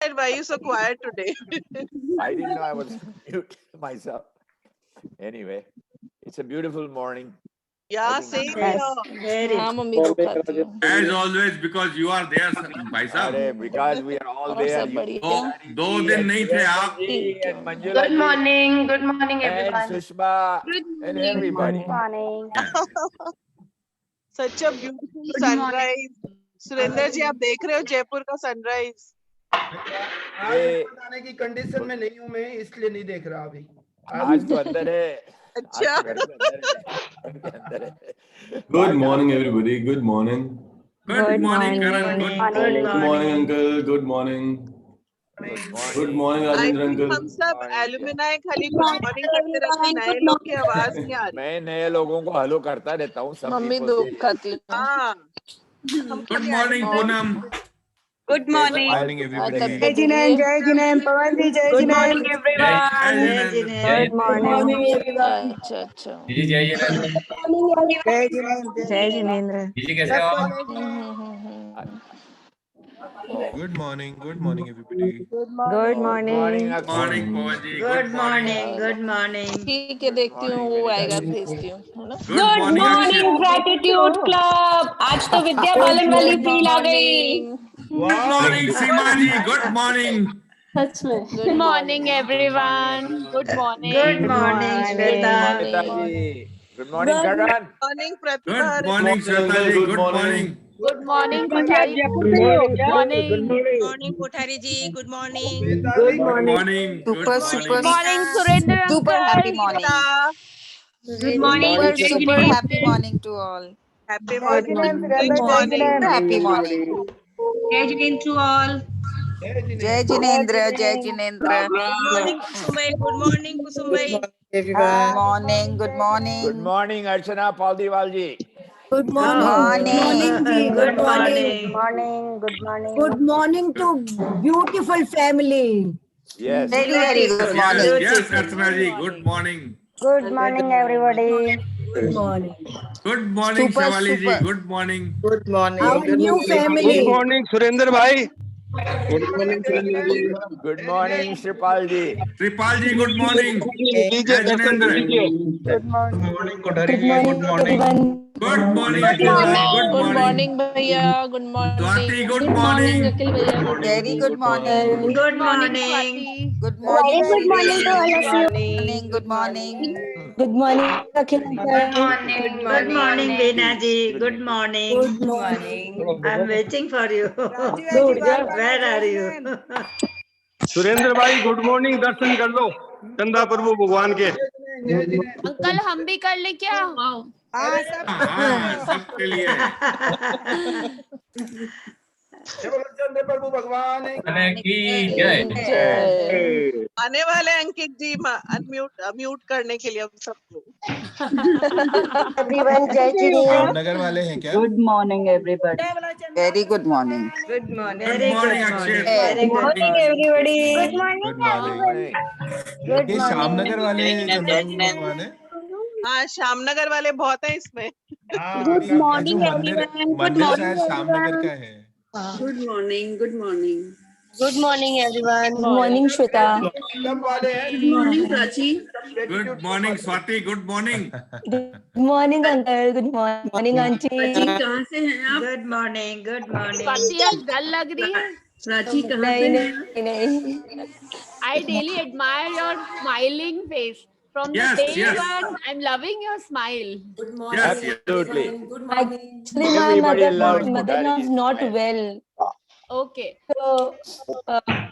said, why are you so quiet today? I didn't know I was mute myself. Anyway, it's a beautiful morning. Yeah, same here. Very. हाँ mummy को खाती हूँ। As always, because you are there, भाई साहब। अरे, because we are all और there. सब बढ़िया। दो दिन नहीं थे आप। And Manjula Good morning. Good morning, and everyone. Sushma and everybody. Morning. Such a beautiful sunrise. Surendra जी, आप देख रहे हो जयपुर का सनराइज? ये आने की कंडीशन में नहीं हूँ मैं, इसलिए नहीं देख रहा अभी। आज तो अंदर है। अच्छा। आज तो घर के अंदर है। Good morning, everybody. Good morning. Good morning, Karan. Good Good morning, uncle. Good morning. Good morning, I Rajendra think uncle. हम सब एल्यूमिनाई खाली गुड मॉर्निंग करते रहते हैं, नए लोग की आवाज नहीं आ रही। मैं नए लोगों को हेलो करता रहता हूँ। सब मम्मी people दूध say- खाती हूँ। हाँ। Good morning, Poonam. Good morning. morning, आज everybody. तबीयत ठीक है? जय जिनेम पवन जी जय Good जिनेम morning, everyone. Good morning everyone अच्छा अच्छा। जी जय जिनेंद्र। जय जिनेम जय जिनेंद्र। जी कैसे हो आप? Good morning. Good morning, everybody. Good Morning, morning. Akshay. Morning, Pawan ji. Good morning. Good morning. ठीक है, देखती हूँ वो आएगा, भेजती हूँ, है ना? Good morning, Akshay. Gratitude club. आज तो विद्या बालन वाली फील आ गई। Good morning, Seema ji. Good morning. सच में। Good morning everyone. Good morning. Good morning, Shweta. Shweta ji. Good morning, Karan. Morning Pratibha. Good morning, Shweta ji. Good Good morning. Good morning Kothari. Morning Kothari ji, good morning. Good morning. Good Super, super. morning. Morning Surendra super happy uncle. morning Good morning. super happy morning to all happy जय जिनेम morning. जय जिनेम happy morning Jai Jinesh to all. जय जिनेंद्र जय Jinendra good morning कुसुम भाई, good morning कुसुम भाई। good morning good Good morning morning, Archana Paldiwal ji. good morning Good morning. good morning Good morning to beautiful family. Yes. very good Yes, morning yes, Archana ji. Good morning. good morning everybody Good morning. Good morning, Super, Shivali ji. super. Good morning. Good morning. Our new family. Good morning Surendra भाई। Good morning, Shripal ji. Tripal ji, good morning. लीजिए Jai दर्शन Jinendra. कीजिए। good morning morning Kothari ji, good morning. Good morning, Akhil ji. Good good morning. Morning भैया, good Swati, morning. good morning. Akhil भैया। very good morning Good morning. good morning Very good morning to all of you. morning good morning Good morning, Akhil. Good morning. Good morning, Veena ji. Good morning. Good morning. I'm waiting for you. Where are you? Surendra भाई good morning, दर्शन कर लो चंदा प्रभु भगवान के। Uncle हम भी कर ले क्या? हाँ, सबके लिए। चंद्र प्रभु भगवान की जय। जय। आने वाले अंकित जी म्यूट करने के लिए हम सबको। everyone jai jineem श्यामनगर वाले हैं क्या? good morning everybody very good morning Good morning. Good morning, Akshay. Very good morning. everybody Good morning. Good morning. good ये morning श्यामनगर वाले चंदा भगवान है। हाँ, श्यामनगर वाले बहुत हैं इसमें। Good morning, जो everyone. Good मंदिर morning, शायद श्यामनगर का है। Good morning. Good morning. Good morning, everyone. Good morning, Shweta. सब वाले हैं। Good morning, Prachi. Good morning, Swati. Good morning. Good morning, uncle. Good morning, auntie. कहाँ से हैं आप? Good morning. Good morning. Swati आज डल लग रही है। प्राची कहाँ से नहीं हैं? नहीं I daily admire your smiling face. From the Yes, day yes. one, I'm loving your smile. Yes, yes. Absolutely. Actually, my Everybody loves mother-in-law is Kothari. not well. Okay. So,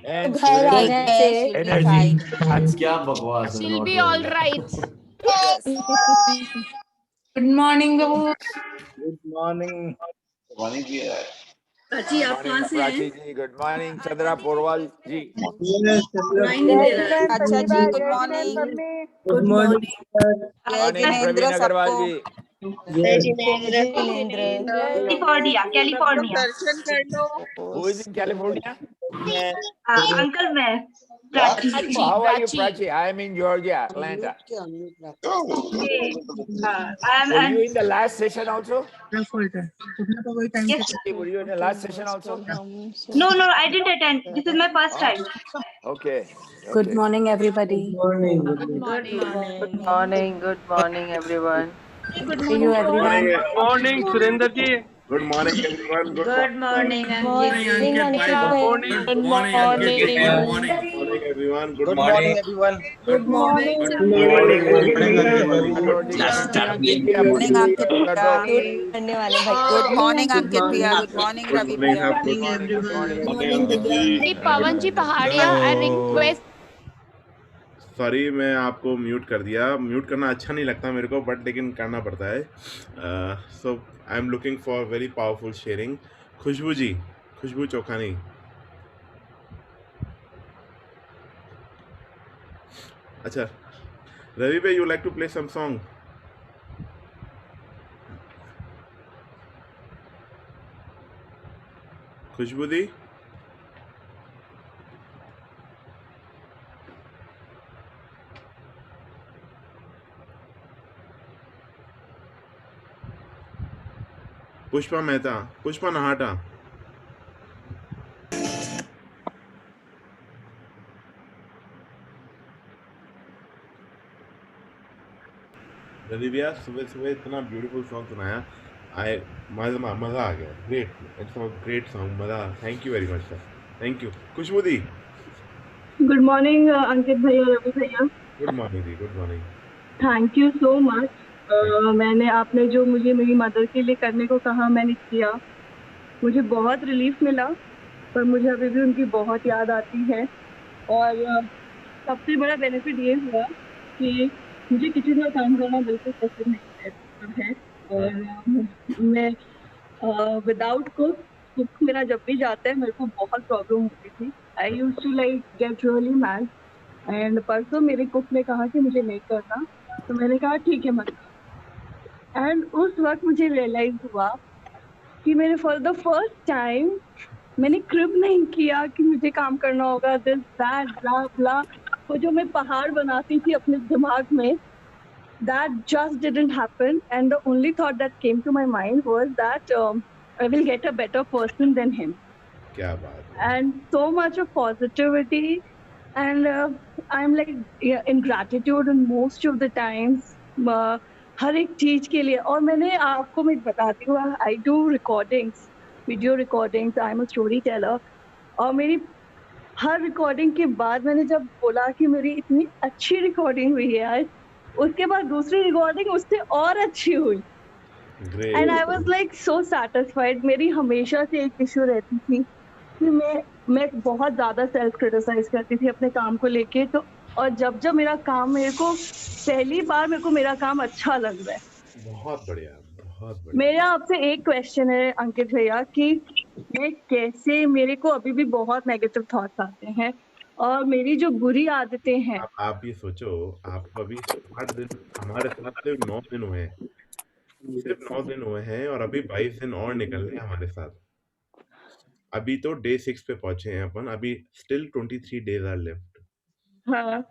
And घर take आना care से she'll be Energy. fine क्या बकवास She'll be all right. Good morning, बाबू. Good morning. Prachi आप Morning, कहाँ से हैं? Prachi ji. Good morning, Chandra Porwal ji. सुनाई नहीं दे रहा है. अच्छा जी good morning गुड मॉर्निंग। जय Morning, जिनेंद्र Praveen Agarwal सबको ji. जय जिनेंद्र सब लोग दर्शन कर लो। Who is in California? Uncle मैं. Prachi. How are you, Prachi. Prachi? I am in Georgia, Atlanta. Okay. Were you in the last session also? Yes. Were you in the last session also? No, I didn't attend. This is my first time. Okay. Good Okay. morning, everybody. Good morning. Good morning, everyone. See you, everyone. Good morning, Surendra ji. Good morning, everyone. Good morning, Good Ankit. morning, Ankit bhai. Ankit. Good morning, Ankit ji. Good morning. Good morning, everyone. Good morning. everyone. Good morning. Good morning. Hello जी। Just start Ankit with जी, आप Morning, मुझे Ankit कर दो। Priya. करने वाले भाई। Good morning, Ankit Priya. Good morning, Good Ravi morning, Priya. Good morning, good morning. Hey, Pawan ji Pahadia, I request. Sorry, मैं आपको म्यूट कर दिया। म्यूट करना अच्छा नहीं लगता मेरे को, बट लेकिन करना पड़ता है। So I am looking for very powerful sharing. Khushbu ji, Khushbu Chaukhani. अच्छा, रवि भाई, you like to play some song? Khushbu दी, पुष्पा मेहता, पुष्पा नहाटा। रवि भैया, सुबह सुबह इतना ब्यूटीफुल सॉन्ग सुनाया। मजा आ गया। Great, it's a great song. मजा। Thank you very much sir, thank you. Khushbu दी, Good morning, Ankit भैया, रवि भैया. गुड मॉर्निंग दी, good morning. Thank you so much. आपने जो मुझे मेरी मदर के लिए करने को कहा, मैंने किया. मुझे बहुत रिलीफ मिला, पर मुझे अभी भी उनकी बहुत याद आती है. और सबसे बड़ा बेनिफिट ये हुआ कि मुझे किचन में काम करना बिल्कुल पसंद नहीं है. और मैं विदाउट कुक मेरा जब भी जाता है, मेरे को बहुत प्रॉब्लम होती थी. I used to like get really mad. And परसों मेरे कुक ने कहा कि मुझे नहीं करना, तो मैंने कहा ठीक है मत. एंड उस वक्त मुझे रियलाइज हुआ कि मैंने फॉर द फर्स्ट टाइम मैंने क्रिप नहीं किया कि मुझे काम करना होगा, दिस दैट ब्ला ब्ला. वो जो मैं पहाड़ बनाती थी अपने दिमाग में, that just didn't happen. And the only thought that came to my mind was that I will get a better person than him. क्या बात है। And so much of positivity, and I'm like in gratitude in most of the times. हर एक चीज के लिए. और मैंने आपको मैं बताती हूँ, I do recordings, video recordings. I'm a storyteller. और मेरी हर रिकॉर्डिंग के बाद मैंने जब बोला कि मेरी इतनी अच्छी रिकॉर्डिंग हुई है आज, उसके बाद दूसरी रिकॉर्डिंग उससे और अच्छी हुई. And I was like so satisfied. मेरी हमेशा से एक इशू रहती थी कि मैं बहुत ज्यादा सेल्फ क्रिटिसाइज करती थी अपने काम को लेके. तो और जब मेरा काम, मेरे को पहली बार मेरे को मेरा काम अच्छा लग रहा है. बहुत बढ़िया, बहुत बढ़िया. मेरा आपसे एक क्वेश्चन है अंकित भैया कि मैं कैसे, मेरे को अभी भी बहुत नेगेटिव थॉट्स आते हैं और मेरी जो बुरी आदतें हैं. आप ये सोचो, आप अभी 8 दिन हमारे साथ, सिर्फ 9 दिन हुए हैं, सिर्फ 9 दिन हुए हैं और अभी 22 दिन और निकलने हैं हमारे साथ. अभी तो डे 6 पे पहुंचे हैं अपन. अभी स्टिल 23 डेज आर लेफ्ट. हाँ.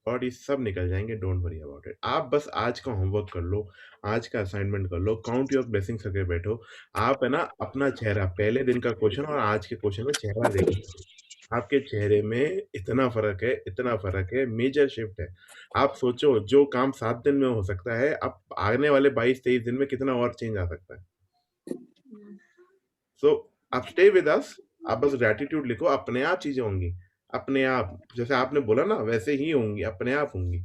और ये सब निकल जाएंगे, डोंट वरी अबाउट इट. आप बस आज का होमवर्क कर लो, आज का असाइनमेंट कर लो, काउंट योर ब्लेसिंग्स करके बैठो. आप है ना अपना चेहरा, पहले दिन का क्वेश्चन और आज के क्वेश्चन में चेहरा देखो. आपके चेहरे में इतना फर्क है, इतना फर्क है, मेजर शिफ्ट है. आप सोचो, जो काम 7 दिन में हो सकता है, अब आने वाले 22-23 दिन में कितना और चेंज आ सकता है. सो आप स्टे विद अस. आप बस ग्रैटिट्यूड लिखो, अपने आप चीजें होंगी. अपने आप, जैसे आपने बोला ना, वैसे ही होंगी, अपने आप होंगी.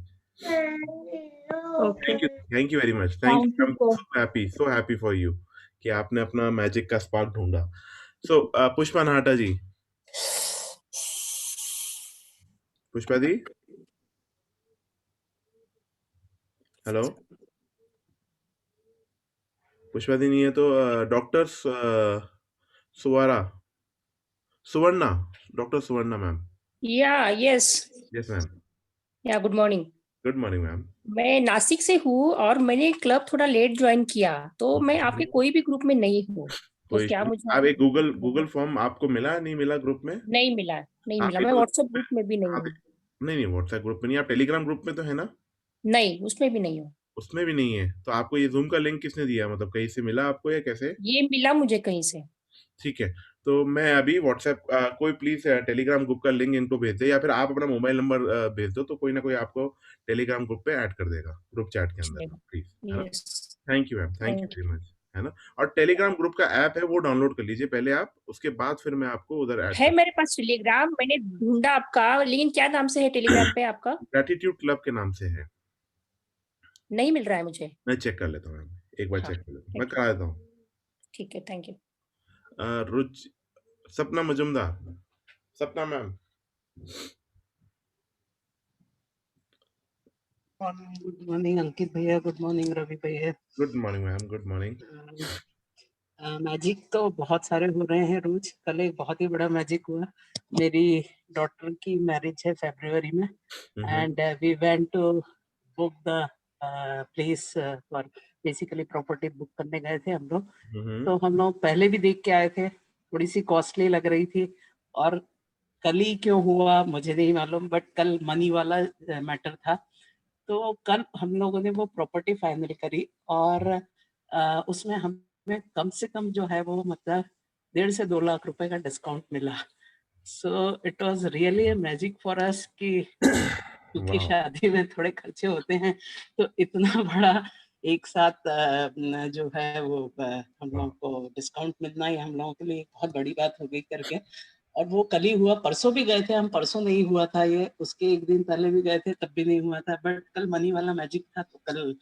Thank you very much. Thank you. So happy for you कि आपने अपना मैजिक का स्पार्क ढूंढा. सो पुष्पा नाटा जी, पुष्पा दी, हेलो. पुष्पा दी नहीं है तो doctor Suvarna, doctor Suvarna ma'am. Yes ma'am. Good morning. Good morning ma'am. मैं नासिक से हूँ और मैंने क्लब थोड़ा लेट ज्वाइन किया, तो मैं आपके कोई भी ग्रुप में नहीं हूँ. कोई क्या issue मुझे नहीं। आप एक गूगल फॉर्म आपको मिला, नहीं मिला ग्रुप में? नहीं मिला, नहीं हाँ, मिला। नहीं मैं तो व्हाट्सएप ग्रुप में भी नहीं हाँ, हूँ। नहीं व्हाट्सएप ग्रुप में नहीं, आप टेलीग्राम ग्रुप में तो है ना? नहीं, उसमें भी नहीं हूँ। उसमें भी नहीं है, तो आपको ये जूम का लिंक किसने दिया, मतलब कहीं से मिला आपको या कैसे? ये मिला मुझे कहीं से। ठीक है, तो मैं अभी व्हाट्सएप कोई प्लीज टेलीग्राम ग्रुप का लिंक इनको भेज दे, या फिर आप अपना मोबाइल नंबर भेज दो, तो कोई ना कोई आपको टेलीग्राम ग्रुप पे ऐड कर देगा, ग्रुप चैट के अंदर, प्लीज, है ना? Yes, thank you ma'am, thank you thank very much, है ना? और टेलीग्राम ग्रुप का ऐप है, वो डाउनलोड कर लीजिए पहले आप, उसके बाद फिर मैं आपको उधर ऐड है कर। मेरे पास टेलीग्राम, मैंने ढूंढा आपका, लेकिन क्या नाम से है टेलीग्राम पे आपका? ग्रेटिट्यूड क्लब के नाम से है। नहीं मिल रहा है मुझे। मैं चेक कर लेता हूँ मैम, एक बार हाँ, चेक कर लेता हूँ, मैं करा देता हूँ। ठीक है, थैंक यू। रुच सपना मजुमदार, सपना मैम। गुड मॉर्निंग अंकित भैया, गुड मॉर्निंग रवि भैया। Good morning ma'am, good morning. Magic तो बहुत सारे हो रहे हैं रोज। कल एक बहुत ही बड़ा मैजिक हुआ। मेरी डॉटर की मैरिज है फरवरी में, and we went to book the place for, basically property book करने गए थे हम लोग। तो हम लोग पहले भी देख के आए थे, थोड़ी सी कॉस्टली लग रही थी, और कल ही क्यों हुआ मुझे नहीं मालूम, बट कल मनी वाला मैटर था। तो कल हम लोगों ने वो प्रॉपर्टी फाइनल करी, और उसमें हमें कम से कम जो है वो मतलब 1.5 से 2 लाख रुपए का डिस्काउंट मिला। So it was really a magic for us कि क्योंकि शादी में थोड़े खर्चे होते हैं, तो इतना बड़ा एक साथ जो है वो हम लोगों को डिस्काउंट मिलना ही हम लोगों के लिए बहुत बड़ी बात हो गई करके। और वो कल ही हुआ, परसों भी गए थे हम, परसों नहीं हुआ था ये, उसके एक दिन पहले भी गए थे तब भी नहीं हुआ था, बट कल मनी वाला मैजिक था, तो कल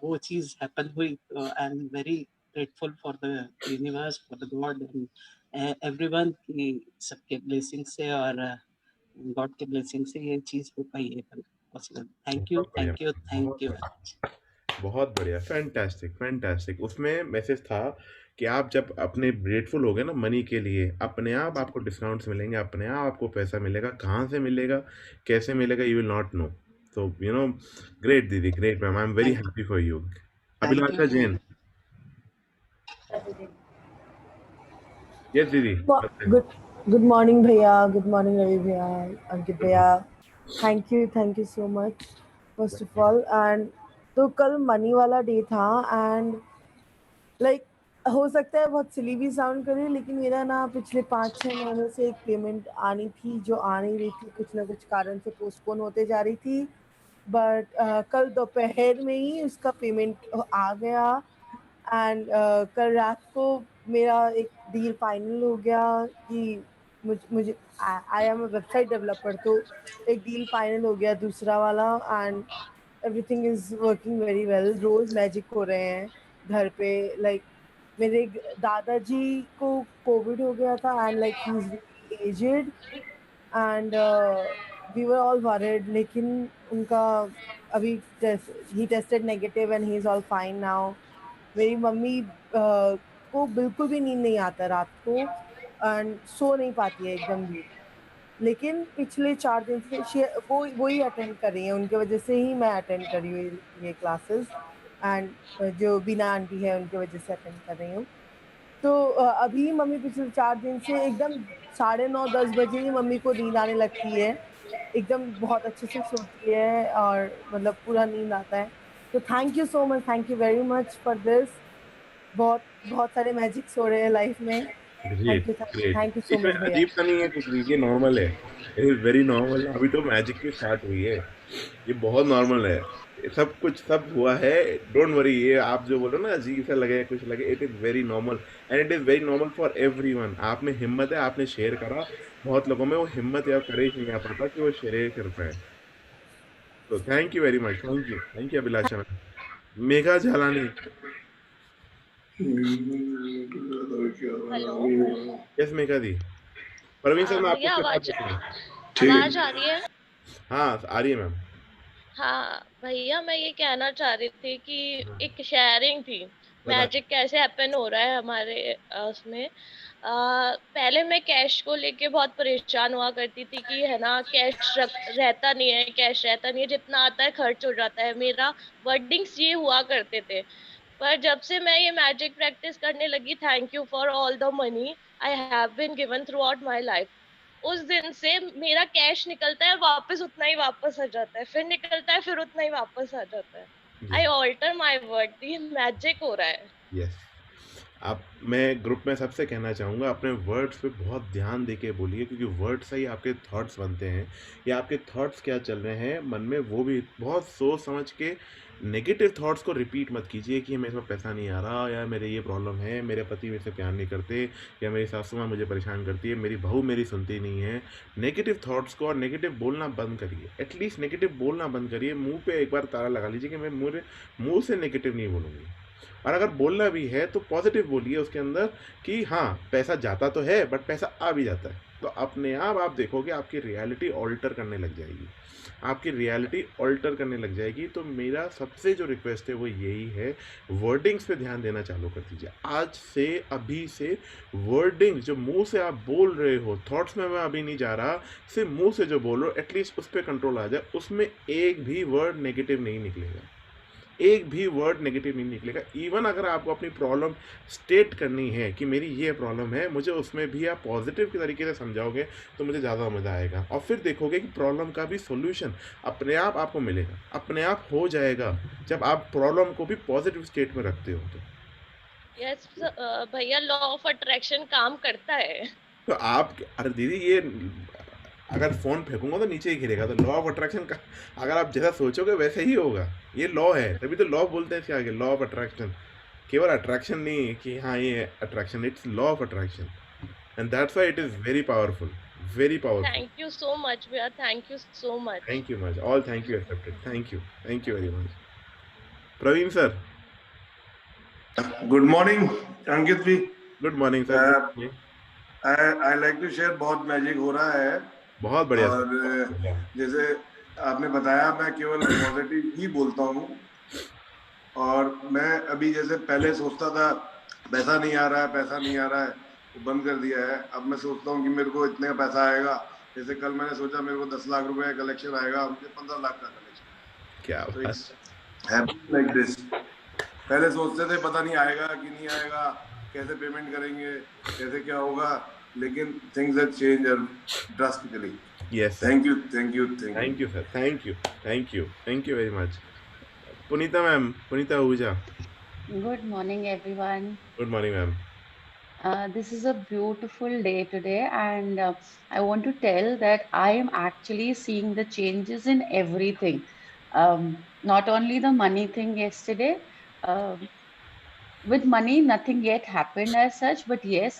वो चीज हैपन हुई। I am very grateful for the universe, for the God and everyone की सबके ब्लेसिंग से और गॉड के ब्लेसिंग से ये चीज हो पाई है कल possible. Thank you, thank you, thank you. बहुत बढ़िया, फैंटास्टिक फैंटास्टिक। उसमें मैसेज था कि आप जब अपने ग्रेटफुल हो गए ना मनी के लिए, अपने आप आपको डिस्काउंट्स मिलेंगे, अपने आप आपको पैसा मिलेगा। कहाँ से मिलेगा, कैसे मिलेगा, यू विल नॉट नो। तो यू नो, ग्रेट दीदी, great ma'am, I am very happy for you. Abhilasha Jain. Yes दीदी। गुड मॉर्निंग भैया, गुड मॉर्निंग रवि भैया, अंकित भैया। Thank you so much first of all. And तो कल मनी वाला डे था, एंड लाइक हो सकता है बहुत सिली भी साउंड करे, लेकिन मेरा ना पिछले 5-6 महीनों से एक पेमेंट आनी थी जो आ नहीं रही थी, कुछ ना कुछ कारण से पोस्टपोन होते जा रही थी। बट कल दोपहर में ही उसका पेमेंट आ गया, एंड कल रात को मेरा एक डील फाइनल हो गया कि मुझे I am a website developer, तो एक डील फाइनल हो गया दूसरा वाला, and everything is working very well. रोज मैजिक हो रहे हैं घर पे। लाइक मेरे दादाजी को कोविड हो गया था, and like he is aged, and we were all worried, लेकिन उनका अभी ही tested negative and he is all fine now. मेरी मम्मी को बिल्कुल भी नींद नहीं आता रात को, एंड सो नहीं पाती है एकदम भी। लेकिन पिछले 4 दिन से वो ही अटेंड कर रही है, उनके वजह से ही मैं अटेंड कर रही हूँ ये क्लासेस, एंड जो बीना आंटी है उनके वजह से अटेंड कर रही हूँ। तो अभी मम्मी पिछले 4 दिन से एकदम 9:30-10 बजे ही मम्मी को नींद आने लगती है, एकदम बहुत अच्छे से सोती है, और मतलब पूरा नींद आता है। तो thank you so much, thank you very much for this. बहुत बहुत सारे मैजिक्स हो रहे हैं लाइफ में। Great great. थैंक यू सो इसमें मच भैया। अजीब सा नहीं है कुछ भी, ये नॉर्मल है, इट इज वेरी नॉर्मल। अभी तो मैजिक की स्टार्ट हुई है, ये बहुत नॉर्मल है, सब कुछ सब हुआ है, डोंट वरी। ये आप जो बोलो ना अजीब सा लगे कुछ लगे, it is very normal, and it is very normal for everyone. आप में हिम्मत है, आपने शेयर करा, बहुत लोगों में वो हिम्मत या करेज नहीं आ पाता कि वो शेयर कर पाए। तो thank you very much, thank you Abhilasha. Megha Jhalani. Hello yes Megha दी। प्रवीण सर मैं भैया, आपको आवाज आ रही है? हाँ आ रही है मैम। हाँ भैया, मैं ये कहना चाह रही थी कि एक शेयरिंग थी, मैजिक कैसे हैपन हो रहा है हमारे उसमें। पहले मैं कैश को लेके बहुत परेशान हुआ करती थी कि है ना, कैश रहता नहीं है, जितना आता है खर्च हो जाता है। मेरा वर्डिंग्स ये हुआ करते थे। पर जब से मैं ये मैजिक प्रैक्टिस करने लगी, thank you for all the money I have been given throughout my life, उस दिन से मेरा कैश निकलता है, वापस उतना ही वापस आ जाता है, फिर निकलता है, फिर उतना ही वापस आ जाता है. आई ऑल्टर माई वर्ड. ये मैजिक हो रहा है. यस आप मैं ग्रुप में सबसे कहना चाहूँगा अपने वर्ड्स पे बहुत ध्यान देके बोलिए, क्योंकि वर्ड से ही आपके थॉट्स बनते हैं, या आपके थॉट्स क्या चल रहे हैं मन में वो भी बहुत सोच समझ के. नेगेटिव थॉट्स को रिपीट मत कीजिए कि मेरे पास पैसा नहीं आ रहा, या मेरे ये प्रॉब्लम है, मेरे पति मेरे से प्यार नहीं करते, या मेरी सासू माँ मुझे परेशान करती है, मेरी बहू मेरी सुनती नहीं है. नेगेटिव थॉट्स को और नेगेटिव बोलना बंद करिए. एटलीस्ट नेगेटिव बोलना बंद करिए. मुंह पे एक बार ताला लगा लीजिए कि मैं मुंह से नेगेटिव नहीं बोलूँगी. और अगर बोलना भी है तो पॉजिटिव बोलिए उसके अंदर कि हाँ पैसा जाता तो है बट पैसा आ भी जाता है. तो अपने आप देखोगे आपकी रियलिटी ऑल्टर करने लग जाएगी. आपकी रियलिटी ऑल्टर करने लग जाएगी. तो मेरा सबसे जो रिक्वेस्ट है वो यही है, वर्डिंग्स पे ध्यान देना चालू कर दीजिए. आज से अभी से वर्डिंग जो मुंह से आप बोल रहे हो, थॉट्स में मैं अभी नहीं जा रहा, सिर्फ मुंह से जो बोल रहे हो एटलीस्ट उस पर कंट्रोल आ जाए. उसमें एक भी वर्ड नेगेटिव नहीं निकलेगा, एक भी वर्ड नेगेटिव नहीं निकलेगा. इवन अगर आपको अपनी प्रॉब्लम स्टेट करनी है कि मेरी ये प्रॉब्लम है, मुझे उसमें भी आप पॉजिटिव के तरीके से समझाओगे तो मुझे ज़्यादा मज़ा आएगा. और फिर देखोगे कि प्रॉब्लम का भी सॉल्यूशन अपने आप आपको मिलेगा, अपने आप हो जाएगा जब आप प्रॉब्लम को भी पॉजिटिव स्टेट में रखते हो. तो यस भैया, लॉ ऑफ अट्रैक्शन काम करता है. तो आप अरे दीदी ये अगर फ़ोन फेंकूंगा तो नीचे ही गिरेगा. तो लॉ ऑफ अट्रैक्शन का अगर आप जैसा सोचोगे वैसे ही होगा. ये लॉ है, तभी तो लॉ बोलते हैं इसके आगे, लॉ ऑफ अट्रैक्शन. केवल अट्रैक्शन नहीं है कि हाँ ये attraction, it's law of attraction. And that's why it is very powerful, very powerful. Thank you so much भैया, thank you so much. Thank you much. All thank you accepted. Thank you very much. Praveen sir. Good morning Ankit ji. Good morning sir. I like to share. बहुत magic हो रहा है, बहुत बढ़िया. और जैसे आपने बताया मैं केवल पॉजिटिव ही बोलता हूँ. और मैं अभी जैसे पहले सोचता था पैसा नहीं आ रहा है, वो बंद कर दिया है. अब मैं सोचता हूँ कि मेरे को इतने का पैसा आएगा. जैसे कल मैंने सोचा मेरे को 10 लाख रुपए का कलेक्शन आएगा, मुझे 15 लाख का कलेक्शन. क्या हैपनिंग लाइक दिस. पहले सोचते थे पता नहीं आएगा कि नहीं आएगा, कैसे पेमेंट करेंगे, कैसे क्या होगा, लेकिन things have changed drastically. Yes. Thank you, sir. Thank you very much. Punita ma'am, Punita Ahuja. Good morning, everyone. Good morning, ma'am. This is a beautiful day today, and I want to tell that I am actually seeing the changes in everything. Not only the money thing yesterday. With money, nothing yet happened as such, but yes,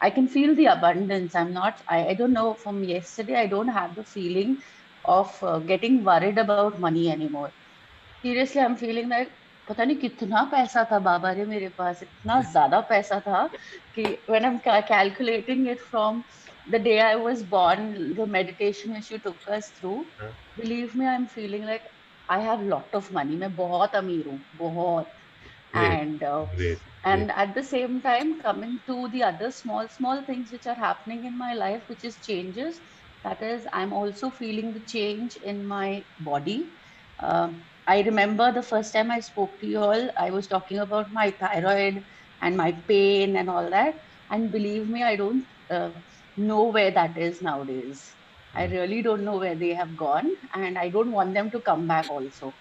I can feel the abundance. I don't know, from yesterday, I don't have the feeling of getting worried about money anymore. Seriously, I'm feeling like, पता नहीं कितना पैसा था बाबा रे मेरे पास, इतना ज़्यादा पैसा था कि when I'm calculating it from the day I was born, the meditation which you took us through, believe me, I'm feeling like I have lot of money. मैं बहुत अमीर हूँ, बहुत. And at the same time, coming to the other small things which are happening in my life, which is changes, that is, I'm also feeling the change in my body. I remember the first time I spoke to you all, I was talking about my thyroid and my pain and all that, and believe me, I don't know where that is nowadays. I really don't know where they have gone, and I don't want them to come back also.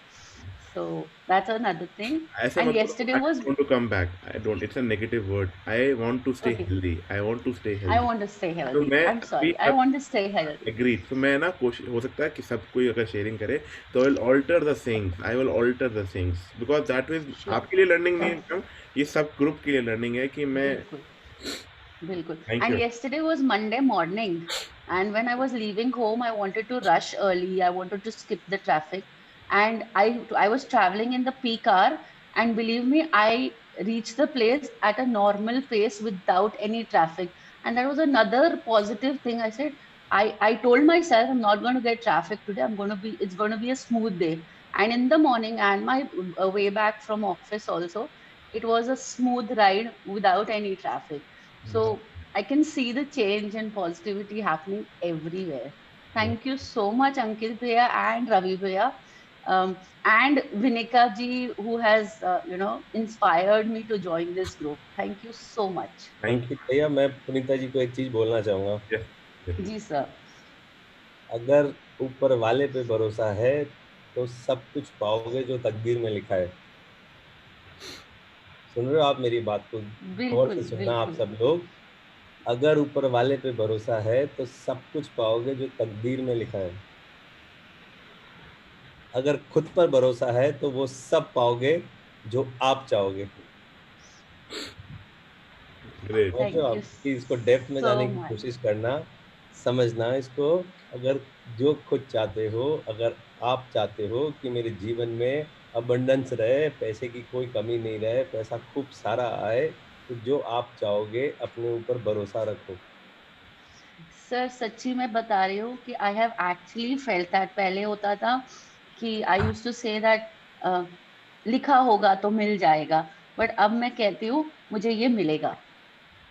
So that's another thing. And yesterday was. I want to come back. I don't. It's a negative word. I want to stay healthy. I want to stay healthy. I want to stay healthy. I'm sorry. I want to stay healthy. Agreed. So मैं ना कोशिश हो सकता है कि सब कोई अगर शेयरिंग करे तो I will alter the things. I will alter the things because that is आपके लिए learning नहीं है, ये सब ग्रुप के लिए learning है कि मैं. बिल्कुल. And yesterday was Monday morning, and when I was leaving home, I wanted to rush early. I wanted to skip the traffic. And I was traveling in the peak hour, and believe me, I reached the place at a normal pace without any traffic. And that was another positive thing. I said, I told myself I'm not going to get traffic today. It's going to be a smooth day. And in the morning and my way back from office also, it was a smooth ride without any traffic. So I can see the change and positivity happening everywhere. Thank you so much, Ankit Bhaiya and Ravi Bhaiya. and Vinika ji, who has inspired me to join this group. Thank you so much. Thank you भैया। मैं पुनीता जी को एक चीज बोलना चाहूंगा। जी sir. अगर ऊपर वाले पे भरोसा है तो सब कुछ पाओगे जो तकदीर में लिखा है। सुन रहे हो आप मेरी बात को? गौर से सुनना आप सब लोग। अगर ऊपर वाले पे भरोसा है तो सब कुछ पाओगे जो तकदीर में लिखा है। अगर खुद पर भरोसा है तो वो सब पाओगे जो आप चाहोगे। इसको डेप्थ में जाने की कोशिश करना, समझना इसको। अगर जो खुद चाहते हो, अगर आप चाहते हो कि मेरे जीवन में अबंडेंस रहे, पैसे की कोई कमी नहीं रहे, पैसा खूब सारा आए, तो जो आप चाहोगे अपने ऊपर भरोसा रखो। सर सच्ची मैं बता रही हूँ कि I have actually felt that. पहले होता था कि I used to say that लिखा होगा तो मिल जाएगा, बट अब मैं कहती हूँ मुझे ये मिलेगा,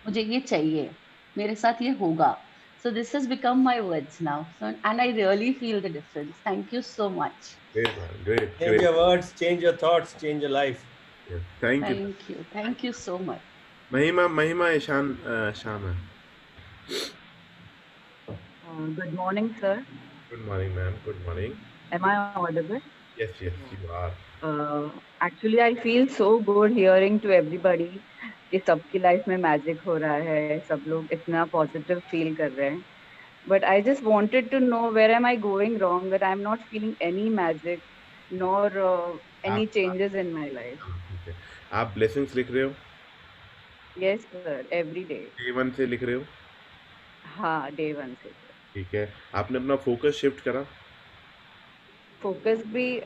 मुझे ये चाहिए, मेरे साथ ये होगा। So this has become my words now, so, and I really feel the difference. Thank you so much. Great. Change your words, change your thoughts, change your life. Yeah, thank you. Thank you so much. महिमा ईशान है। Good morning, sir. Good morning, ma'am. Good morning. Am I audible? Yes, you are. Actually, I feel so good hearing to everybody कि सबकी life में magic हो रहा है, सब लोग इतना पॉजिटिव फील कर रहे हैं। But I just wanted to know where am I going wrong that I am not feeling any magic nor any changes in my life. आप ब्लेसिंग्स लिख रहे हो? Yes sir, every day. Day 1 से लिख रहे हो? हाँ, डे 1 से। ठीक है। आपने अपना फोकस शिफ्ट करा? फोकस भी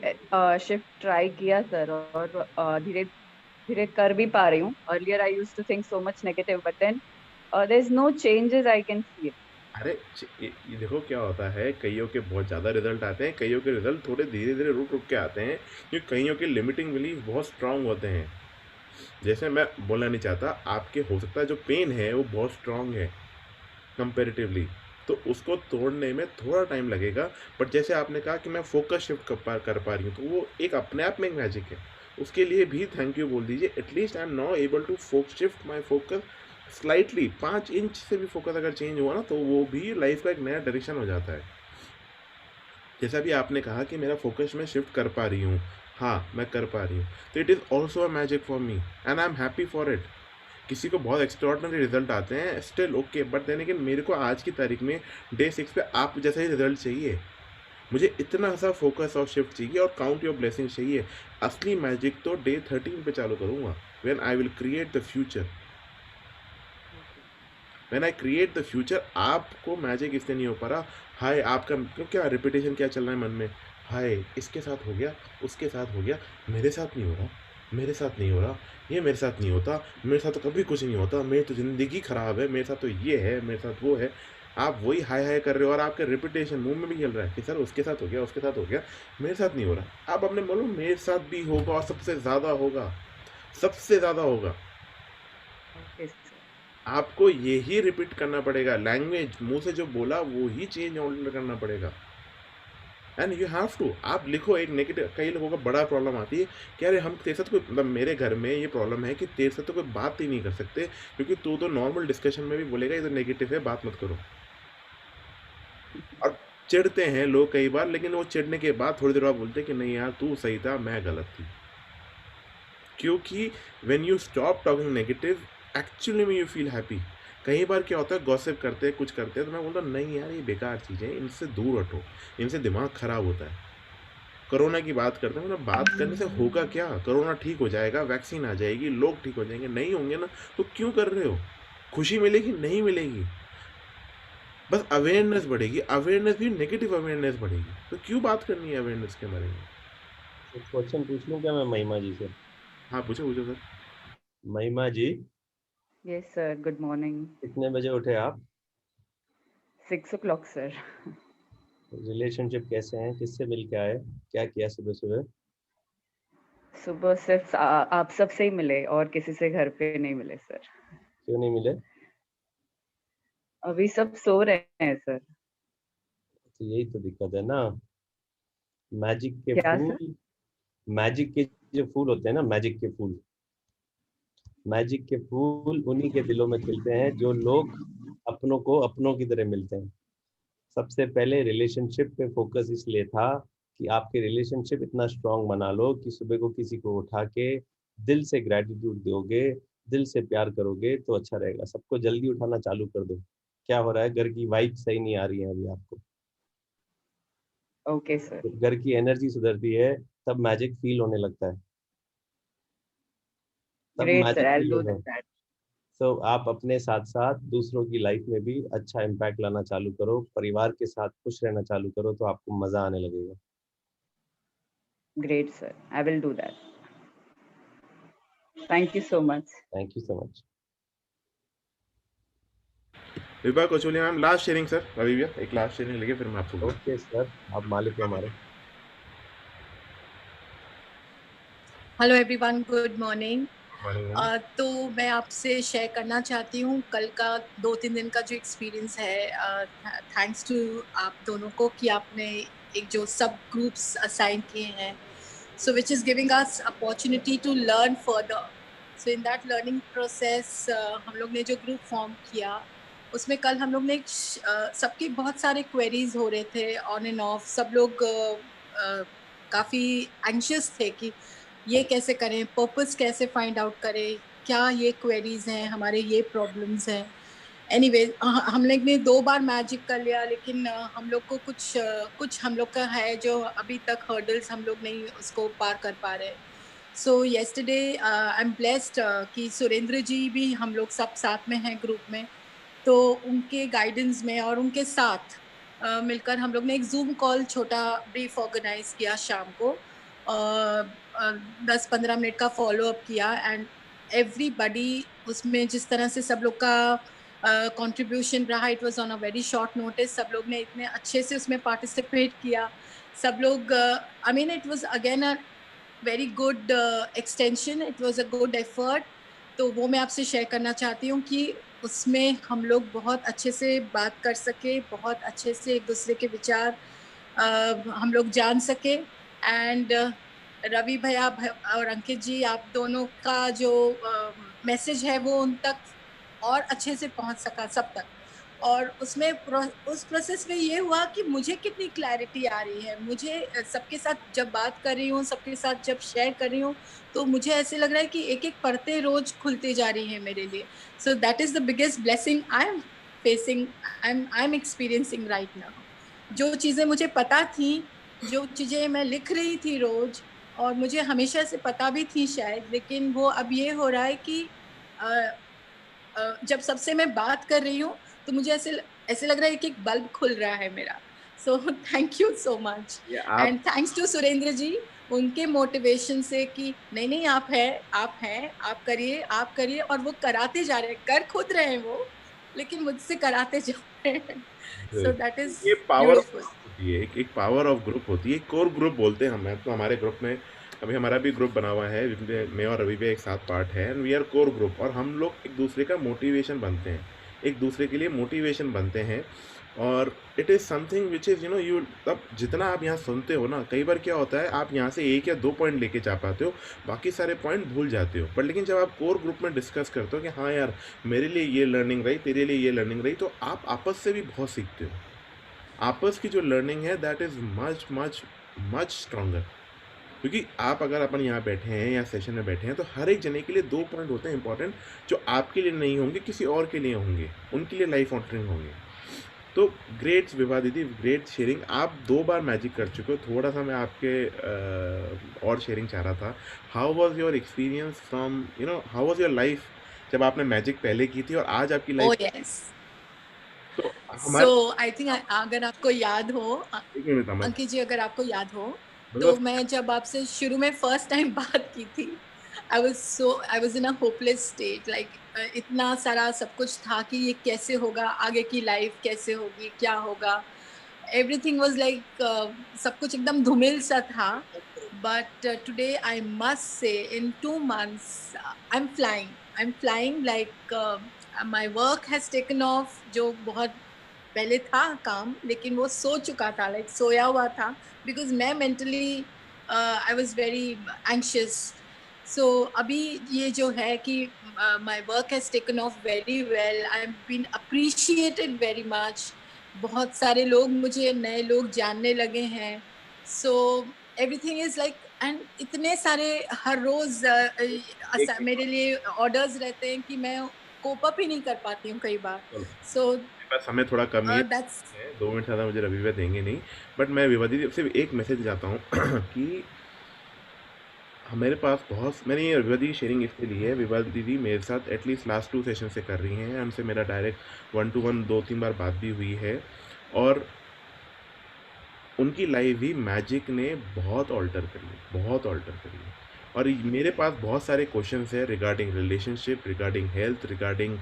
शिफ्ट ट्राई किया सर, और धीरे धीरे कर भी पा रही हूँ। Earlier I used to think so much negative, but then there is no changes I can see. अरे ये देखो क्या होता है, कईयों के बहुत ज़्यादा रिजल्ट आते हैं, कईयों के रिजल्ट थोड़े धीरे धीरे रुक के आते हैं, क्योंकि कईयों के लिमिटिंग बिलीफ बहुत स्ट्रांग होते हैं। जैसे मैं बोलना नहीं चाहता, आपके हो सकता है जो पेन है वो बहुत स्ट्रांग है कंपेरेटिवली, तो उसको तोड़ने में थोड़ा टाइम लगेगा। बट जैसे आपने कहा कि मैं फोकस शिफ्ट कर पा रही हूँ, तो वो एक अपने आप में एक मैजिक है। उसके लिए भी थैंक यू बोल दीजिए। At least I am now able to shift my focus slightly. 5 inch से भी फोकस अगर चेंज हुआ ना, तो वो भी लाइफ का एक नया डायरेक्शन हो जाता है। जैसा भी आपने कहा कि मेरा फोकस मैं शिफ्ट कर पा रही हूँ, हाँ मैं कर पा रही हूँ, तो it is also a magic for me and I am happy for it. किसी को बहुत एक्स्ट्राऑर्डिनरी रिजल्ट आते हैं, still okay, but then again मेरे को आज की तारीख में डे 6 पे आप जैसा ही रिजल्ट चाहिए। मुझे इतना सा फोकस और शिफ्ट चाहिए और काउंट योर ब्लेसिंग चाहिए। असली मैजिक तो डे 13 पे चालू करूँगा, when I will create the future. When I create the future, आपको मैजिक इससे नहीं हो पा रहा। हाय आपका क्या रिपीटेशन क्या चल रहा है मन में, हाय इसके साथ हो गया, उसके साथ हो गया, मेरे साथ नहीं हो रहा, मेरे साथ नहीं हो रहा, ये मेरे साथ नहीं होता, मेरे साथ तो कभी कुछ नहीं होता, मेरी तो ज़िंदगी ख़राब है, मेरे साथ तो ये है, मेरे साथ वो है। आप वही हाय हाय कर रहे हो और आपका रिपीटेशन मुंह में भी चल रहा है कि सर उसके साथ हो गया, उसके साथ हो गया, मेरे साथ नहीं हो रहा। आप अपने बोलो मेरे साथ भी होगा और सबसे ज़्यादा होगा, सबसे ज़्यादा होगा। आपको यही रिपीट करना पड़ेगा। लैंग्वेज मुंह से जो बोला वो ही चेंज ऑर्डर करना पड़ेगा। And you have to. आप लिखो एक नेगेटिव। कई लोगों का बड़ा प्रॉब्लम आती है कि अरे हम तेरे साथ कोई, मतलब मेरे घर में ये प्रॉब्लम है कि तेरे साथ तो कोई बात ही नहीं कर सकते, क्योंकि तू तो नॉर्मल डिस्कशन में भी बोलेगा ये तो नेगेटिव है, बात मत करो। और चिढ़ते हैं लोग कई बार, लेकिन वो चिढ़ने के बाद थोड़ी देर बाद बोलते हैं कि नहीं यार तू सही था, मैं गलत थी। क्योंकि when you stop talking negative, actually में यू फील हैप्पी। कई बार क्या होता है, गॉसिप करते हैं, कुछ करते हैं, तो मैं बोलता हूँ नहीं यार ये बेकार चीज़ें, इनसे दूर हटो, इनसे दिमाग ख़राब होता है। कोरोना की बात करते हैं, मतलब बात करने से होगा क्या? कोरोना ठीक हो जाएगा, वैक्सीन आ जाएगी, लोग ठीक हो जाएंगे। नहीं होंगे ना, तो क्यों कर रहे हो? खुशी मिलेगी? नहीं मिलेगी। बस अवेयरनेस बढ़ेगी, अवेयरनेस भी नेगेटिव अवेयरनेस बढ़ेगी, तो क्यों बात करनी है अवेयरनेस के बारे में? क्वेश्चन पूछ लूं क्या मैं महिमा जी से? हाँ पूछो sir. Mahima ji. Yes sir, good morning. कितने बजे उठे आप? 6 o'clock सर। रिलेशनशिप कैसे हैं? किससे मिल के आए? क्या किया सुबह सुबह? सुबह सिर्फ आप सबसे ही मिले और किसी से घर पे नहीं मिले सर। क्यों नहीं मिले? अभी सब सो रहे हैं सर। तो यही तो दिक्कत है ना। मैजिक के क्या फूल, सर? मैजिक के जो फूल होते हैं ना, मैजिक के फूल उन्हीं के दिलों में खिलते हैं जो लोग अपनों को अपनों की तरह मिलते हैं। सबसे पहले रिलेशनशिप पे फोकस इसलिए था कि आपके रिलेशनशिप इतना स्ट्रांग बना लो कि सुबह को किसी को उठा के दिल से ग्रेटिट्यूड दोगे, दिल से प्यार करोगे तो अच्छा रहेगा। सबको जल्दी उठाना चालू कर दो। क्या हो रहा है, घर की वाइब सही नहीं आ रही है अभी आपको। Okay sir. जब घर की एनर्जी सुधरती है तब मैजिक फील होने लगता है, तब great sir, magic I feel will होता डू है। दैट। तो आप अपने साथ साथ दूसरों की लाइफ में भी अच्छा इम्पैक्ट लाना चालू करो, परिवार के साथ खुश रहना चालू करो, तो आपको मजा आने लगेगा। Great sir, I will do that. Thank you so much. Thank you so much. Vibha Kochulia ma'am, last sharing sir. Ravi भैया एक लास्ट शेयरिंग लेके फिर मैं आपको ओके सर, आप मालिक हो हमारे। Hello everyone, good morning. Morning. तो मैं आपसे शेयर करना चाहती हूँ कल का 2-3 दिन का जो एक्सपीरियंस है। थैंक्स टू आप दोनों को कि आपने एक जो सब ग्रुप्स असाइन किए हैं, so which is giving us opportunity to learn further. So in that learning process हम लोग ने जो ग्रुप फॉर्म किया उसमें कल हम लोग ने सबके बहुत सारे क्वेरीज हो रहे थे ऑन एंड ऑफ। सब लोग काफ़ी एंशियस थे कि ये कैसे करें, पर्पस कैसे फाइंड आउट करें, क्या ये क्वेरीज हैं, हमारे ये प्रॉब्लम्स हैं। एनीवे हम लोग ने 2 बार मैजिक कर लिया, लेकिन हम लोग को कुछ हम लोग का है जो अभी तक हर्डल्स हम लोग नहीं उसको पार कर पा रहे। सो येस्टरडे आई एम ब्लेस्ड कि सुरेंद्र जी भी हम लोग सब साथ में हैं ग्रुप में, तो उनके गाइडेंस में और उनके साथ मिलकर हम लोग ने एक जूम कॉल छोटा ब्रीफ ऑर्गेनाइज किया शाम को। 10-15 मिनट का फॉलो अप किया एंड एवरीबडी उसमें जिस तरह से सब लोग का कंट्रीब्यूशन रहा, it was on a very short notice. सब लोग ने इतने अच्छे से उसमें पार्टिसिपेट किया। सब लोग I mean it was again a very good extension, it was a good effort. तो वो मैं आपसे शेयर करना चाहती हूँ कि उसमें हम लोग बहुत अच्छे से बात कर सके, बहुत अच्छे से एक दूसरे के विचार हम लोग जान सके। एंड रवि भैया और अंकित जी, आप दोनों का जो मैसेज है वो उन तक और अच्छे से पहुंच सका सब तक। और उसमें उस प्रोसेस में ये हुआ कि मुझे कितनी क्लैरिटी आ रही है। मुझे सबके साथ जब बात कर रही हूँ, सबके साथ जब शेयर कर रही हूँ, तो मुझे ऐसे लग रहा है कि एक एक परतें रोज खुलती जा रही हैं मेरे लिए। So that is the biggest blessing I am facing, I am experiencing right now. जो चीज़ें मुझे पता थी, जो चीज़ें मैं लिख रही थी रोज और मुझे हमेशा से पता भी थी शायद, लेकिन वो अब ये हो रहा है कि जब सबसे मैं बात कर रही हूँ तो मुझे ऐसे लग रहा है कि एक बल्ब खुल रहा है मेरा। So thank you so much and thanks to Surendra ji, उनके मोटिवेशन से कि नहीं आप हैं, आप करिए और वो कराते जा रहे हैं, कर खुद रहे हैं वो, लेकिन मुझसे कराते जा रहे हैं। सो दैट इज ये पावर ब्यूटीफुल। होती है, एक पावर ऑफ ग्रुप होती है, कोर ग्रुप बोलते हैं हम। तो हमारे ग्रुप में अभी हमारा भी ग्रुप बना हुआ है, मैं और रवि भी एक साथ पार्ट है, and we are core group. और हम लोग एक दूसरे का मोटिवेशन बनते हैं, एक दूसरे के लिए मोटिवेशन बनते हैं। और it is something which is you अब जितना आप यहाँ सुनते हो ना, कई बार क्या होता है आप यहाँ से 1 या 2 पॉइंट लेके जा पाते हो, बाकी सारे पॉइंट भूल जाते हो। पर लेकिन जब आप कोर ग्रुप में डिस्कस करते हो कि हाँ यार मेरे लिए ये लर्निंग रही, तेरे लिए ये लर्निंग रही, तो आप आपस से भी बहुत सीखते हो। आपस की जो लर्निंग है that is much much much stronger. क्योंकि आप अगर अपन यहाँ बैठे हैं या सेशन में बैठे हैं तो हर एक जने के लिए 2 पॉइंट होते हैं इंपॉर्टेंट, जो आपके लिए नहीं होंगे, किसी और के लिए होंगे, उनके लिए लाइफ ऑल्टरिंग होंगे। तो ग्रेट विभा दीदी, ग्रेट शेयरिंग। आप 2 बार मैजिक कर चुके हो। थोड़ा सा मैं आपके और शेयरिंग चाह रहा था। How was your experience from how was your life जब आपने मैजिक पहले की थी और आज आपकी life? Oh yes. So I think अगर आपको याद हो अंकित जी, अगर आपको याद हो तो मैं जब आपसे शुरू में फर्स्ट टाइम बात की थी, I was in a hopeless state, like इतना सारा सब कुछ था कि ये कैसे होगा, आगे की लाइफ कैसे होगी, क्या होगा, एवरीथिंग वाज लाइक सब कुछ एकदम धूमिल सा था। But today I must say in 2 months I am flying like my work has taken of, जो बहुत पहले था काम, लेकिन वो सो चुका था, लाइक सोया हुआ था, बिकॉज मैं mentally I was very anxious. So अभी ये जो है कि my work has taken off very well, I have been appreciated very much. बहुत सारे लोग, मुझे नए लोग जानने लगे हैं. So everything is like, and इतने सारे हर रोज मेरे लिए ऑर्डर्स रहते हैं कि मैं कोप अप ही नहीं कर पाती हूँ कई बार. सो बस हमें थोड़ा कम ही है, that's 2 मिनट ज़्यादा मुझे रवि भैया देंगे नहीं, बट मैं विभा दीदी सिर्फ एक मैसेज चाहता हूँ कि मेरे पास बहुत, मैंने ये विभा दीदी शेयरिंग इसके लिए है, विभा दीदी मेरे साथ एटलीस्ट लास्ट 2 सेशन से कर रही हैं, उनसे मेरा डायरेक्ट 1-to-1 2-3 बार बात भी हुई है, और उनकी लाइफ भी मैजिक ने बहुत ऑल्टर करी है. और मेरे पास बहुत सारे क्वेश्चंस है regarding relationship, regarding health, regarding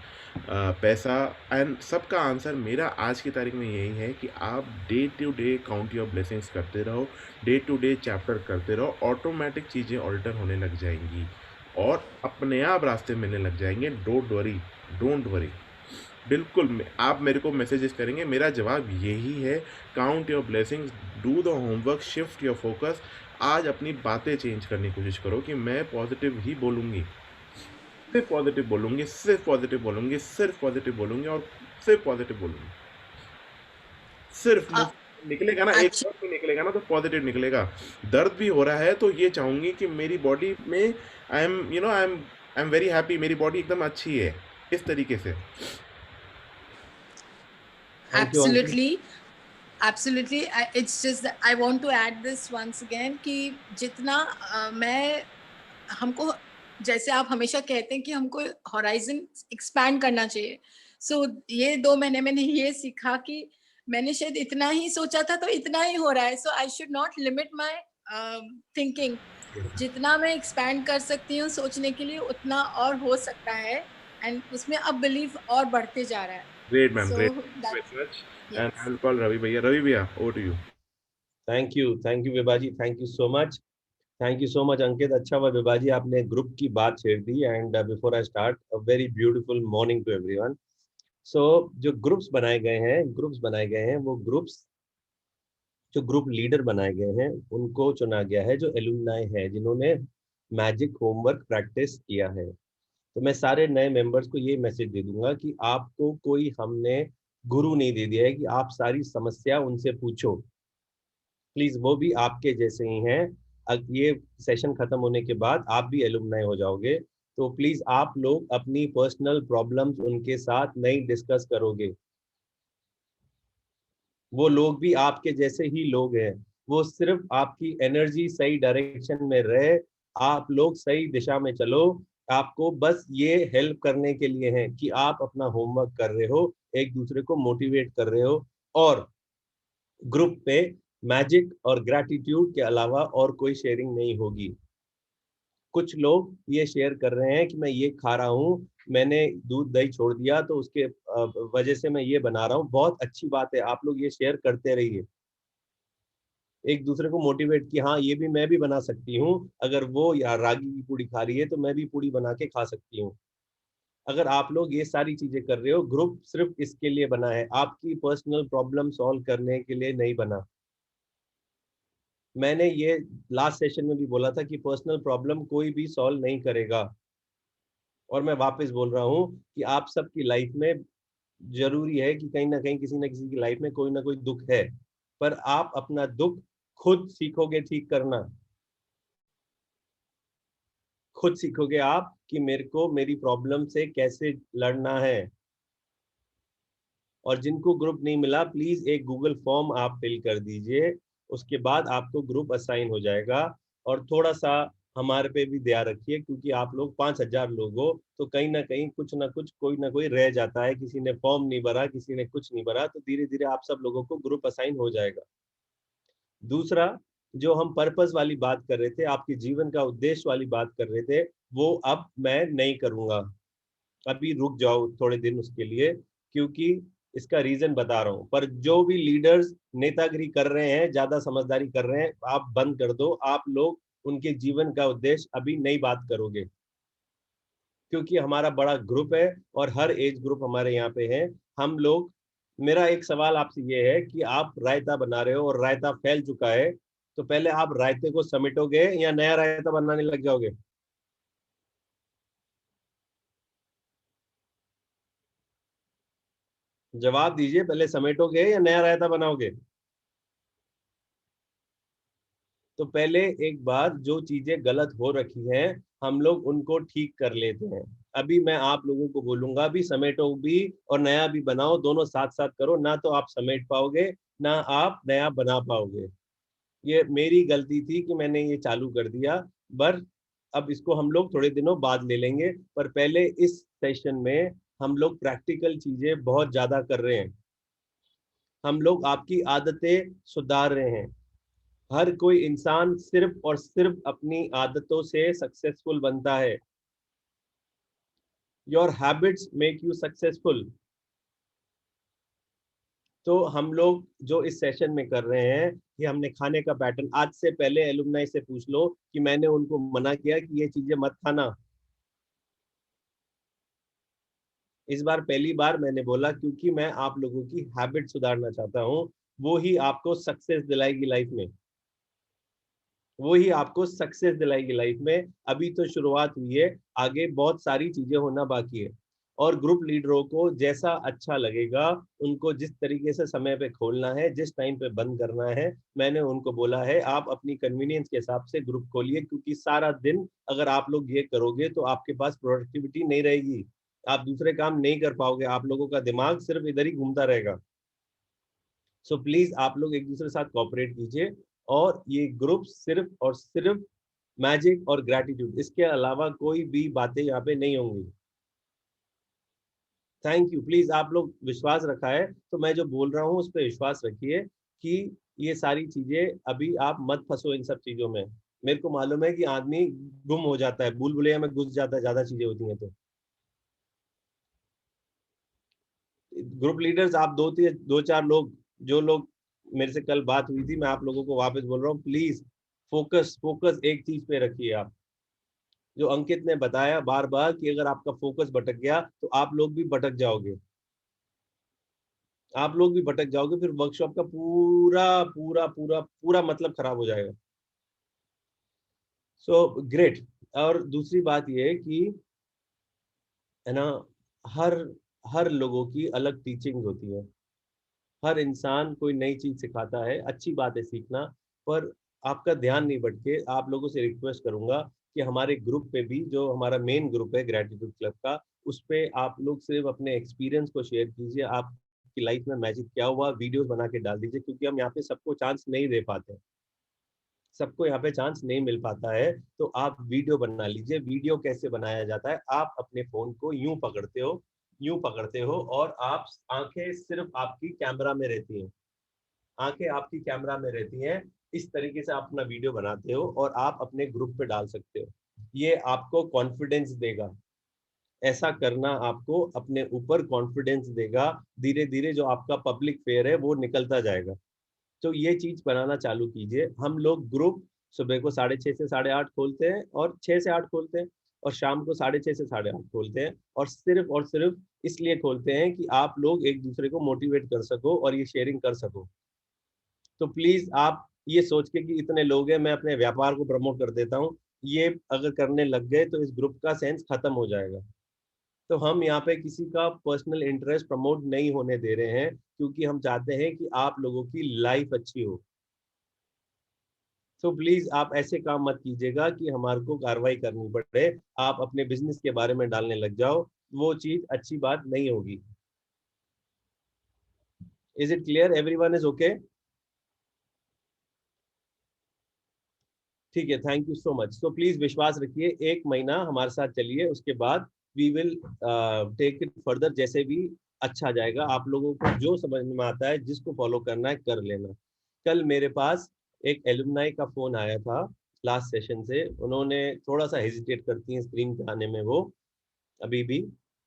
पैसा, एंड सबका आंसर मेरा आज की तारीख में यही है कि आप day to day count your blessings करते रहो, डे टू डे चैप्टर करते रहो, ऑटोमेटिक चीज़ें ऑल्टर होने लग जाएंगी और अपने आप रास्ते मिलने लग जाएंगे. डोंट वरी, बिल्कुल. आप मेरे को मैसेजेस करेंगे, मेरा जवाब यही है, count your blessings, do the homework, shift your focus. आज अपनी बातें चेंज करने की कोशिश करो कि मैं पॉजिटिव ही बोलूँगी, सिर्फ पॉजिटिव बोलूँगी और सिर्फ पॉजिटिव बोलूँगी, और सिर्फ पॉजिटिव बोलूँगी. सिर्फ निकलेगा ना, एक वर्ड भी निकलेगा ना तो पॉजिटिव निकलेगा. दर्द भी हो रहा है तो ये चाहूँगी कि मेरी बॉडी में आई एम वेरी हैप्पी, मेरी बॉडी एकदम अच्छी है, इस तरीके से. Absolutely. It's just that I want to add this once again कि जितना हमको, जैसे आप हमेशा कहते हैं कि हमको horizon expand करना चाहिए. So ये 2 महीने मैंने ये सीखा कि मैंने शायद इतना ही सोचा था तो इतना ही हो रहा है. So I should not limit my thinking. जितना मैं expand कर सकती हूँ सोचने के लिए, उतना और हो सकता है, and उसमें अब belief और बढ़ते जा रहा है. Great, ma'am. Great. Thank you very much. Yes. And I'll call Ravi Bhaiya. Ravi Bhaiya, over to you. Thank you, Vibaji. Thank you so much. Ankit. अच्छा हुआ विभाजी आपने ग्रुप की बात छेड़ दी. And before I start, a very beautiful morning to everyone. So जो groups बनाए गए हैं वो ग्रुप्स, जो ग्रुप लीडर बनाए गए हैं उनको चुना गया है जो एलुमनाई है, जिन्होंने मैजिक होमवर्क प्रैक्टिस किया है. तो मैं सारे नए मेंबर्स को ये मैसेज दे दूंगा कि आपको कोई हमने गुरु नहीं दे दिया है कि आप सारी समस्या उनसे पूछो. प्लीज, वो भी आपके जैसे ही हैं. ये सेशन खत्म होने के बाद आप भी एलुमनाई हो जाओगे, तो प्लीज आप लोग अपनी पर्सनल प्रॉब्लम्स उनके साथ नहीं डिस्कस करोगे. वो लोग भी आपके जैसे ही लोग हैं. वो सिर्फ आपकी एनर्जी सही डायरेक्शन में रहे, आप लोग सही दिशा में चलो. आपको बस ये हेल्प करने के लिए है कि आप अपना होमवर्क कर रहे हो, एक दूसरे को मोटिवेट कर रहे हो, और ग्रुप पे मैजिक और ग्रैटिट्यूड के अलावा और कोई शेयरिंग नहीं होगी. कुछ लोग ये शेयर कर रहे हैं कि मैं ये खा रहा हूँ, मैंने दूध दही छोड़ दिया तो उसके वजह से मैं ये बना रहा हूँ. बहुत अच्छी बात है, आप लोग ये शेयर करते रहिए, एक दूसरे को मोटिवेट कि हाँ ये भी मैं भी बना सकती हूँ. अगर वो या रागी की पूड़ी खा रही है तो मैं भी पूड़ी बना के खा सकती हूँ. अगर आप लोग ये सारी चीजें कर रहे हो, ग्रुप सिर्फ इसके लिए बना है, आपकी पर्सनल प्रॉब्लम सॉल्व करने के लिए नहीं बना. मैंने ये लास्ट सेशन में भी बोला था कि पर्सनल प्रॉब्लम कोई भी सॉल्व नहीं करेगा, और मैं वापस बोल रहा हूँ कि आप सबकी लाइफ में जरूरी है कि कहीं ना कहीं किसी न किसी की लाइफ में कोई ना कोई दुख है, पर आप अपना दुख खुद सीखोगे ठीक करना. खुद सीखोगे आप कि मेरे को मेरी प्रॉब्लम से कैसे लड़ना है. और जिनको ग्रुप नहीं मिला, प्लीज एक गूगल फॉर्म आप फिल कर दीजिए, उसके बाद आपको ग्रुप असाइन हो जाएगा. और थोड़ा सा हमारे पे भी ध्यान रखिए, क्योंकि आप लोग 5000 लोग हो तो कहीं ना कहीं कुछ ना कुछ कोई ना कोई रह जाता है. किसी ने फॉर्म नहीं भरा, किसी ने कुछ नहीं भरा, तो धीरे धीरे आप सब लोगों को ग्रुप असाइन हो जाएगा. दूसरा, जो हम पर्पस वाली बात कर रहे थे, आपके जीवन का उद्देश्य वाली बात कर रहे थे, वो अब मैं नहीं करूंगा. अभी रुक जाओ थोड़े दिन उसके लिए, क्योंकि इसका रीजन बता रहा हूँ. पर जो भी लीडर्स नेतागिरी कर रहे हैं, ज्यादा समझदारी कर रहे हैं, आप बंद कर दो. आप लोग उनके जीवन का उद्देश्य अभी नहीं बात करोगे, क्योंकि हमारा बड़ा ग्रुप है और हर एज ग्रुप हमारे यहाँ पे है. हम लोग मेरा एक सवाल आपसे ये है कि आप रायता बना रहे हो और रायता फैल चुका है, तो पहले आप रायते को समेटोगे या नया रायता बनाने लग जाओगे? जवाब दीजिए, पहले समेटोगे या नया रायता बनाओगे? तो पहले एक बार जो चीजें गलत हो रखी हैं हम लोग उनको ठीक कर लेते हैं। अभी मैं आप लोगों को बोलूंगा भी समेटो भी और नया भी बनाओ, दोनों साथ साथ करो, ना तो आप समेट पाओगे ना आप नया बना पाओगे। ये मेरी गलती थी कि मैंने ये चालू कर दिया, पर अब इसको हम लोग थोड़े दिनों बाद ले लेंगे। पर पहले इस सेशन में हम लोग प्रैक्टिकल चीजें बहुत ज्यादा कर रहे हैं, हम लोग आपकी आदतें सुधार रहे हैं। हर कोई इंसान सिर्फ और सिर्फ अपनी आदतों से सक्सेसफुल बनता है। Your habits make you successful. तो हम लोग जो इस सेशन में कर रहे हैं, ये हमने खाने का पैटर्न, आज से पहले एलुमनाई से पूछ लो कि मैंने उनको मना किया कि ये चीजें मत खाना। इस बार पहली बार मैंने बोला क्योंकि मैं आप लोगों की हैबिट सुधारना चाहता हूँ, वो ही आपको सक्सेस दिलाएगी लाइफ में, वो ही आपको सक्सेस दिलाएगी लाइफ में। अभी तो शुरुआत हुई है, आगे बहुत सारी चीजें होना बाकी है। और ग्रुप लीडरों को जैसा अच्छा लगेगा, उनको जिस तरीके से समय पे खोलना है, जिस टाइम पे बंद करना है, मैंने उनको बोला है आप अपनी कन्वीनियंस के हिसाब से ग्रुप खोलिए, क्योंकि सारा दिन अगर आप लोग ये करोगे तो आपके पास प्रोडक्टिविटी नहीं रहेगी, आप दूसरे काम नहीं कर पाओगे, आप लोगों का दिमाग सिर्फ इधर ही घूमता रहेगा। सो प्लीज आप लोग एक दूसरे के साथ कोऑपरेट कीजिए, और ये ग्रुप सिर्फ और सिर्फ मैजिक और ग्रैटिट्यूड, इसके अलावा कोई भी बातें यहाँ पे नहीं होंगी। Thank you. प्लीज आप लोग विश्वास रखा है तो मैं जो बोल रहा हूँ उस पर विश्वास रखिए कि ये सारी चीजें, अभी आप मत फंसो इन सब चीजों में। मेरे को मालूम है कि आदमी गुम हो जाता है, भूल भुलैया में घुस जाता है, ज्यादा चीजें होती हैं तो। ग्रुप लीडर्स आप दो चार लोग, जो लोग मेरे से कल बात हुई थी, मैं आप लोगों को वापस बोल रहा हूँ, प्लीज फोकस एक चीज पे रखिए। आप जो अंकित ने बताया बार बार कि अगर आपका फोकस भटक गया तो आप लोग भी भटक जाओगे, आप लोग भी भटक जाओगे, फिर वर्कशॉप का पूरा पूरा पूरा पूरा मतलब खराब हो जाएगा। So great. और दूसरी बात ये है कि है ना, हर लोगों की अलग टीचिंग होती है, हर इंसान कोई नई चीज सिखाता है, अच्छी बात है सीखना, पर आपका ध्यान नहीं भटके। आप लोगों से रिक्वेस्ट करूंगा कि हमारे ग्रुप पे भी, जो हमारा मेन ग्रुप है ग्रेटिट्यूड क्लब का, उस पे आप लोग सिर्फ अपने एक्सपीरियंस को शेयर कीजिए, आपकी लाइफ में मैजिक क्या हुआ, वीडियोस बना के डाल दीजिए, क्योंकि हम यहाँ पे सबको चांस नहीं दे पाते, सबको यहाँ पे चांस नहीं मिल पाता है। तो आप वीडियो बना लीजिए। वीडियो कैसे बनाया जाता है, आप अपने फोन को यूं पकड़ते हो और आप, आंखें सिर्फ आपकी कैमरा में रहती हैं, आंखें आपकी कैमरा में रहती हैं, इस तरीके से आप अपना वीडियो बनाते हो और आप अपने ग्रुप पे डाल सकते हो। ये आपको कॉन्फिडेंस देगा, ऐसा करना आपको अपने ऊपर कॉन्फिडेंस देगा। धीरे धीरे जो आपका पब्लिक फेयर है वो निकलता जाएगा। तो ये चीज बनाना चालू कीजिए। हम लोग ग्रुप सुबह को 6:30 से 8:30 खोलते हैं और 6 से 8 खोलते हैं, और शाम को 6:30 से 8:30 खोलते हैं, और सिर्फ इसलिए खोलते हैं कि आप लोग एक दूसरे को मोटिवेट कर सको और ये शेयरिंग कर सको। तो प्लीज आप ये सोच के कि इतने लोग हैं, मैं अपने व्यापार को प्रमोट कर देता हूँ, ये अगर करने लग गए तो इस ग्रुप का सेंस खत्म हो जाएगा। तो हम यहाँ पे किसी का पर्सनल इंटरेस्ट प्रमोट नहीं होने दे रहे हैं, क्योंकि हम चाहते हैं कि आप लोगों की लाइफ अच्छी हो। तो प्लीज आप ऐसे काम मत कीजिएगा कि हमारे को कार्रवाई करनी पड़े, आप अपने बिजनेस के बारे में डालने लग जाओ, वो चीज अच्छी बात नहीं होगी। Is it clear? Everyone is okay? ठीक है, thank you so much. So please विश्वास रखिए, 1 महीना हमारे साथ चलिए, उसके बाद we will take it further, जैसे भी अच्छा जाएगा। आप लोगों को जो समझ में आता है, जिसको फॉलो करना है कर लेना। कल मेरे पास एक एलुमनाई का फोन आया था लास्ट सेशन से, उन्होंने थोड़ा सा हेजिटेट करती हैं स्क्रीन पे आने में वो अभी भी,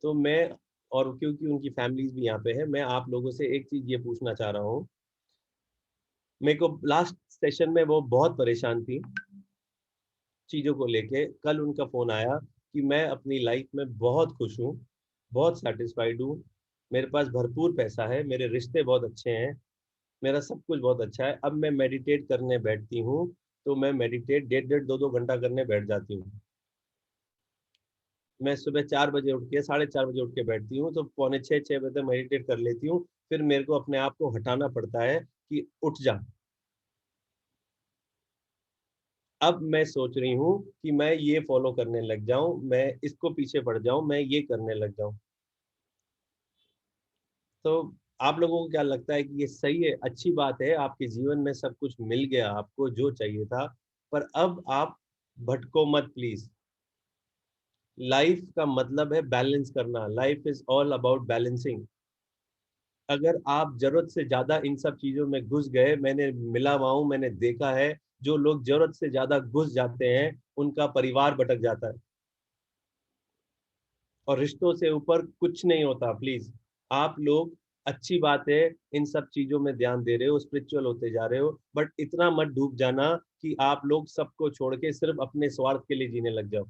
तो मैं, और क्योंकि उनकी फैमिलीज भी यहाँ पे है, मैं आप लोगों से एक चीज ये पूछना चाह रहा हूँ। मेरे को लास्ट सेशन में वो बहुत परेशान थी चीज़ों को लेके। कल उनका फ़ोन आया कि मैं अपनी लाइफ में बहुत खुश हूँ, बहुत सेटिस्फाइड हूँ, मेरे पास भरपूर पैसा है, मेरे रिश्ते बहुत अच्छे हैं, मेरा सब कुछ बहुत अच्छा है। अब मैं मेडिटेट करने बैठती हूँ तो मैं मेडिटेट 1.5 2 घंटा करने बैठ जाती हूँ। मैं सुबह 4 बजे उठ के 4:30 बजे उठ के बैठती हूँ तो पौने 6 बजे तक मेडिटेट कर लेती हूँ। फिर मेरे को अपने आप को हटाना पड़ता है कि उठ जा। अब मैं सोच रही हूँ कि मैं ये फॉलो करने लग जाऊं, मैं इसको पीछे पड़ जाऊं, मैं ये करने लग जाऊं। तो आप लोगों को क्या लगता है कि ये सही है? अच्छी बात है, आपके जीवन में सब कुछ मिल गया आपको जो चाहिए था, पर अब आप भटको मत प्लीज। लाइफ का मतलब है बैलेंस करना। Life is all about balancing. अगर आप जरूरत से ज्यादा इन सब चीजों में घुस गए, मैंने मिला हुआ हूं, मैंने देखा है, जो लोग जरूरत से ज्यादा घुस जाते हैं उनका परिवार भटक जाता है और रिश्तों से ऊपर कुछ नहीं होता। प्लीज आप लोग, अच्छी बात है, इन सब चीजों में ध्यान दे रहे हो, स्पिरिचुअल होते जा रहे हो, बट इतना मत डूब जाना कि आप लोग सबको छोड़ के सिर्फ अपने स्वार्थ के लिए जीने लग जाओ।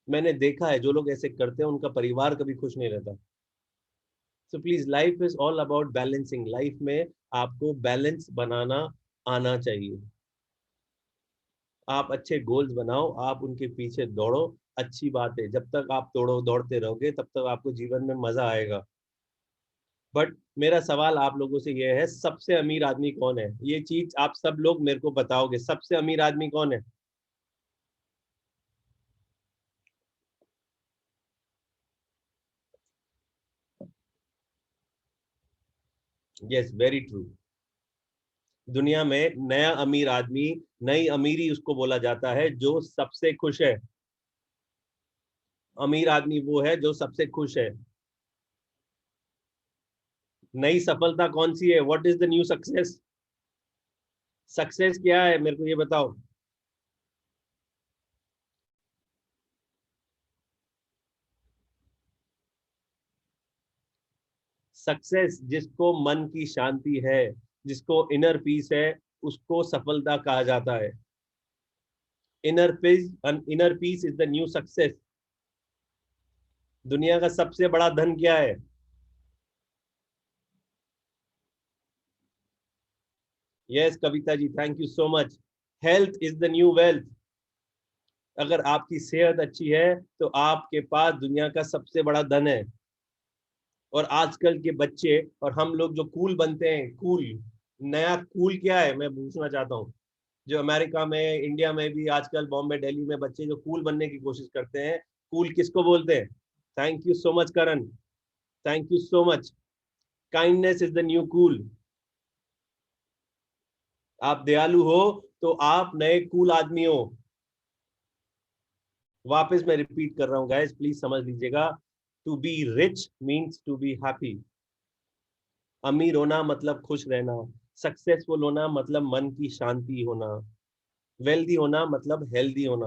मैंने देखा है जो लोग ऐसे करते हैं उनका परिवार कभी खुश नहीं रहता। So please, life is all about balancing. Life में आपको बैलेंस बनाना आना चाहिए। आप अच्छे गोल्स बनाओ, आप उनके पीछे दौड़ो, अच्छी बात है। जब तक आप दौड़ते रहोगे तब तक आपको जीवन में मजा आएगा। बट मेरा सवाल आप लोगों से यह है, सबसे अमीर आदमी कौन है? ये चीज आप सब लोग मेरे को बताओगे, सबसे अमीर आदमी कौन है? Yes, very true. दुनिया में नया अमीर आदमी, नई अमीरी उसको बोला जाता है जो सबसे खुश है। अमीर आदमी वो है जो सबसे खुश है। नई सफलता कौन सी है? What is the new success? Success क्या है, मेरे को ये बताओ। सक्सेस जिसको मन की शांति है, जिसको इनर पीस है, उसको सफलता कहा जाता है। Inner peace is the new success. दुनिया का सबसे बड़ा धन क्या है? Yes Kavita ji, thank you so much. Health is the new wealth. अगर आपकी सेहत अच्छी है तो आपके पास दुनिया का सबसे बड़ा धन है। और आजकल के बच्चे और हम लोग जो कूल बनते हैं, कूल, नया कूल क्या है मैं पूछना चाहता हूँ। जो अमेरिका में, इंडिया में भी आजकल, बॉम्बे, दिल्ली में बच्चे जो कूल बनने की कोशिश करते हैं, कूल किसको बोलते हैं? Thank you so much Karan, thank you so much. Kindness is the new cool. आप दयालु हो तो आप नए कूल आदमी हो। वापस मैं रिपीट कर रहा हूँ गाइस, प्लीज समझ लीजिएगा। To be rich means to be happy. अमीर होना मतलब खुश रहना, सक्सेसफुल होना मतलब मन की शांति होना, वेल्दी होना मतलब हेल्दी होना,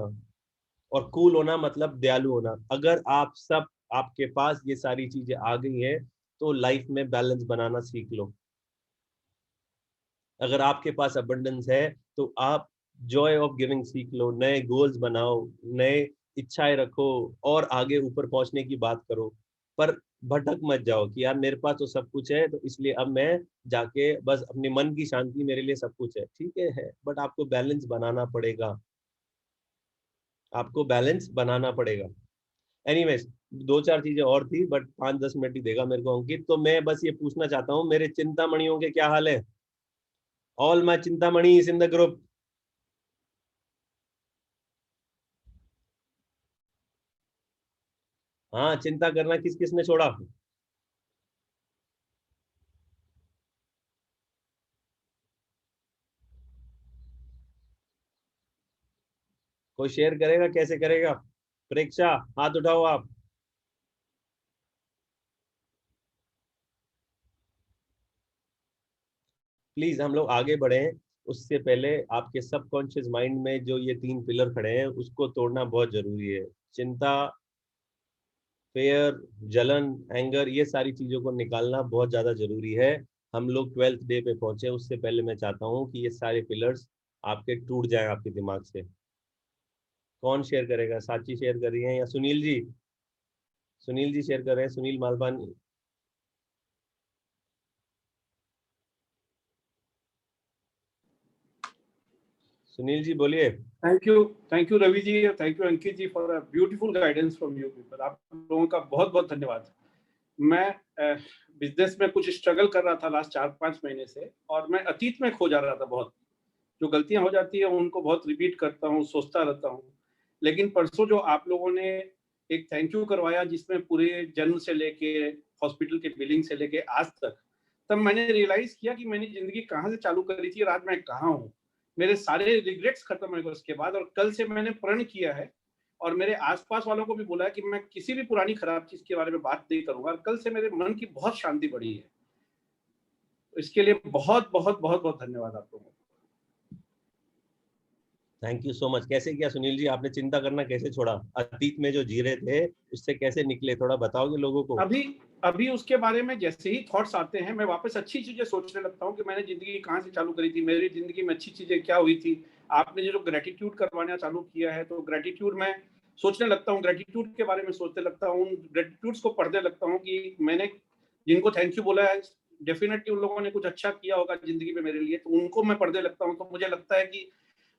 और कूल होना मतलब दयालु होना। अगर आप सब, आपके पास ये सारी चीजें आ गई हैं तो लाइफ में बैलेंस बनाना सीख लो। अगर आपके पास अबंडेंस है तो आप जॉय ऑफ गिविंग सीख लो, नए गोल्स बनाओ, नए इच्छाएं रखो और आगे ऊपर पहुंचने की बात करो। पर भटक मत जाओ कि यार मेरे पास तो सब कुछ है तो इसलिए अब मैं जाके बस अपने मन की शांति मेरे लिए सब कुछ है। ठीक है, बट आपको बैलेंस बनाना पड़ेगा, आपको बैलेंस बनाना पड़ेगा। एनीवेज, 2-4 चीजें और थी बट 5-10 मिनट ही देगा मेरे को अंकित। तो मैं बस ये पूछना चाहता हूँ, मेरे चिंतामणियों के क्या हाल है? All my Chintamani in the group. हाँ, चिंता करना किस किस ने छोड़ा? कोई शेयर करेगा? कैसे करेगा? प्रेक्षा, हाथ उठाओ आप। प्लीज हम लोग आगे बढ़े, उससे पहले आपके सबकॉन्शियस माइंड में जो ये 3 पिलर खड़े हैं उसको तोड़ना बहुत जरूरी है। चिंता, फेयर, जलन, एंगर, ये सारी चीजों को निकालना बहुत ज्यादा जरूरी है। हम लोग 12th डे पे पहुंचे, उससे पहले मैं चाहता हूँ कि ये सारे पिलर्स आपके टूट जाए आपके दिमाग से। कौन शेयर करेगा? साची शेयर कर रही है या सुनील जी? सुनील जी शेयर कर रहे हैं, सुनील मालवानी। सुनील जी बोलिए। Thank you Ravi ji, thank you Ankit ji for a beautiful guidance from you people. आप लोगों का बहुत बहुत धन्यवाद। मैं बिजनेस में कुछ स्ट्रगल कर रहा था लास्ट 4-5 महीने से, और मैं अतीत में खो जा रहा था बहुत। जो गलतियां हो जाती है उनको बहुत रिपीट करता हूँ, सोचता रहता हूँ। लेकिन परसों जो आप लोगों ने एक थैंक यू करवाया, जिसमें पूरे जन्म से लेके हॉस्पिटल के बिलिंग से लेके आज तक, तब मैंने रियलाइज किया कि मैंने जिंदगी कहाँ से चालू करी थी और आज मैं कहाँ हूँ। मेरे सारे रिग्रेट्स खत्म हो गए उसके बाद। और कल से मैंने प्रण किया है और मेरे आसपास वालों को भी बोला है कि मैं किसी भी पुरानी खराब चीज के बारे में बात नहीं करूंगा। और कल से मेरे मन की बहुत शांति बढ़ी है। इसके लिए बहुत बहुत बहुत बहुत धन्यवाद आप लोगों को। Thank you so much. कैसे किया सुनील जी, आपने चिंता करना कैसे छोड़ा? अतीत में जो जी रहे थे उससे कैसे निकले, थोड़ा बताओगे लोगों को? अभी उसके बारे में जैसे ही थॉट्स आते हैं, मैं वापस अच्छी चीजें सोचने लगता हूँ कि मैंने जिंदगी कहाँ से चालू करी थी, मेरी जिंदगी में अच्छी चीजें क्या हुई थी। आपने जो ग्रेटिट्यूड करवाना चालू किया है, तो ग्रेटिट्यूड में सोचने लगता हूँ, ग्रेटिट्यूड के बारे में सोचने लगता हूँ, ग्रेटिट्यूड्स को पढ़ने लगता हूँ कि मैंने जिनको थैंक यू बोला है डेफिनेटली उन लोगों ने कुछ अच्छा किया होगा जिंदगी में मेरे लिए, तो उनको मैं पढ़ने लगता हूँ। तो मुझे लगता है कि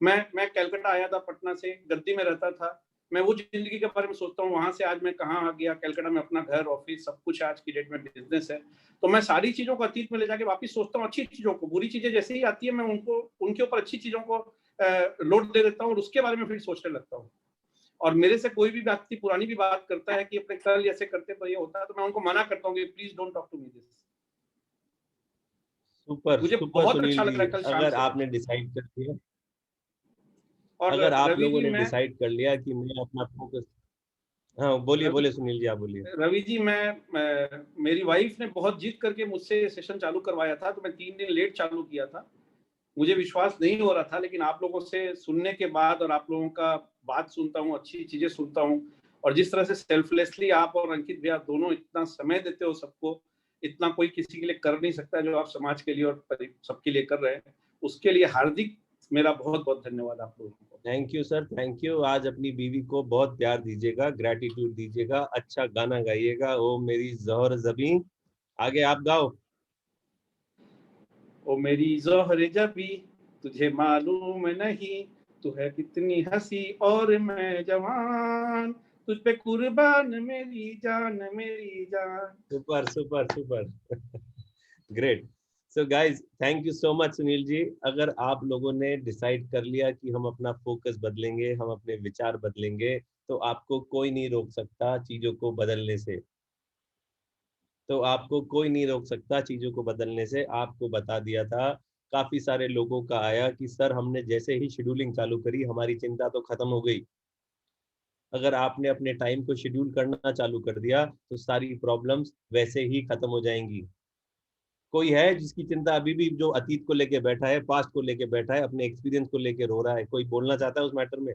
मैं कलकत्ता आया था, पटना से, गद्दी में रहता था। मैं वो जिंदगी के बारे में सोचता हूँ, वहां से आज मैं कहाँ आ गया। कलकत्ता में अपना घर, ऑफिस, सब कुछ आज की डेट में बिजनेस है। तो मैं सारी चीजों को अतीत में ले जाके वापस सोचता हूँ, अच्छी चीजों को। बुरी चीजें जैसे ही आती है मैं उनको उनके ऊपर अच्छी चीजों को लोड दे देता हूँ और उसके बारे में फिर सोचने लगता हूँ। और मेरे से कोई भी व्यक्ति पुरानी भी बात करता है कि अपने कल ऐसे करते तो ये होता है, तो मैं उनको मना करता हूँ कि please don't talk to me this. Super मुझे सुपर बहुत सुनील अच्छा लग जी, रहा है कल शाम अगर से। आपने डिसाइड कर लिया, और अगर आप रवि लोगों जी, ने डिसाइड कर लिया कि मैं अपना फोकस, हाँ बोलिए बोलिए सुनील जी, आप बोलिए। रवि जी, मेरी वाइफ ने बहुत जीत करके मुझसे सेशन चालू करवाया था, तो मैं 3 दिन लेट चालू किया था। मुझे विश्वास नहीं हो रहा था, लेकिन आप लोगों से सुनने के बाद और आप लोगों का बात सुनता हूँ, अच्छी चीजें सुनता हूँ, और जिस तरह से सेल्फलेसली आप और अंकित भैया दोनों इतना समय देते हो सबको, इतना कोई किसी के लिए कर नहीं सकता जो आप समाज के लिए और सबके लिए कर रहे हैं, उसके लिए हार्दिक मेरा बहुत बहुत धन्यवाद आप लोगों को। Thank you sir, thank you. आज अपनी बीवी को बहुत प्यार दीजिएगा, ग्रेटिट्यूड दीजिएगा, अच्छा गाना गाइएगा, ओ मेरी ज़ोहर ज़बी। आगे आप गाओ। ओ मेरी ज़ोहर ज़बी, तुझे मालूम नहीं तू है कितनी हंसी और मैं जवान, तुझ पे कुर्बान मेरी जान मेरी जान। Super super super great. So guys, thank you so much Sunil ji. अगर आप लोगों ने डिसाइड कर लिया कि हम अपना फोकस बदलेंगे, हम अपने विचार बदलेंगे, तो आपको कोई नहीं रोक सकता चीजों को बदलने से। तो आपको कोई नहीं रोक सकता चीजों को बदलने से। आपको बता दिया था, काफी सारे लोगों का आया कि सर हमने जैसे ही शेड्यूलिंग चालू करी हमारी चिंता तो खत्म हो गई। अगर आपने अपने टाइम को शेड्यूल करना चालू कर दिया तो सारी प्रॉब्लम्स वैसे ही खत्म हो जाएंगी। कोई है जिसकी चिंता अभी भी, जो अतीत को लेके बैठा है, पास्ट को लेके बैठा है, अपने एक्सपीरियंस को लेके रो रहा है? कोई बोलना चाहता है उस मैटर में?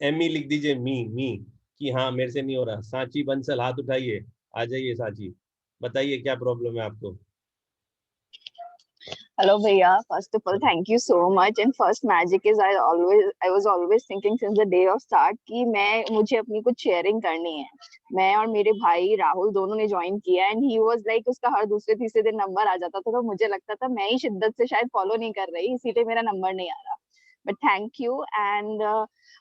एमी लिख दीजिए, मी कि हाँ मेरे से नहीं हो रहा। सांची बंसल हाथ उठाइए, आ जाइए सांची, बताइए क्या प्रॉब्लम है आपको। Hello भैया, first of all thank you so much, and first magic is I was always thinking since the day of start कि मुझे अपनी कुछ शेयरिंग करनी है। मैं और मेरे भाई राहुल दोनों ने ज्वाइन किया, एंड ही वाज लाइक उसका हर दूसरे तीसरे दिन नंबर आ जाता था, तो मुझे लगता था मैं ही शिद्दत से शायद फॉलो नहीं कर रही, इसीलिए मेरा नंबर नहीं आ रहा। But thank you. And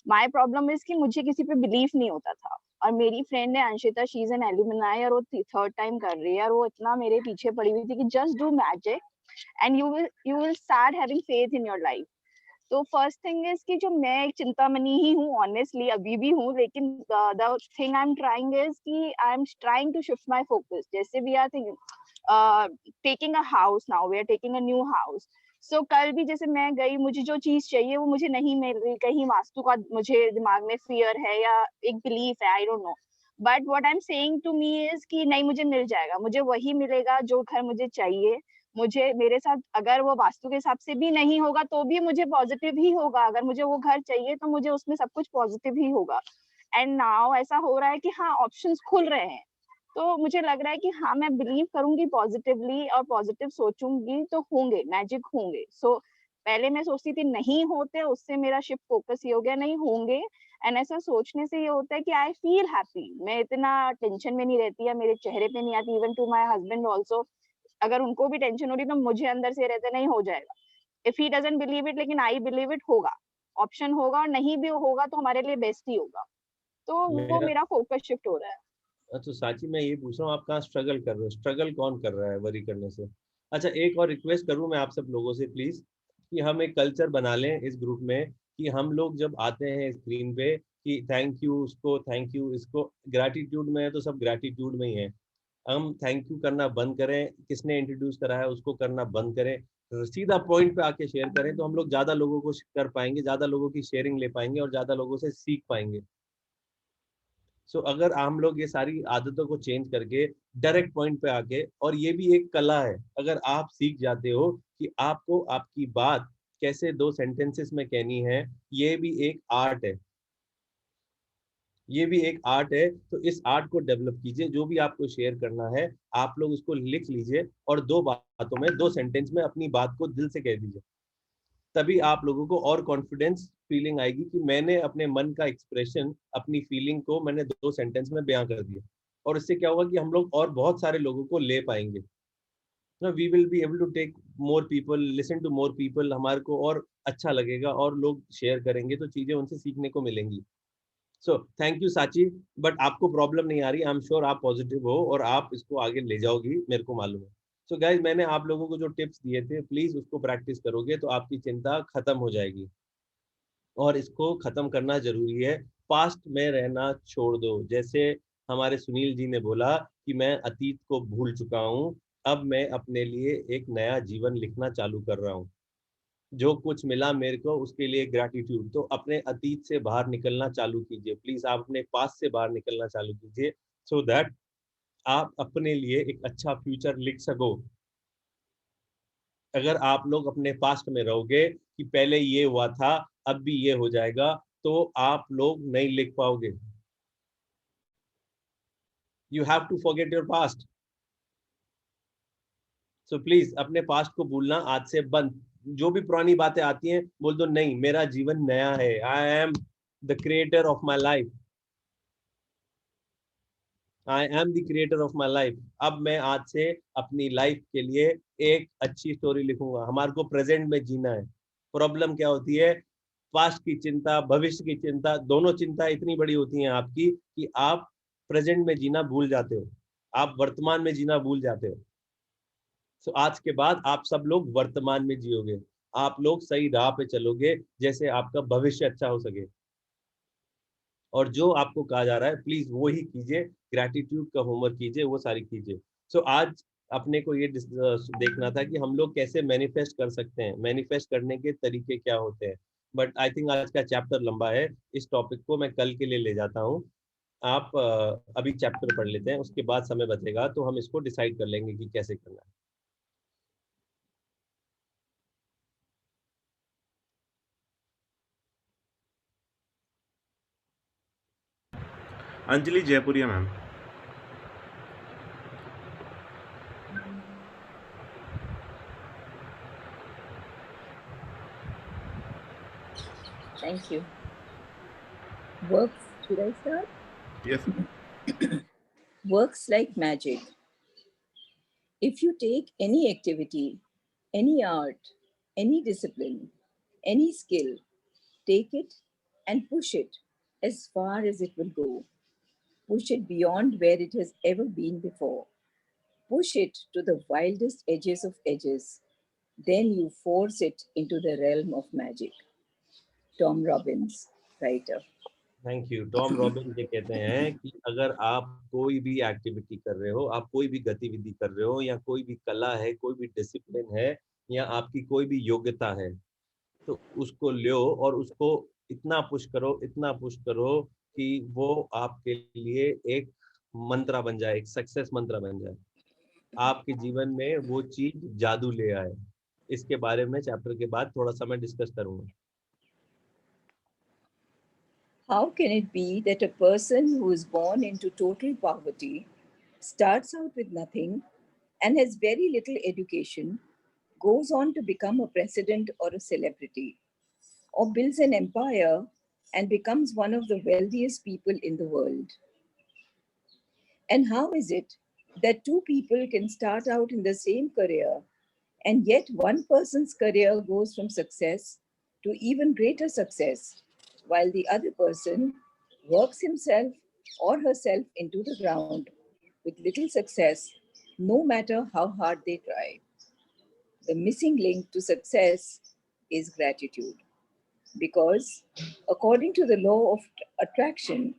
my problem is कि मुझे किसी पे बिलीफ नहीं होता था, और मेरी फ्रेंड है Anshita, she is an alumni, और वो 3rd टाइम कर रही है, और वो इतना मेरे पीछे पड़ी हुई थी कि just do magic and you will start having faith in your life. तो फर्स्ट थिंग इज कि जो मैं एक चिंतामणि ही हूँ, ऑनेस्टली अभी भी हूँ, लेकिन the thing I am trying is कि I am trying to shift my focus. जैसे we are taking a house now, we are taking a new house. So कल भी जैसे मैं गई, मुझे जो चीज चाहिए वो मुझे नहीं मिल रही, कहीं वास्तु का मुझे दिमाग में फियर है या एक बिलीफ है, I don't know, but what I am saying to me is कि नहीं, मुझे मिल जाएगा, मुझे वही मिलेगा जो घर मुझे चाहिए। मुझे मेरे साथ अगर वो वास्तु के हिसाब से भी नहीं होगा तो भी मुझे पॉजिटिव ही होगा। अगर मुझे वो घर चाहिए तो मुझे उसमें सब कुछ पॉजिटिव ही होगा। एंड नाउ ऐसा हो रहा है कि हाँ, ऑप्शंस खुल रहे हैं, तो मुझे लग रहा है कि हाँ, मैं बिलीव करूंगी पॉजिटिवली और पॉजिटिव सोचूंगी तो होंगे, मैजिक होंगे। सो पहले मैं सोचती थी नहीं होते, उससे मेरा शिफ्ट फोकस ये हो गया नहीं होंगे, एंड ऐसा सोचने से ये होता है कि आई फील हैप्पी, मैं इतना टेंशन में नहीं रहती, या मेरे चेहरे पे नहीं आती। Even to my husband also, अगर उनको भी टेंशन हो रही तो मुझे अंदर से रहता नहीं हो जाएगा, if he doesn't believe it, लेकिन आई बिलीव इट, होगा, ऑप्शन होगा, और नहीं भी होगा तो हमारे लिए बेस्ट ही होगा। तो वो मेरा फोकस शिफ्ट हो रहा है। अच्छा साची, मैं ये पूछ रहा हूँ आप कहाँ स्ट्रगल कर रहे हो? स्ट्रगल कौन कर रहा है वरी करने से? अच्छा एक और रिक्वेस्ट करूँ मैं आप सब लोगों से प्लीज, कि हम एक कल्चर बना लें इस ग्रुप में, कि हम लोग जब आते हैं स्क्रीन पे कि थैंक यू उसको, थैंक यू इसको, ग्रैटिट्यूड में है तो सब ग्रैटिट्यूड में ही है, हम थैंक यू करना बंद करें, किसने इंट्रोड्यूस करा है उसको करना बंद करें, सीधा पॉइंट पे आके शेयर करें, तो हम लोग ज्यादा लोगों को कर पाएंगे, ज्यादा लोगों की शेयरिंग ले पाएंगे और ज्यादा लोगों से सीख पाएंगे। सो अगर हम लोग ये सारी आदतों को चेंज करके डायरेक्ट पॉइंट पे आके, और ये भी एक कला है, अगर आप सीख जाते हो कि आपको आपकी बात कैसे 2 सेंटेंसेस में कहनी है, ये भी एक आर्ट है, ये भी एक आर्ट है। तो इस आर्ट को डेवलप कीजिए, जो भी आपको शेयर करना है आप लोग उसको लिख लीजिए और 2 बातों में, 2 सेंटेंस में अपनी बात को दिल से कह दीजिए, तभी आप लोगों को और कॉन्फिडेंस फीलिंग आएगी कि मैंने अपने मन का एक्सप्रेशन, अपनी फीलिंग को मैंने 2 सेंटेंस में बयां कर दिया। और इससे क्या होगा कि हम लोग और बहुत सारे लोगों को ले पाएंगे, we will be able to take more people, listen to more people, हमारे को और अच्छा लगेगा और लोग शेयर करेंगे तो चीजें उनसे सीखने को मिलेंगी। सो थैंक यू साची, बट आपको प्रॉब्लम नहीं आ रही, आई एम श्योर आप पॉजिटिव हो और आप इसको आगे ले जाओगी, मेरे को मालूम है। सो गाइज, मैंने आप लोगों को जो टिप्स दिए थे प्लीज उसको प्रैक्टिस करोगे तो आपकी चिंता खत्म हो जाएगी, और इसको खत्म करना जरूरी है। पास्ट में रहना छोड़ दो, जैसे हमारे सुनील जी ने बोला कि मैं अतीत को भूल चुका हूँ, अब मैं अपने लिए एक नया जीवन लिखना चालू कर रहा हूँ, जो कुछ मिला मेरे को उसके लिए ग्रैटिट्यूड। तो अपने अतीत से बाहर निकलना चालू कीजिए प्लीज, आप अपने पास्ट से बाहर निकलना चालू कीजिए, सो दैट आप अपने लिए एक अच्छा फ्यूचर लिख सको। अगर आप लोग अपने पास्ट में रहोगे कि पहले ये हुआ था अब भी ये हो जाएगा, तो आप लोग नहीं लिख पाओगे। You have to forget your past. So please अपने पास्ट को भूलना आज से बंद। जो भी पुरानी बातें आती हैं बोल दो, नहीं मेरा जीवन नया है, I am the creator of my life, I am the creator of my life. अब मैं आज से अपनी लाइफ के लिए एक अच्छी स्टोरी लिखूंगा। हमारे को प्रेजेंट में जीना है। प्रॉब्लम क्या होती है, पास्ट की चिंता, भविष्य की चिंता, दोनों चिंता इतनी बड़ी होती हैं आपकी कि आप प्रेजेंट में जीना भूल जाते हो, आप वर्तमान में जीना भूल जाते हो। तो आज के बाद आप सब लोग वर्तमान में जियोगे, आप लोग सही राह पे चलोगे, जैसे आपका भविष्य अच्छा हो सके। और जो आपको कहा जा रहा है प्लीज वो ही कीजिए, ग्रैटिट्यूड का होमवर्क कीजिए, वो सारी कीजिए। सो आज अपने को ये देखना था कि हम लोग कैसे मैनिफेस्ट कर सकते हैं, मैनिफेस्ट करने के तरीके क्या होते हैं। बट आई थिंक आज का चैप्टर लंबा है, इस टॉपिक को मैं कल के लिए ले जाता हूँ। आप अभी चैप्टर पढ़ लेते हैं, उसके बाद समय बचेगा तो हम इसको डिसाइड कर लेंगे कि कैसे करना है। Anjali Jaipuria ma'am. Thank you. Works, should I start? Yes. Works like magic. If you take any activity, any art, any discipline, any skill, take it and push it as far as it will go. Push it beyond where it has ever been before. Push it to the wildest edges of edges. Then you force it into the realm of magic. Tom Robbins, writer. Thank you. Tom Robins ये कहते हैं कि अगर आप कोई भी activity कर रहे हो, आप कोई भी गतिविधि कर रहे हो, या कोई भी कला है, कोई भी डिसिप्लिन है, या आपकी कोई भी योग्यता है, तो उसको लो और उसको इतना पुश करो, इतना पुश करो कि वो आपके लिए एक मंत्र बन जाए, एक सक्सेस मंत्र बन जाए, आपके जीवन में वो चीज जादू ले आए। इसके बारे में चैप्टर के बाद थोड़ा सा मैं डिस्कस करूंगा। How can it be that a person who is born into total poverty, starts out with nothing, and has very little education, goes on to become a president or a celebrity, or builds an empire and becomes one of the wealthiest people in the world. And how is it that two people can start out in the same career, and yet one person's career goes from success to even greater success, while the other person works himself or herself into the ground with little success, no matter how hard they try? The missing link to success is gratitude. Because according to the law of attraction,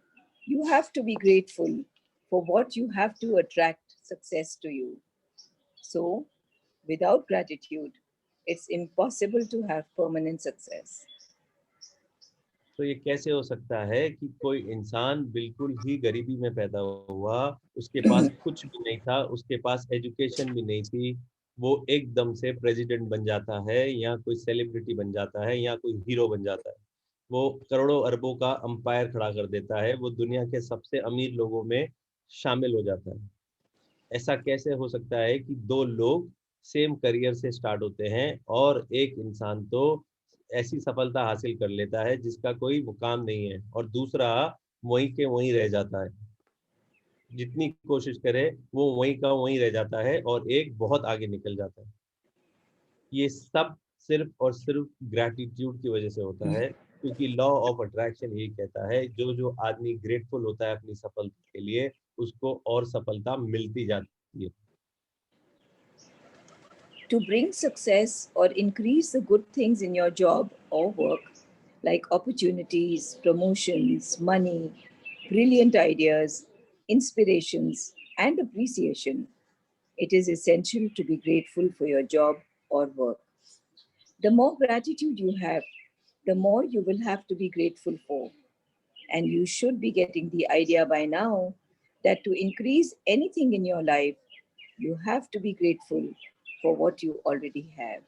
you have to be grateful for what you have to attract success to you. So, without gratitude, it's impossible to have permanent success. तो ये कैसे हो सकता है कि कोई इंसान बिल्कुल ही गरीबी में पैदा हुआ, उसके पास कुछ भी नहीं था, उसके पास एजुकेशन भी नहीं थी, वो एकदम से प्रेसिडेंट बन जाता है या कोई सेलिब्रिटी बन जाता है या कोई हीरो बन जाता है, वो करोड़ों अरबों का अंपायर खड़ा कर देता है, वो दुनिया के सबसे अमीर लोगों में शामिल हो जाता है? ऐसा कैसे हो सकता है कि दो लोग सेम करियर से स्टार्ट होते हैं और एक इंसान तो ऐसी सफलता हासिल कर लेता है जिसका कोई मुकाम नहीं है और दूसरा वहीं के वहीं रह जाता है, जितनी कोशिश करे वो वहीं का वहीं रह जाता है और एक बहुत आगे निकल जाता है? ये सब सिर्फ और सिर्फ ग्रैटिट्यूड की वजह से होता है, क्योंकि लॉ ऑफ अट्रैक्शन यही कहता है जो आदमी ग्रेटफुल होता है अपनी सफलता के लिए, उसको और सफलता मिलती जाती है। To bring success or increase the good things in your job or work, like opportunities, promotions, money, brilliant ideas, inspirations, and appreciation, it is essential to be grateful for your job or work. The more gratitude you have, the more you will have to be grateful for. And you should be getting the idea by now that to increase anything in your life, you have to be grateful for what you already have.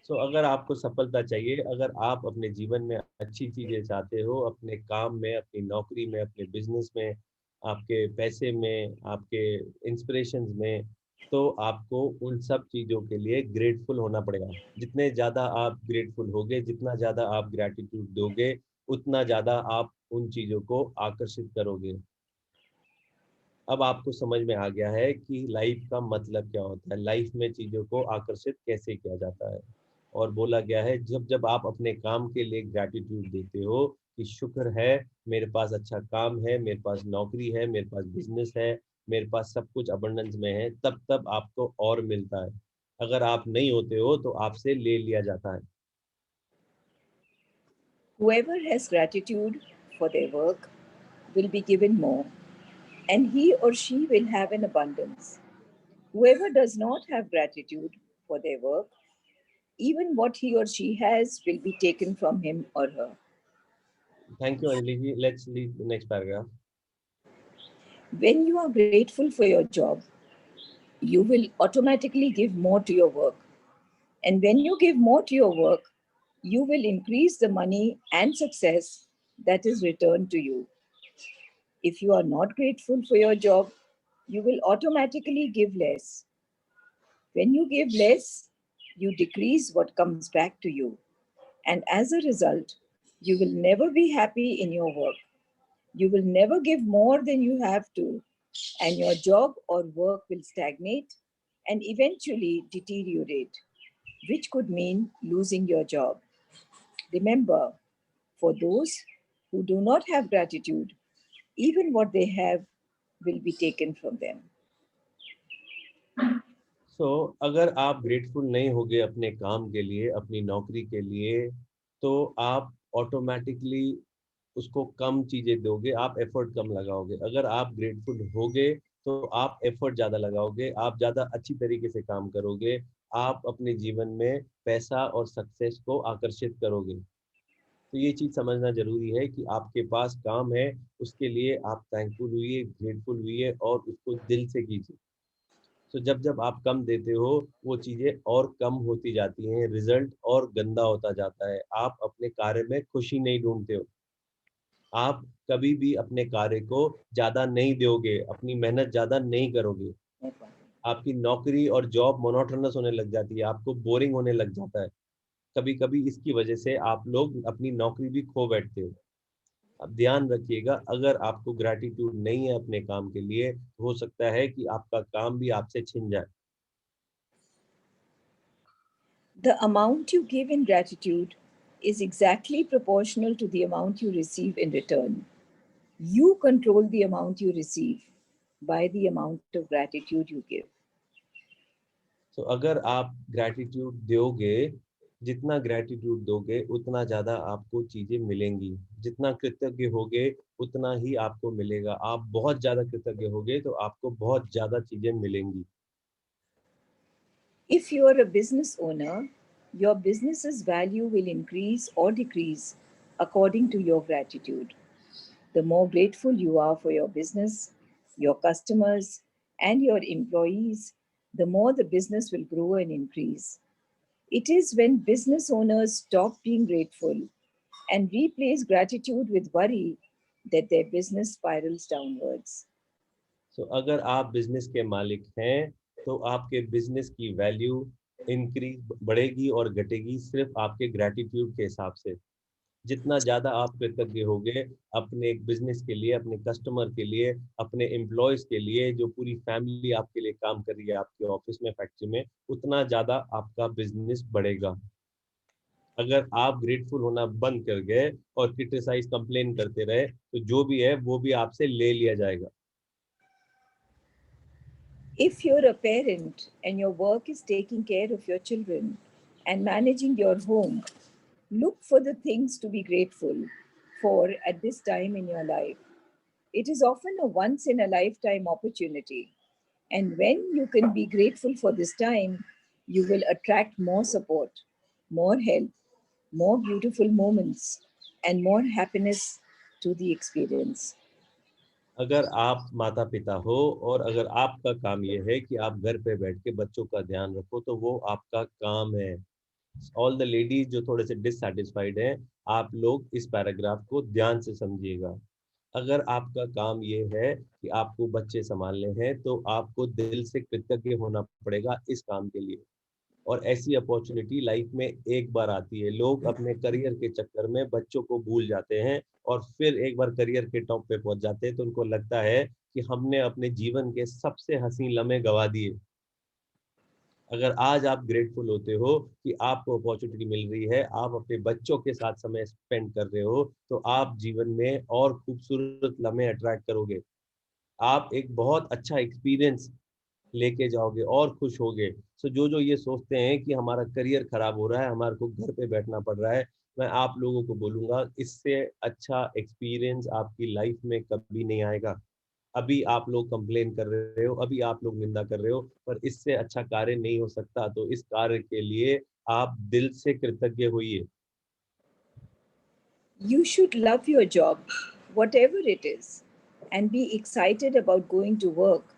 So, अगर आपको सफलता चाहिए, अगर आप अपने जीवन में अच्छी चीजें चाहते हो, अपने काम में, अपनी नौकरी में, अपने बिजनेस में, आपके पैसे में, आपके इंस्पिरेशंस में, तो आपको उन सब चीज़ों के लिए ग्रेटफुल होना पड़ेगा। जितने ज़्यादा आप ग्रेटफुल होगे, जितना ज़्यादा आप ग्रैटिट्यूड दोगे, उतना ज़्यादा आप उन चीज़ों को आकर्षित करोगे। अब आपको समझ में आ गया है कि लाइफ का मतलब क्या होता है, लाइफ में चीज़ों को आकर्षित कैसे किया जाता है। और बोला गया है जब आप अपने काम के लिए ग्रैटिट्यूड देते हो कि शुक्र है मेरे पास अच्छा काम है, मेरे पास नौकरी है, मेरे पास बिजनेस है, मेरे पास सब कुछ अबंडेंस में है, तब आपको और मिलता है। अगर आप नहीं होते हो तो आपसे ले लिया जाता है। Whoever has gratitude for their work will be given more, and he or she will have an abundance. Whoever does not have gratitude for their work, even what he or she has will be taken from him or her. Thank you, Anjali ji. Let's read the next paragraph. When you are grateful for your job, you will automatically give more to your work. And when you give more to your work, you will increase the money and success that is returned to you. If you are not grateful for your job, you will automatically give less. When you give less, you decrease what comes back to you. And as a result, you will never be happy in your work. You will never give more than you have to, and your job or work will stagnate and eventually deteriorate, which could mean losing your job. Remember, for those who do not have gratitude, even what they have will be taken from them. So, अगर आप grateful नहीं होगे अपने काम के लिए, अपनी नौकरी के लिए, तो आप ऑटोमेटिकली उसको कम चीज़ें दोगे, आप एफर्ट कम लगाओगे। अगर आप ग्रेटफुल होगे तो आप एफर्ट ज़्यादा लगाओगे, आप ज़्यादा अच्छी तरीके से काम करोगे, आप अपने जीवन में पैसा और सक्सेस को आकर्षित करोगे। तो ये चीज़ समझना ज़रूरी है कि आपके पास काम है, उसके लिए आप थैंकफुल हुइए, ग्रेटफुल हुइए और उसको दिल से कीजिए। तो जब आप कम देते हो, वो चीज़ें और कम होती जाती हैं, रिजल्ट और गंदा होता जाता है। आप अपने कार्य में खुशी नहीं ढूंढते हो, आप कभी भी अपने कार्य को ज़्यादा नहीं दोगे, अपनी मेहनत ज़्यादा नहीं करोगे। आपकी नौकरी और जॉब मोनोटोनस होने लग जाती है, आपको बोरिंग होने लग जाता है। कभी कभी इसकी वजह से आप लोग अपनी नौकरी भी खो बैठते हो। अब ध्यान रखिएगा, अगर आपको ग्रैटिट्यूड नहीं है अपने काम के लिए, हो सकता है कि आपका काम भी आपसे छिन जाए। The amount you give in gratitude is exactly proportional to the amount you receive in return. You control the amount you receive by the amount of gratitude you give. तो अगर आप ग्रैटिट्यूड दोगे, जितना ग्रैटिट्यूड दोगे उतना ज़्यादा आपको चीज़ें मिलेंगी। जितना कृतज्ञ होगे उतना ही आपको मिलेगा। आप बहुत ज़्यादा कृतज्ञ होगे तो आपको बहुत ज़्यादा चीज़ें मिलेंगी। If you are a business owner, your business's value will increase or decrease according to your gratitude. The more grateful you are for your business, your customers, and your employees, the more the business will grow and increase. It is when business owners stop being grateful and replace gratitude with worry that their business spirals downwards. तो अगर आप business के मालिक हैं तो आपके business की value increase बढ़ेगी और घटेगी सिर्फ आपके ग्रैटिट्यूड के हिसाब से। जितना ज़्यादा आप कृतज्ञ होंगे अपने बिजनेस के लिए, अपने कस्टमर के लिए, अपने एम्प्लॉयज़ के लिए, जो पूरी फैमिली आपके लिए काम कर रही है आपके ऑफिस में, फैक्ट्री में, उतना ज़्यादा आपका बिजनेस बढ़ेगा। अगर आप ग्रेटफुल होना बंद कर गए और क्रिटिसाइज कंप्लेन करते रहे तो जो भी है वो भी आपसे ले लिया जाएगा। If you're a parent and your work is taking care of your children and managing your home, look for the things to be grateful for at this time in your life. It is often a once in a lifetime opportunity. And when you can be grateful for this time, you will attract more support, more help, more beautiful moments, and more happiness to the experience. अगर आप माता पिता हो और अगर आपका काम ये है कि आप घर पे बैठ के बच्चों का ध्यान रखो तो वो आपका काम है। ऑल द लेडीज जो थोड़े से डिससैटिस्फाइड हैं, आप लोग इस पैराग्राफ को ध्यान से समझिएगा। अगर आपका काम ये है कि आपको बच्चे संभालने हैं तो आपको दिल से कृतज्ञ होना पड़ेगा इस काम के लिए। और ऐसी अपॉर्चुनिटी लाइफ में एक बार आती है। लोग अपने करियर के चक्कर में बच्चों को भूल जाते हैं और फिर एक बार करियर के टॉप पे पहुंच जाते हैं तो उनको लगता है कि हमने अपने जीवन के सबसे हसीन लम्हे गवा दिए। अगर आज आप ग्रेटफुल होते हो कि आपको अपॉर्चुनिटी मिल रही है, आप अपने बच्चों के साथ समय स्पेंड कर रहे हो, तो आप जीवन में और खूबसूरत लम्हे अट्रैक्ट करोगे। आप एक बहुत अच्छा एक्सपीरियंस लेके जाओगे और खुश होगे। सो जो ये सोचते हैं कि हमारा करियर खराब हो रहा है, हमारे को घर पे बैठना पड़ रहा है, मैं आप लोगों को बोलूँगा इससे अच्छा एक्सपीरियंस आपकी लाइफ में कभी नहीं आएगा। अभी आप लोग कंप्लेन कर रहे हो, अभी आप लोग निंदा कर रहे हो, पर इससे अच्छा कार्य नहीं हो सकता। तो इस कार्य के लिए आप दिल से कृतज्ञ होइए। You should love your job, whatever it is, and be excited about going to work.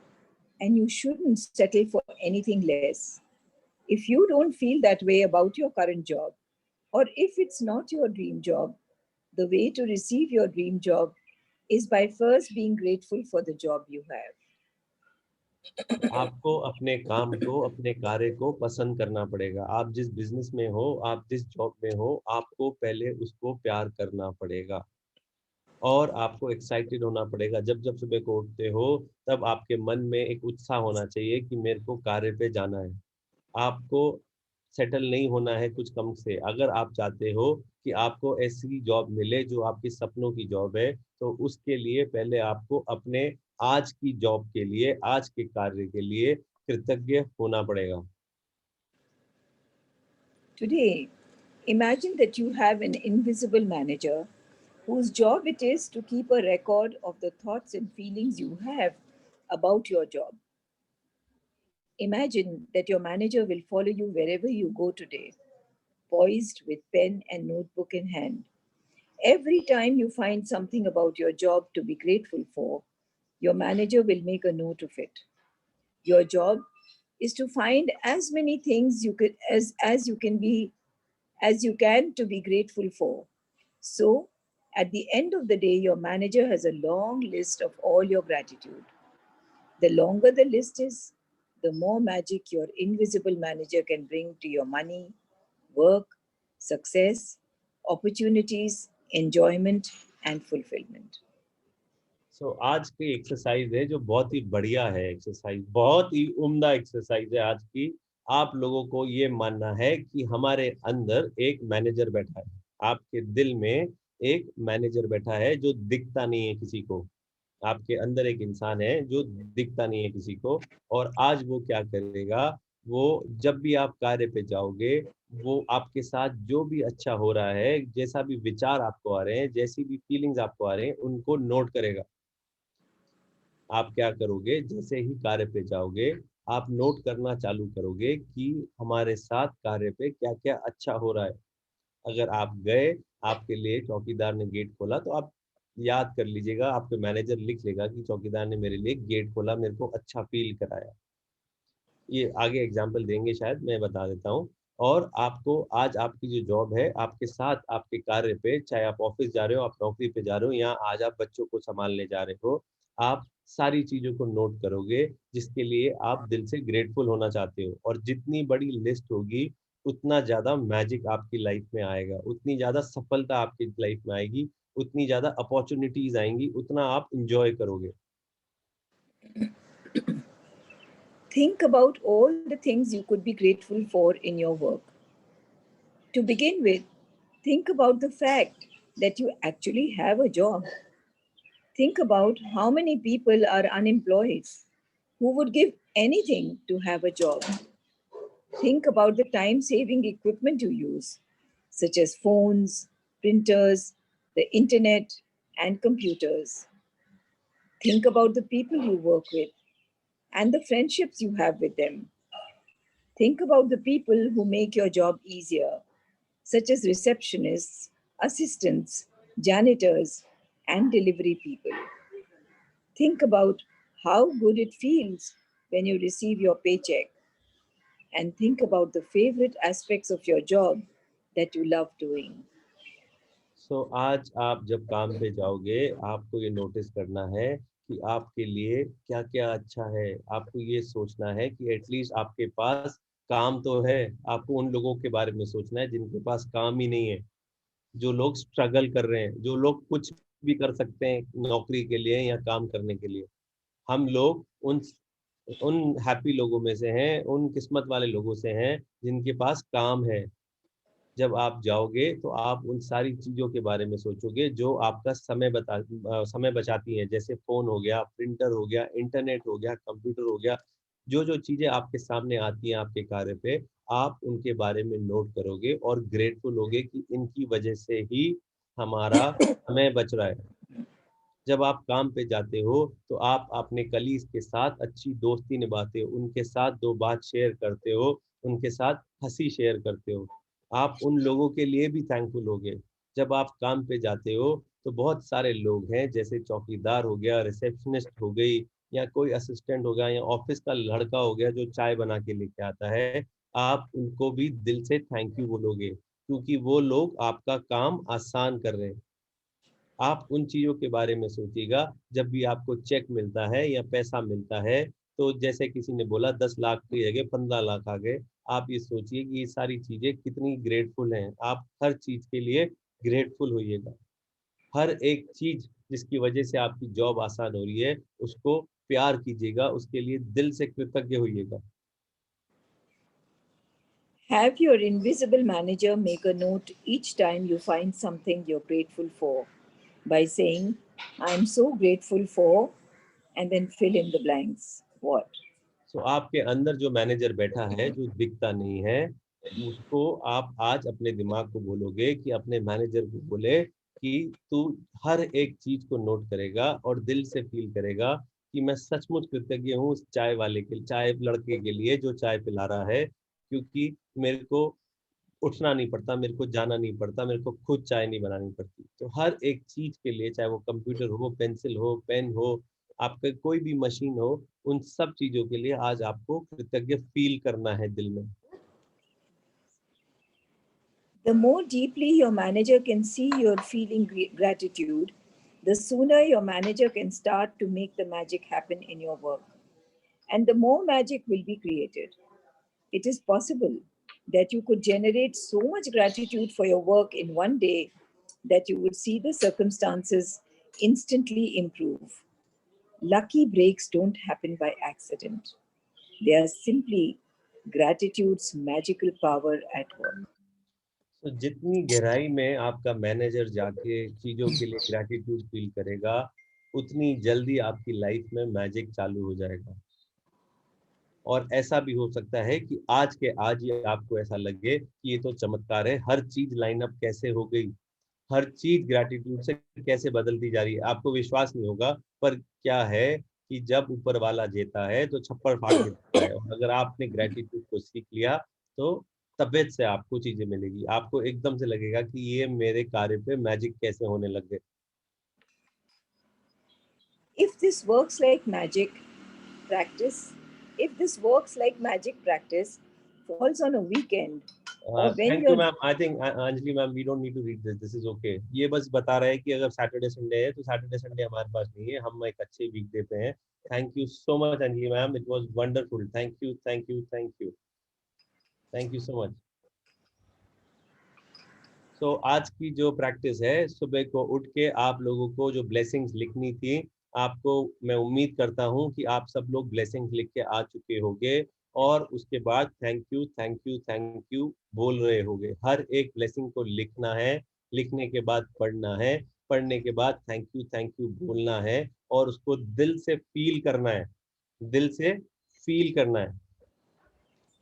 And you shouldn't settle for anything less. If you don't feel that way about your current job, or if it's not your dream job, the way to receive your dream job is by first being grateful for the job you have. आपको अपने काम को, अपने कार्य को पसंद करना पड़ेगा। आप जिस बिजनेस में हो, आप जिस जॉब में हो, आपको पहले उसको प्यार करना पड़ेगा और आपको एक्साइटेड होना पड़ेगा। जब जब सुबह को उठते हो तब आपके मन में एक उत्साह होना चाहिए कि मेरे को कार्य पे जाना है। आपको सेटल नहीं होना है कुछ कम से। अगर आप चाहते हो कि आपको ऐसी जॉब मिले जो आपकी सपनों की जॉब है, तो उसके लिए पहले आपको अपने आज की जॉब के लिए, आज के कार्य के लिए कृतज्ञ होना पड़ेगा। Today, imagine that you have an invisible manager whose job it is to keep a record of the thoughts and feelings you have about your job. Imagine that your manager will follow you wherever you go today, poised with pen and notebook in hand. Every time you find something about your job to be grateful for, your manager will make a note of it. Your job is to find as many things you could as you can to be grateful for. So, at the end of the day, your manager has a long list of all your gratitude. The longer the list is, the more magic your invisible manager can bring to your money, work, success, opportunities, enjoyment, and fulfillment. So आज की exercise है जो बहुत ही बढ़िया है, exercise बहुत ही उम्दा exercise है आज की। आप लोगों को ये मानना है कि हमारे अंदर एक मैनेजर बैठा है, आपके दिल में एक मैनेजर बैठा है जो दिखता नहीं है किसी को। आपके अंदर एक इंसान है जो दिखता नहीं है किसी को, और आज वो क्या करेगा, वो जब भी आप कार्य पे जाओगे, वो आपके साथ जो भी अच्छा हो रहा है, जैसा भी विचार आपको आ रहे हैं, जैसी भी फीलिंग्स आपको आ रहे हैं, उनको नोट करेगा। आप क्या करोगे, जैसे ही कार्य पे जाओगे आप नोट करना चालू करोगे कि हमारे साथ कार्य पे क्या क्या अच्छा हो रहा है। अगर आप गए, आपके लिए चौकीदार ने गेट खोला, तो आप याद कर लीजिएगा, आपके मैनेजर लिख लेगा कि चौकीदार ने मेरे लिए गेट खोला, मेरे को अच्छा फील कराया। ये आगे एग्जाम्पल देंगे शायद, मैं बता देता हूँ। और आपको आज आपकी जो जॉब है, आपके साथ आपके कार्य पे, चाहे आप ऑफिस जा रहे हो, आप नौकरी पे जा रहे हो, या आज आप बच्चों को संभालने जा रहे हो, आप सारी चीजों को नोट करोगे जिसके लिए आप दिल से ग्रेटफुल होना चाहते हो। और जितनी बड़ी लिस्ट होगी उतना ज्यादा मैजिक आपकी लाइफ में आएगा, उतनी ज्यादा सफलता आपकी लाइफ में आएगी, उतनी ज्यादा अपॉर्चुनिटीज आएंगी, उतना आप इंजॉय करोगे। Think about all the things you could be grateful for in your work. To begin with, think about the fact that you actually have a job. Think about how many people are unemployed who would give anything to have a job. Think about the time-saving equipment you use, such as phones, printers, the internet, and computers. Think about the people you work with and the friendships you have with them. Think about the people who make your job easier, such as receptionists, assistants, janitors, and delivery people. Think about how good it feels when you receive your paycheck. And think about the favorite aspects of your job that you love doing. So आज आप जब काम पे जाओगे, आपको ये notice करना है कि आपके लिए क्या क्या अच्छा है। आपको ये सोचना है कि एटलीस्ट आपके पास काम तो है। आपको उन लोगों के बारे में सोचना है जिनके पास काम ही नहीं है, जो लोग स्ट्रगल कर रहे हैं, जो लोग कुछ भी कर सकते हैं नौकरी के लिए या काम करने के लिए। हम लोग उन हैप्पी लोगों में से हैं, उन किस्मत वाले लोगों से हैं जिनके पास काम है। जब आप जाओगे तो आप उन सारी चीज़ों के बारे में सोचोगे जो आपका समय बचाती हैं, जैसे फ़ोन हो गया, प्रिंटर हो गया, इंटरनेट हो गया, कंप्यूटर हो गया। जो चीज़ें आपके सामने आती हैं आपके कार्य पे, आप उनके बारे में नोट करोगे और ग्रेटफुल होगे कि इनकी वजह से ही हमारा समय बच रहा है। जब आप काम पे जाते हो तो आप अपने कलीग के साथ अच्छी दोस्ती निभाते हो, उनके साथ 2 बात शेयर करते हो, उनके साथ हंसी शेयर करते हो। आप उन लोगों के लिए भी थैंकफुल होगे। जब आप काम पे जाते हो तो बहुत सारे लोग हैं, जैसे चौकीदार हो गया, रिसेप्शनिस्ट हो गई, या कोई असिस्टेंट हो गया, या ऑफिस का लड़का हो गया जो चाय बना के लेके आता है। आप उनको भी दिल से थैंक यू बोलोगे क्योंकि वो लोग आपका काम आसान कर रहे हैं। आप उन चीज़ों के बारे में सोचिएगा जब भी आपको चेक मिलता है या पैसा मिलता है, तो जैसे किसी ने बोला 10 लाख की जगह 15 लाख आ गए, आप ये सोचिए कि ये सारी चीज़ें कितनी ग्रेटफुल हैं। आप हर चीज़ के लिए ग्रेटफुल होइएगा। हर एक चीज़ जिसकी वजह से आपकी जॉब आसान हो रही है, उसको प्यार कीजिएगा, उसके लिए दिल से कृतज्ञ होइएगा। Have your invisible manager make a note each time you find something you're grateful for by saying, I'm so grateful for, and then fill in the blanks. What? So आपके अंदर जो मैनेजर बैठा है, जो दिखता नहीं है, उसको आप आज अपने दिमाग को बोलोगे कि अपने मैनेजर को बोले कि तू हर एक चीज को नोट करेगा और दिल से फील करेगा कि मैं सचमुच कृतज्ञ हूँ उस चाय वाले के, चाय लड़के के लिए जो चाय पिला रहा है, क्योंकि मेरे को उठना नहीं पड़ता, मेरे को जाना नहीं पड़ता, मेरे को खुद चाय नहीं बनानी पड़ती। तो हर एक चीज के लिए, चाहे वो कंप्यूटर हो, पेंसिल हो, पेन हो, आपका कोई भी मशीन हो, उन सब चीजों के लिए आज आपको कृतज्ञ फील करना है दिल में। The more deeply your manager can see you're feeling gratitude, the sooner your manager can start to make the magic happen in your work. And the more magic will be created. It is possible. that you could generate so much gratitude for your work in one day that you would see the circumstances instantly improve. Lucky breaks don't happen by accident. They are simply gratitude's magical power at work. तो जितनी गहराई में आपका manager जाके चीजों के लिए gratitude feel करेगा, उतनी जल्दी आपकी लाइफ में मैजिक चालू हो जाएगा। और ऐसा भी हो सकता है कि आज के आज ही आपको ऐसा लगे कि ये तो चमत्कार है, हर चीज लाइन अप कैसे हो गई, हर चीज ग्रैटिट्यूड से कैसे बदलती जा रही है। आपको विश्वास नहीं होगा, पर क्या है कि जब ऊपर वाला जीता है तो छप्पर फाड़ के देता है। और अगर आपने ग्रैटिट्यूड को सीख लिया तो तबीयत से आपको चीजें मिलेगी, आपको एकदम से लगेगा कि ये मेरे कार्य पे मैजिक कैसे होने लग गए। If this works like magic practice falls on a weekend, or when Thank you, ma'am. I think Anjali ma'am, we don't need to read this. This is okay. ये बस बता रहा है कि अगर सैटरडे संडे है तो सैटरडे संडे हमारे पास नहीं है, हम एक अच्छे वीकडे पे हैं। Thank you so much, Anjali ma'am. It was wonderful. Thank you, thank you, thank you. Thank you so much. So आज की जो प्रैक्टिस है, सुबह को उठ के आप लोगों को जो ब्लेसिंग्स लिखनी थी, आपको मैं उम्मीद करता हूं कि आप सब लोग ब्लेसिंग्स लिख के आ चुके होंगे और उसके बाद thank you thank you thank you बोल रहे होंगे। हर एक ब्लेसिंग को लिखना है, लिखने के बाद पढ़ना है, पढ़ने के बाद थैंक यू बोलना है और उसको दिल से फील करना है, दिल से फील करना है।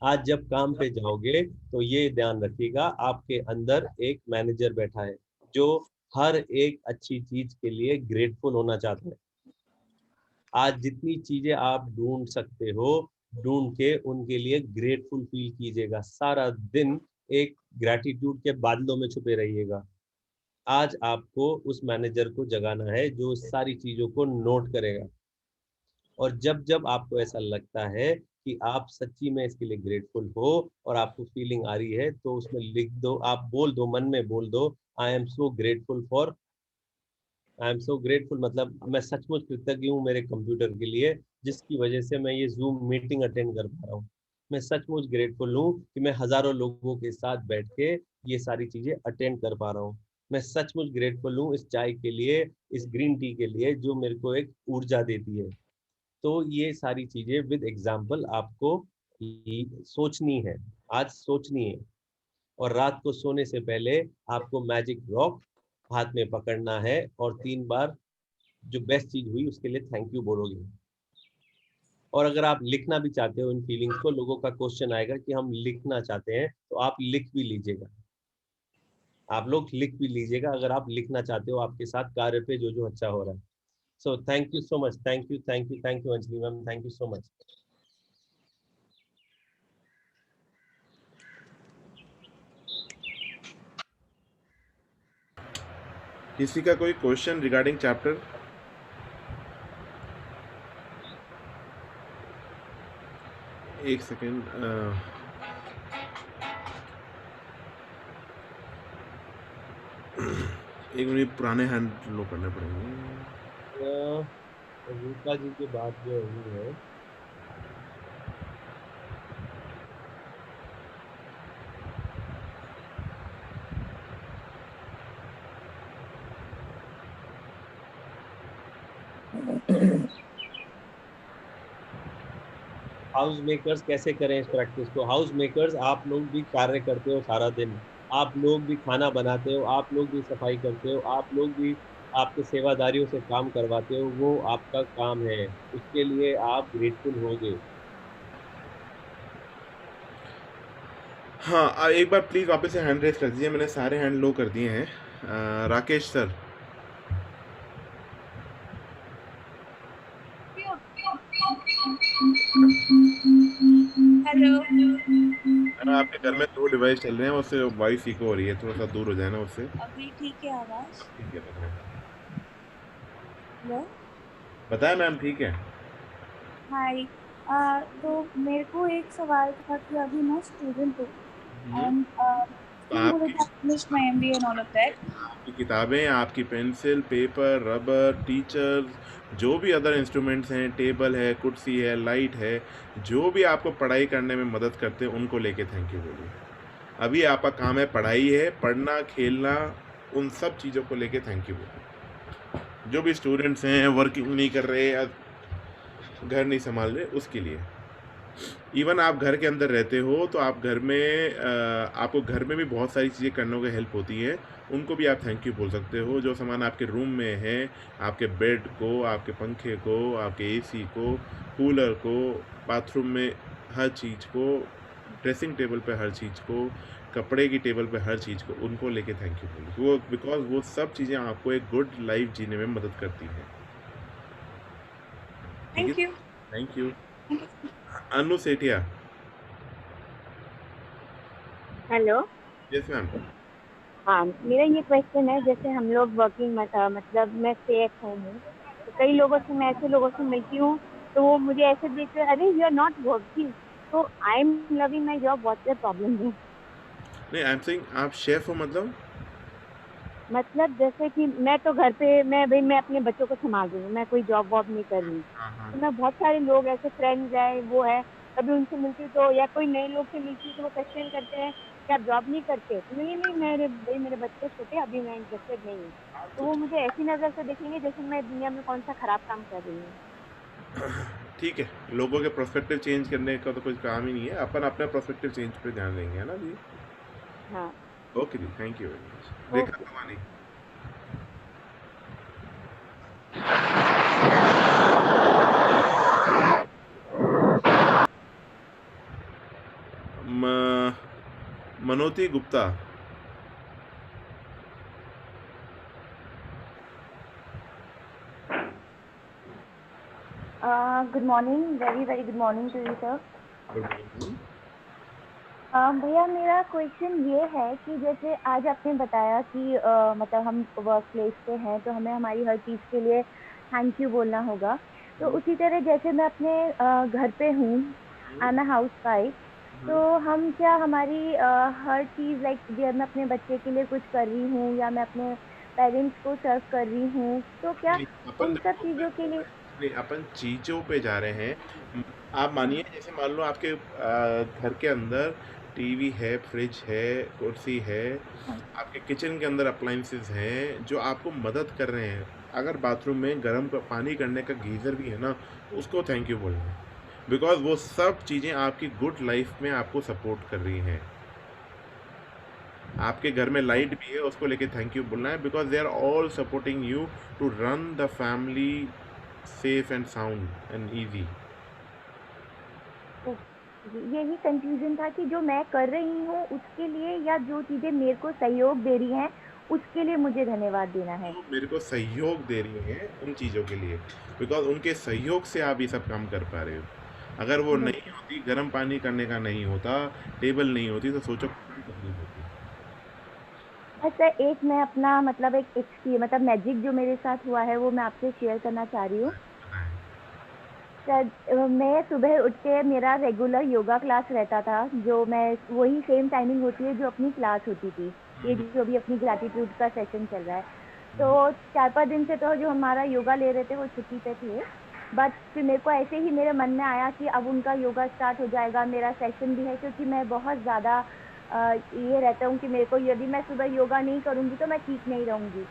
आज जब काम पे जाओगे तो ये ध्यान रखिएगा, आपके अंदर एक मैनेजर बैठा है जो हर एक अच्छी चीज के लिए ग्रेटफुल होना चाहता है। आज जितनी चीजें आप ढूंढ सकते हो, ढूंढ के उनके लिए ग्रेटफुल फील कीजिएगा। सारा दिन एक ग्रैटिट्यूड के बादलों में छुपे रहिएगा। आज आपको उस मैनेजर को जगाना है जो सारी चीजों को नोट करेगा। और जब जब आपको ऐसा लगता है कि आप सच्ची में इसके लिए ग्रेटफुल हो और आपको फीलिंग आ रही है, तो उसमें लिख दो, आप बोल दो, मन में बोल दो, आई एम सो ग्रेटफुल, मतलब मैं सचमुच कृतज्ञ हूँ मेरे कंप्यूटर के लिए जिसकी वजह से मैं ये जूम मीटिंग अटेंड कर पा रहा हूँ। मैं सचमुच ग्रेटफुल हूँ कि मैं हजारों लोगों के साथ बैठ के ये सारी चीजें अटेंड कर पा रहा हूँ। मैं सचमुच ग्रेटफुल हूँ इस चाय के लिए, इस ग्रीन टी के लिए जो मेरे को एक ऊर्जा देती है। तो ये सारी चीजें विद एग्जाम्पल आपको सोचनी है, आज सोचनी है। और रात को सोने से पहले आपको मैजिक रॉक हाथ में पकड़ना है और 3 बार जो बेस्ट चीज हुई उसके लिए थैंक यू बोलोगे। और अगर आप लिखना भी चाहते हो इन फीलिंग्स को, लोगों का क्वेश्चन आएगा कि हम लिखना चाहते हैं, तो आप लिख भी लीजिएगा, आप लोग लिख भी लीजिएगा अगर आप लिखना चाहते हो आपके साथ कार्य पे जो जो अच्छा हो रहा है। So thank you so much. Thank you Anjali ma'am. Thank you so much. किसी का कोई क्वेश्चन रिगार्डिंग चैप्टर? एक सेकेंड, एक मिनट, पुराने हैंड लो करने पड़ेंगे। रूपा जी की बात जो हुई है, हाउस मेकर्स कैसे करें इस प्रैक्टिस को? हाउस मेकर्स आप लोग भी कार्य करते हो सारा दिन, आप लोग भी खाना बनाते हो, आप लोग भी सफाई करते हो, आप लोग भी आपके सेवादारियों से काम करवाते हो, वो आपका काम है, उसके लिए आप ग्रेटफुल होगे। हाँ, एक बार प्लीज वापस से हैंड रेज कर दीजिए, मैंने सारे हैंड लो कर दिए हैं। Rakesh sir, hello. आपके घर में 2 डिवाइस चल रहे हैं, उससे वॉइस इको हो रही है, थोड़ा सा दूर हो जाए ना उससे। अभी ठीक है आवाज? ठीक है, बताएं। हेलो, बताएं मैम, ठीक है। हाय। तो मेरे को एक सवाल था कि अभी मैं स्टूडेंट हूँ and finished my MBA and all of that. आपकी किताबें, आपकी पेंसिल, पेपर, रबर, टीचर, जो भी अदर इंस्ट्रूमेंट्स हैं, टेबल है, कुर्सी है, लाइट है, जो भी आपको पढ़ाई करने में मदद करते हैं, उनको लेके थैंक यू बोलिए। अभी आपका काम है पढ़ाई है, पढ़ना, खेलना, उन सब चीज़ों को लेके थैंक यू बोलो। जो भी स्टूडेंट्स हैं, वर्किंग नहीं कर रहे या घर नहीं संभाल रहे, उसके लिए। इवन आप घर के अंदर रहते हो तो आप घर में आपको घर में भी बहुत सारी चीज़ें करने को हेल्प होती है, उनको भी आप थैंक यू बोल सकते हो। जो सामान आपके रूम में है, आपके बेड को, आपके पंखे को, आपके एसी को, कूलर को, बाथरूम में हर चीज़ को, ड्रेसिंग टेबल पे हर चीज़ को, कपड़े की टेबल पे हर चीज़ को, उनको लेके थैंक यू बोलो। वो बिकॉज वो सब चीज़ें आपको एक गुड लाइफ जीने में मदद करती हैं। Thank you. Thank you. Anu Sethia. Hello. Yes ma'am. हाँ, मेरा ये क्वेश्चन है, जैसे हम लोग वर्किंग मतलब मैं स्टे एट होम हूँ, तो कई लोगों से मैं ऐसे लोगों से मिलती हूँ तो वो मुझे ऐसे देखते हैं, अरे यू आर नॉट वर्किंग, तो I am loving my job, what's the problem है? नहीं, आई एम सेइंग आप शेफ हो मतलब जैसे कि मैं तो घर पे मैं अपने बच्चों को संभाल रही हूँ, मैं कोई जॉब वॉब नहीं कर रही। तो मैं बहुत सारे लोग ऐसे फ्रेंड्स हैं, वो है, कभी उनसे मिलती हूँ तो, या कोई नए लोग से मिलती हूँ तो वो क्वेश्चन करते हैं कि आप जॉब नहीं करते? नहीं, मेरे बच्चे छोटे, अभी मैं इंटरेस्टेड नहीं हूँ। तो वो मुझे ऐसी नज़र से देखेंगे जैसे मैं दुनिया में कौन सा खराब काम कर रही हूँ। ठीक है, लोगों के पर्सपेक्टिव चेंज करने का तो कुछ काम ही नहीं है, अपन अपना पर्सपेक्टिव चेंज पे ध्यान देंगे, है ना जी? हाँ। ओके जी, thank you very much. Rekha Kumari. Manoti Gupta. Good morning, very good morning to you sir. Good morning. भैया मेरा क्वेश्चन ये है कि जैसे आज आपने बताया कि मतलब हम वर्क प्लेस पे हैं तो हमें हमारी हर चीज़ के लिए थैंक यू बोलना होगा। तो उसी तरह जैसे मैं अपने घर पे हूँ, आई एम अ हाउस वाइफ, तो हम क्या हमारी हर चीज़ लाइक मैं अपने बच्चे के लिए कुछ कर रही हूँ या मैं अपने पेरेंट्स को सर्व कर रही हूँ, तो क्या उन सब चीज़ों के लिए नहीं, अपन चीज़ों पे जा रहे हैं। आप मानिए जैसे मान लो आपके घर के अंदर टीवी है, फ्रिज है, कुर्सी है, आपके किचन के अंदर अप्लायंसेस हैं जो आपको मदद कर रहे हैं। अगर बाथरूम में गर्म पानी करने का गीज़र भी है ना, उसको थैंक यू बोलना, बिकॉज वो सब चीज़ें आपकी गुड लाइफ में आपको सपोर्ट कर रही हैं। आपके घर में लाइट भी है, उसको लेके थैंक यू बोलना है, because they are all supporting you to run the family safe and sound and easy. यही कंफ्यूजन था कि जो मैं कर रही हूँ उसके लिए या जो चीज़ें मेरे को सहयोग दे रही हैं उसके लिए मुझे धन्यवाद देना है। मेरे को सहयोग दे रही हैं उन चीज़ों के लिए, बिकॉज उनके सहयोग से आप ये सब काम कर पा रहे हो। अगर वो नहीं होती, गर्म पानी करने का नहीं होता, टेबल नहीं होती, तो सोचो नहीं होती। अच्छा, एक मैं अपना मतलब मतलब मैजिक जो मेरे साथ हुआ है वो मैं आपसे शेयर करना चाह रही हूँ। मैं सुबह उठ के मेरा रेगुलर योगा क्लास रहता था, जो मैं वही सेम टाइमिंग होती है जो अपनी क्लास होती थी, ये जो भी अपनी ग्रैटिट्यूड का सेशन चल रहा है। तो 4-5 दिन से तो जो हमारा योगा ले रहे थे वो छुट्टी पे थे, बट फिर मेरे को ऐसे ही मेरे मन में आया कि अब उनका योगा स्टार्ट हो जाएगा, मेरा सेशन भी है, क्योंकि मैं बहुत ज़्यादा ये रहता हूँ कि मेरे को यदि मैं सुबह योगा नहीं करूँगी तो मैं ठीक नहीं रहूँगी।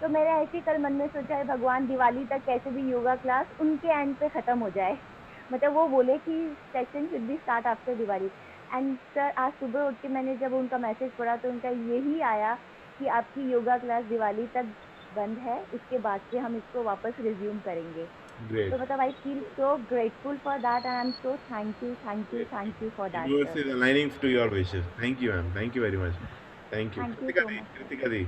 तो मेरा ऐसे ही कल मन में सोचा है भगवान दिवाली तक कैसे भी योगा क्लास उनके एंड पे ख़त्म हो जाए, मतलब वो बोले कि session should be start after Diwali. And sir आज सुबह उठ के मैंने जब उनका मैसेज पढ़ा तो उनका यही आया कि आपकी योगा क्लास दिवाली तक बंद है, उसके बाद से हम इसको वापस रिज्यूम करेंगे। तो मतलब I feel so grateful for that and I am so thank you for that. Universe is aligning to your wishes. Thank you, ma'am. Thank you very much. Thank you. Kritika दी।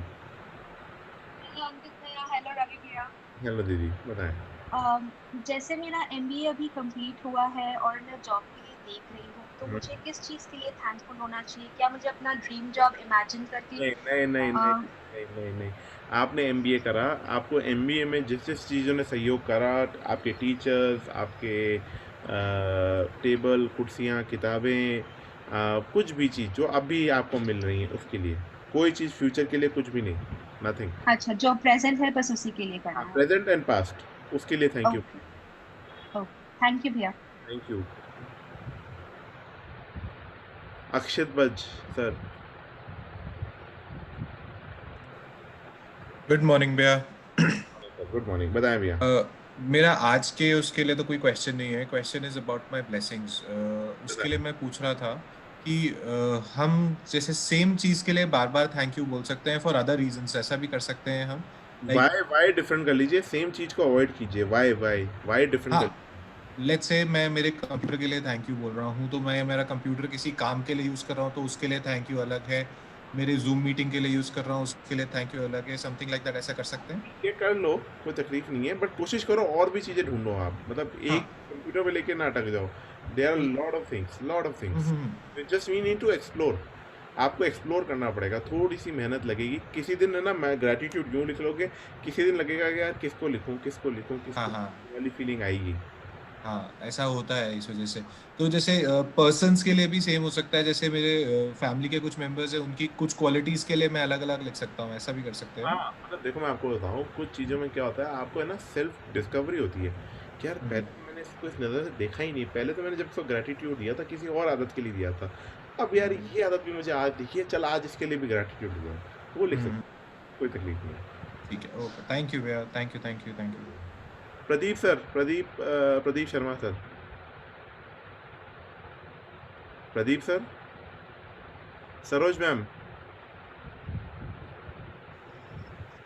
हेलो रवि भैया। Hello दीदी, बताएं। जैसे मेरा MBA अभी complete हुआ है और मैं जॉब के लिए देख रही हूँ, तो मुझे किस चीज़ के लिए थैंकफुल होना चाहिए? क्या मुझे अपना ड्रीम जॉब इमेजिन करके नहीं, आपने MBA करा, आपको MBA में जिस चीज़ों ने सहयोग करा, आपके टीचर्स, आपके टेबल, कुर्सियाँ, किताबें, कुछ भी चीज़ जो अभी आपको मिल रही है उसके लिए, कोई चीज़ फ्यूचर के लिए कुछ भी नहीं, नथिंग। अच्छा, जो प्रेजेंट है बस उसी के लिए करना है। प्रेजेंट एंड पास्ट, उसके लिए थैंक यू। थैंक यू भैया। Thank you. Akshit Baj sir. Good morning भैया। गुड मॉर्निंग, बताएं भैया। मेरा आज के उसके लिए तो कोई क्वेश्चन नहीं है, question is about my blessings. उसके लिए मैं पूछ रहा था कि हम जैसे सेम चीज के लिए बार बार थैंक यू बोल सकते हैं फॉर अदर रीजंस, ऐसा भी कर सकते हैं हम? वाई डिफरेंट कर लीजिए, सेम चीज को अवॉइड कीजिए। वाई डिफरेंट कर। लेट्स से मैं मेरे कंप्यूटर के लिए थैंक यू बोल रहा हूँ, तो मैं मेरा कंप्यूटर किसी काम के लिए यूज कर रहा हूँ तो उसके लिए थैंक यू अलग है, मेरे जूम मीटिंग के लिए यूज कर रहा हूँ उसके लिए थैंक यू अलग है, समथिंग लाइक दैट। ऐसा कर सकते हैं? ये कर लो, कोई तकलीफ नहीं है, बट कोशिश करो और भी चीजें ढूंढो आप, मतलब एक कंप्यूटर पे लेके ना अटक जाओ। There are lot of things just we need to explore. आपको एक्सप्लोर करना पड़ेगा, थोड़ी सी मेहनत लगेगी। किसी दिन है ना मैं ग्रेटिट्यूड यूँ लिख लोगे, किसी दिन लगेगा कि यार किसको लिखूं वाली फीलिंग आएगी। हाँ, ऐसा होता है इस वजह से। तो जैसे पर्सन्स के लिए भी सेम हो सकता है, जैसे मेरे फैमिली के कुछ मेंबर्स हैं, उनकी कुछ क्वालिटीज के लिए मैं अलग अलग लिख सकता हूँ, ऐसा भी कर सकते हैं? हाँ, मतलब देखो मैं आपको बताऊँ, कुछ चीज़ों में क्या होता है, आपको है ना सेल्फ डिस्कवरी होती है कि यार पहले मैंने इसको इस नज़र से देखा ही नहीं, पहले तो मैंने जब इसको ग्रेटिट्यूड दिया था किसी और आदत के लिए दिया था, अब यार ये आदत भी मुझे आज दिखी है, चल आज इसके लिए भी ग्रेटिट्यूड दूँ, वो लिख सकते, कोई तकलीफ नहीं है। ठीक है, ओके, थैंक यू भैया, thank you. Pradeep sir, Pradeep Sharma sir, Pradeep sir, Saroj ma'am.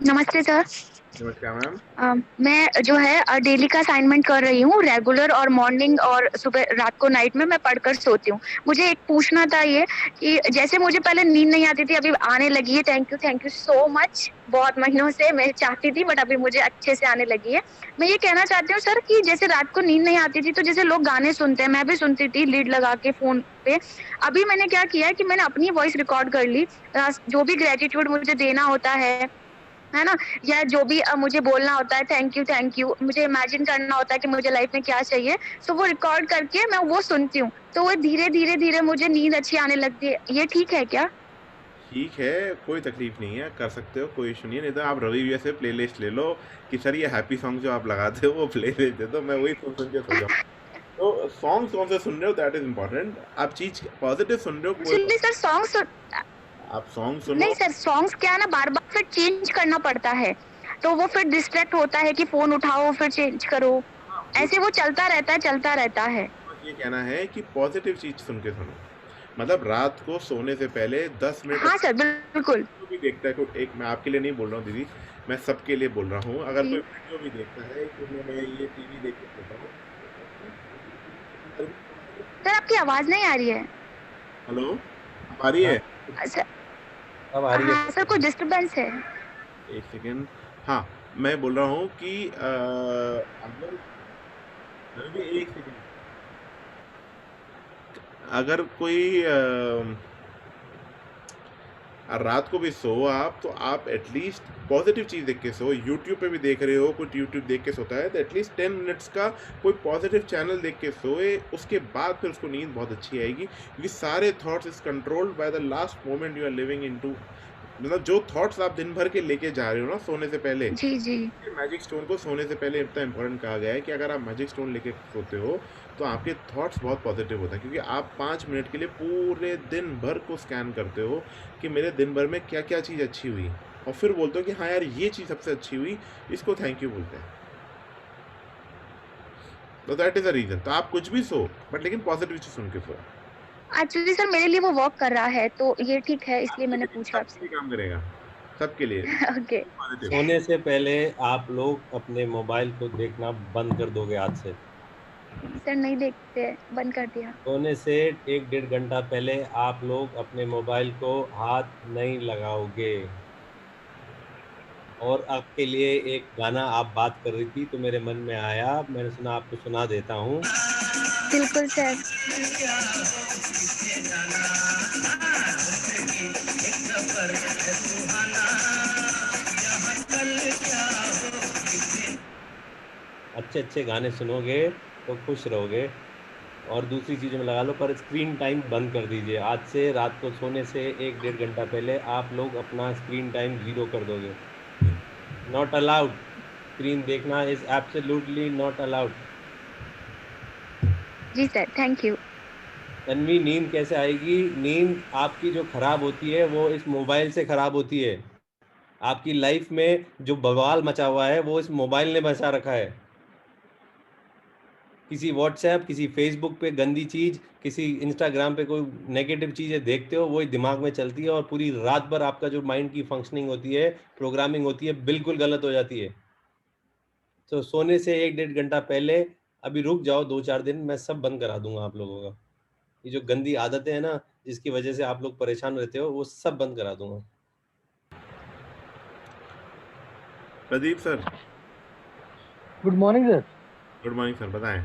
नमस्ते सर। नमस्कार मैम। मैं जो है डेली का असाइनमेंट कर रही हूँ रेगुलर, और मॉर्निंग और सुबह रात को नाइट में मैं पढ़कर सोती हूँ। मुझे एक पूछना था ये कि जैसे मुझे पहले नींद नहीं आती थी, अभी आने लगी है। Thank you so much. बहुत महीनों से मैं चाहती थी बट अभी मुझे अच्छे से आने लगी है। मैं ये कहना चाहती हूँ सर कि जैसे रात को नींद नहीं आती थी तो जैसे लोग गाने सुनते हैं, मैं भी सुनती थी लीड लगा के फोन पे। अभी मैंने क्या किया है कि मैंने अपनी वॉइस रिकॉर्ड कर ली, जो भी ग्रेटिट्यूड मुझे देना होता है ना, या जो भी मुझे बोलना होता है थैंक यू, मुझे इमेजिन करना होता है कि मुझे लाइफ में क्या चाहिए, तो वो रिकॉर्ड करके मैं वो सुनती हूँ, तो वो धीरे मुझे नींद अच्छी आने लगती है। ये ठीक है क्या? ठीक है, कोई तकलीफ नहीं है, कर सकते हो, कोई इशू नहीं है। नहीं तो आप रवि भैया से प्लेलिस्ट ले लो कि सर ये हैप्पी सॉन्ग जो आप लगाते हो वो प्लेलिस्ट दे दो, मैं वही सुन के सो जाऊँ। तो सॉन्ग कौन से सुन रहे हो दैट इज इम्पोर्टेंट। आप चीज पॉजिटिव सुन रहे हो, कोई सर सॉन्ग आप सॉन्ग सुनो। नहीं सर, सॉन्ग्स क्या है ना, बार बार फिर चेंज करना पड़ता है, तो वो फिर डिस्ट्रैक्ट होता है कि फोन उठाओ फिर चेंज करो, ऐसे वो चलता रहता है। ये कहना है कि पॉजिटिव चीज सुन के सुनो, मतलब रात को सोने से पहले 10 मिनट। हाँ सर, बिल्कुल। भी देखता है कोई, एक मैं आपके लिए नहीं बोल रहा हूँ दीदी, मैं सबके लिए बोल रहा हूँ, अगर कोई वीडियो भी देखता है कि मैं ये टीवी देख के सोता हूँ। सर आपकी आवाज नहीं आ रही है। हेलो, आ रही है? अब आ रही है। हाँ सर, कोई डिस्टर्बेंस है। एक सेकेंड। हाँ, मैं बोल रहा हूँ कि अगर कोई रात को भी सो आप, तो आप एटलीस्ट पॉजिटिव चीज़ देख के सो। यूट्यूब पे भी देख रहे हो, कुछ यूट्यूब देख के सोता है तो एटलीस्ट 10 मिनट्स का कोई पॉजिटिव चैनल देख के सोए, उसके बाद फिर उसको नींद बहुत अच्छी आएगी, क्योंकि सारे thoughts is controlled by the last moment you are living into. मतलब जो थॉट्स आप दिन भर के लेके जा रहे हो ना सोने से पहले, जी मैजिक स्टोन को सोने से पहले इतना इंपॉर्टेंट कहा गया है कि अगर आप मैजिक स्टोन लेके सोते हो तो आपके थॉट्स बहुत पॉजिटिव होते हैं, क्योंकि आप 5 मिनट के लिए पूरे दिन भर को स्कैन करते हो कि मेरे दिन भर में क्या क्या चीज़ अच्छी हुई, और फिर बोलते हो कि हाँ यार ये चीज़ सबसे अच्छी हुई, इसको थैंक यू बोलते हैं। तो दैट इज अ रीजन। तो आप कुछ भी सो बट लेकिन पॉजिटिव चीज सुन के सो। एक्चुअली सर मेरे लिए वो वर्क कर रहा है तो ये ठीक है, इसलिए मैंने पूछा आपसे। काम करेगा सबके लिए। ओके। सोने से पहले आप लोग अपने मोबाइल को देखना बंद कर दोगे आज से? सर नहीं देखते, बंद कर दिया। सोने से 1-1.5 घंटा पहले आप लोग अपने मोबाइल को हाथ नहीं लगाओगे। और आपके लिए एक गाना आप बात कर रही थी तो मेरे मन में आया, मैंने सुना आपको सुना देता हूँ। बिल्कुल सर। अच्छे गाने सुनोगे तो खुश रहोगे। और दूसरी चीज़ में लगा लो, पर स्क्रीन टाइम बंद कर दीजिए। आज से रात को सोने से 1-1.5 घंटा पहले आप लोग अपना स्क्रीन टाइम 0 कर दोगे। नॉट अलाउड, स्क्रीन देखना इज एब्सोल्युटली नॉट अलाउड। जी सर, थैंक यू। तन्वी, नींद कैसे आएगी? नींद आपकी जो खराब होती है वो इस मोबाइल से खराब होती है। आपकी लाइफ में जो बवाल मचा हुआ है वो इस मोबाइल ने मचा रखा है। किसी व्हाट्सएप, किसी फेसबुक पे गंदी चीज़, किसी इंस्टाग्राम पे कोई नेगेटिव चीज़ें देखते हो, वही दिमाग में चलती है और पूरी रात भर आपका जो माइंड की फंक्शनिंग होती है, प्रोग्रामिंग होती है, बिल्कुल गलत हो जाती है। तो सोने से 1-1.5 घंटा पहले अभी रुक जाओ 2-4 दिन, मैं सब बंद करा दूंगा आप लोगों का। ये जो गंदी आदतें हैं ना, जिसकी वजह से आप लोग परेशान रहते हो, वो सब बंद करा दूंगा। Pradeep sir. Good morning sir. Good morning sir, बताएं।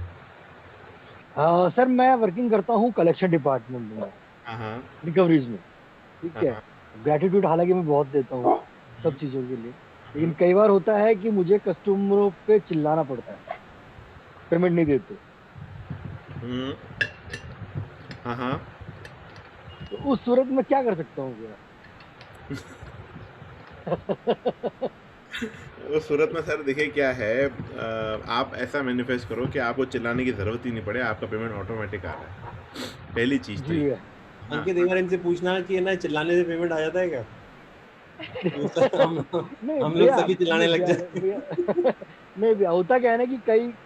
सर मैं वर्किंग करता हूँ कलेक्शन डिपार्टमेंट में, हाँ रिकवरीज में, ठीक है। ग्रेटिट्यूड हालांकि मैं बहुत देता हूँ सब चीज़ों के लिए, लेकिन कई बार होता है कि मुझे कस्टमरों पे चिल्लाना पड़ता है, पेमेंट नहीं देते। हाँ। तो उस सूरत में क्या कर सकता हूँ क्या? उस सूरत में सर देखिए क्या है, आप ऐसा मैनिफेस्ट करो कि आपको चिल्लाने की जरूरत ही नहीं पड़े, आपका पेमेंट ऑटोमेटिक आ रहा है। पहली चीज तो ये। अंकित, एक बार इनसे पूछना कि ना चिल्लाने से पेमेंट आ जाता है क्या? हम लोग सभी चिल्लाने लग जाते हैं। नहीं भैया, होता क्या है ना कि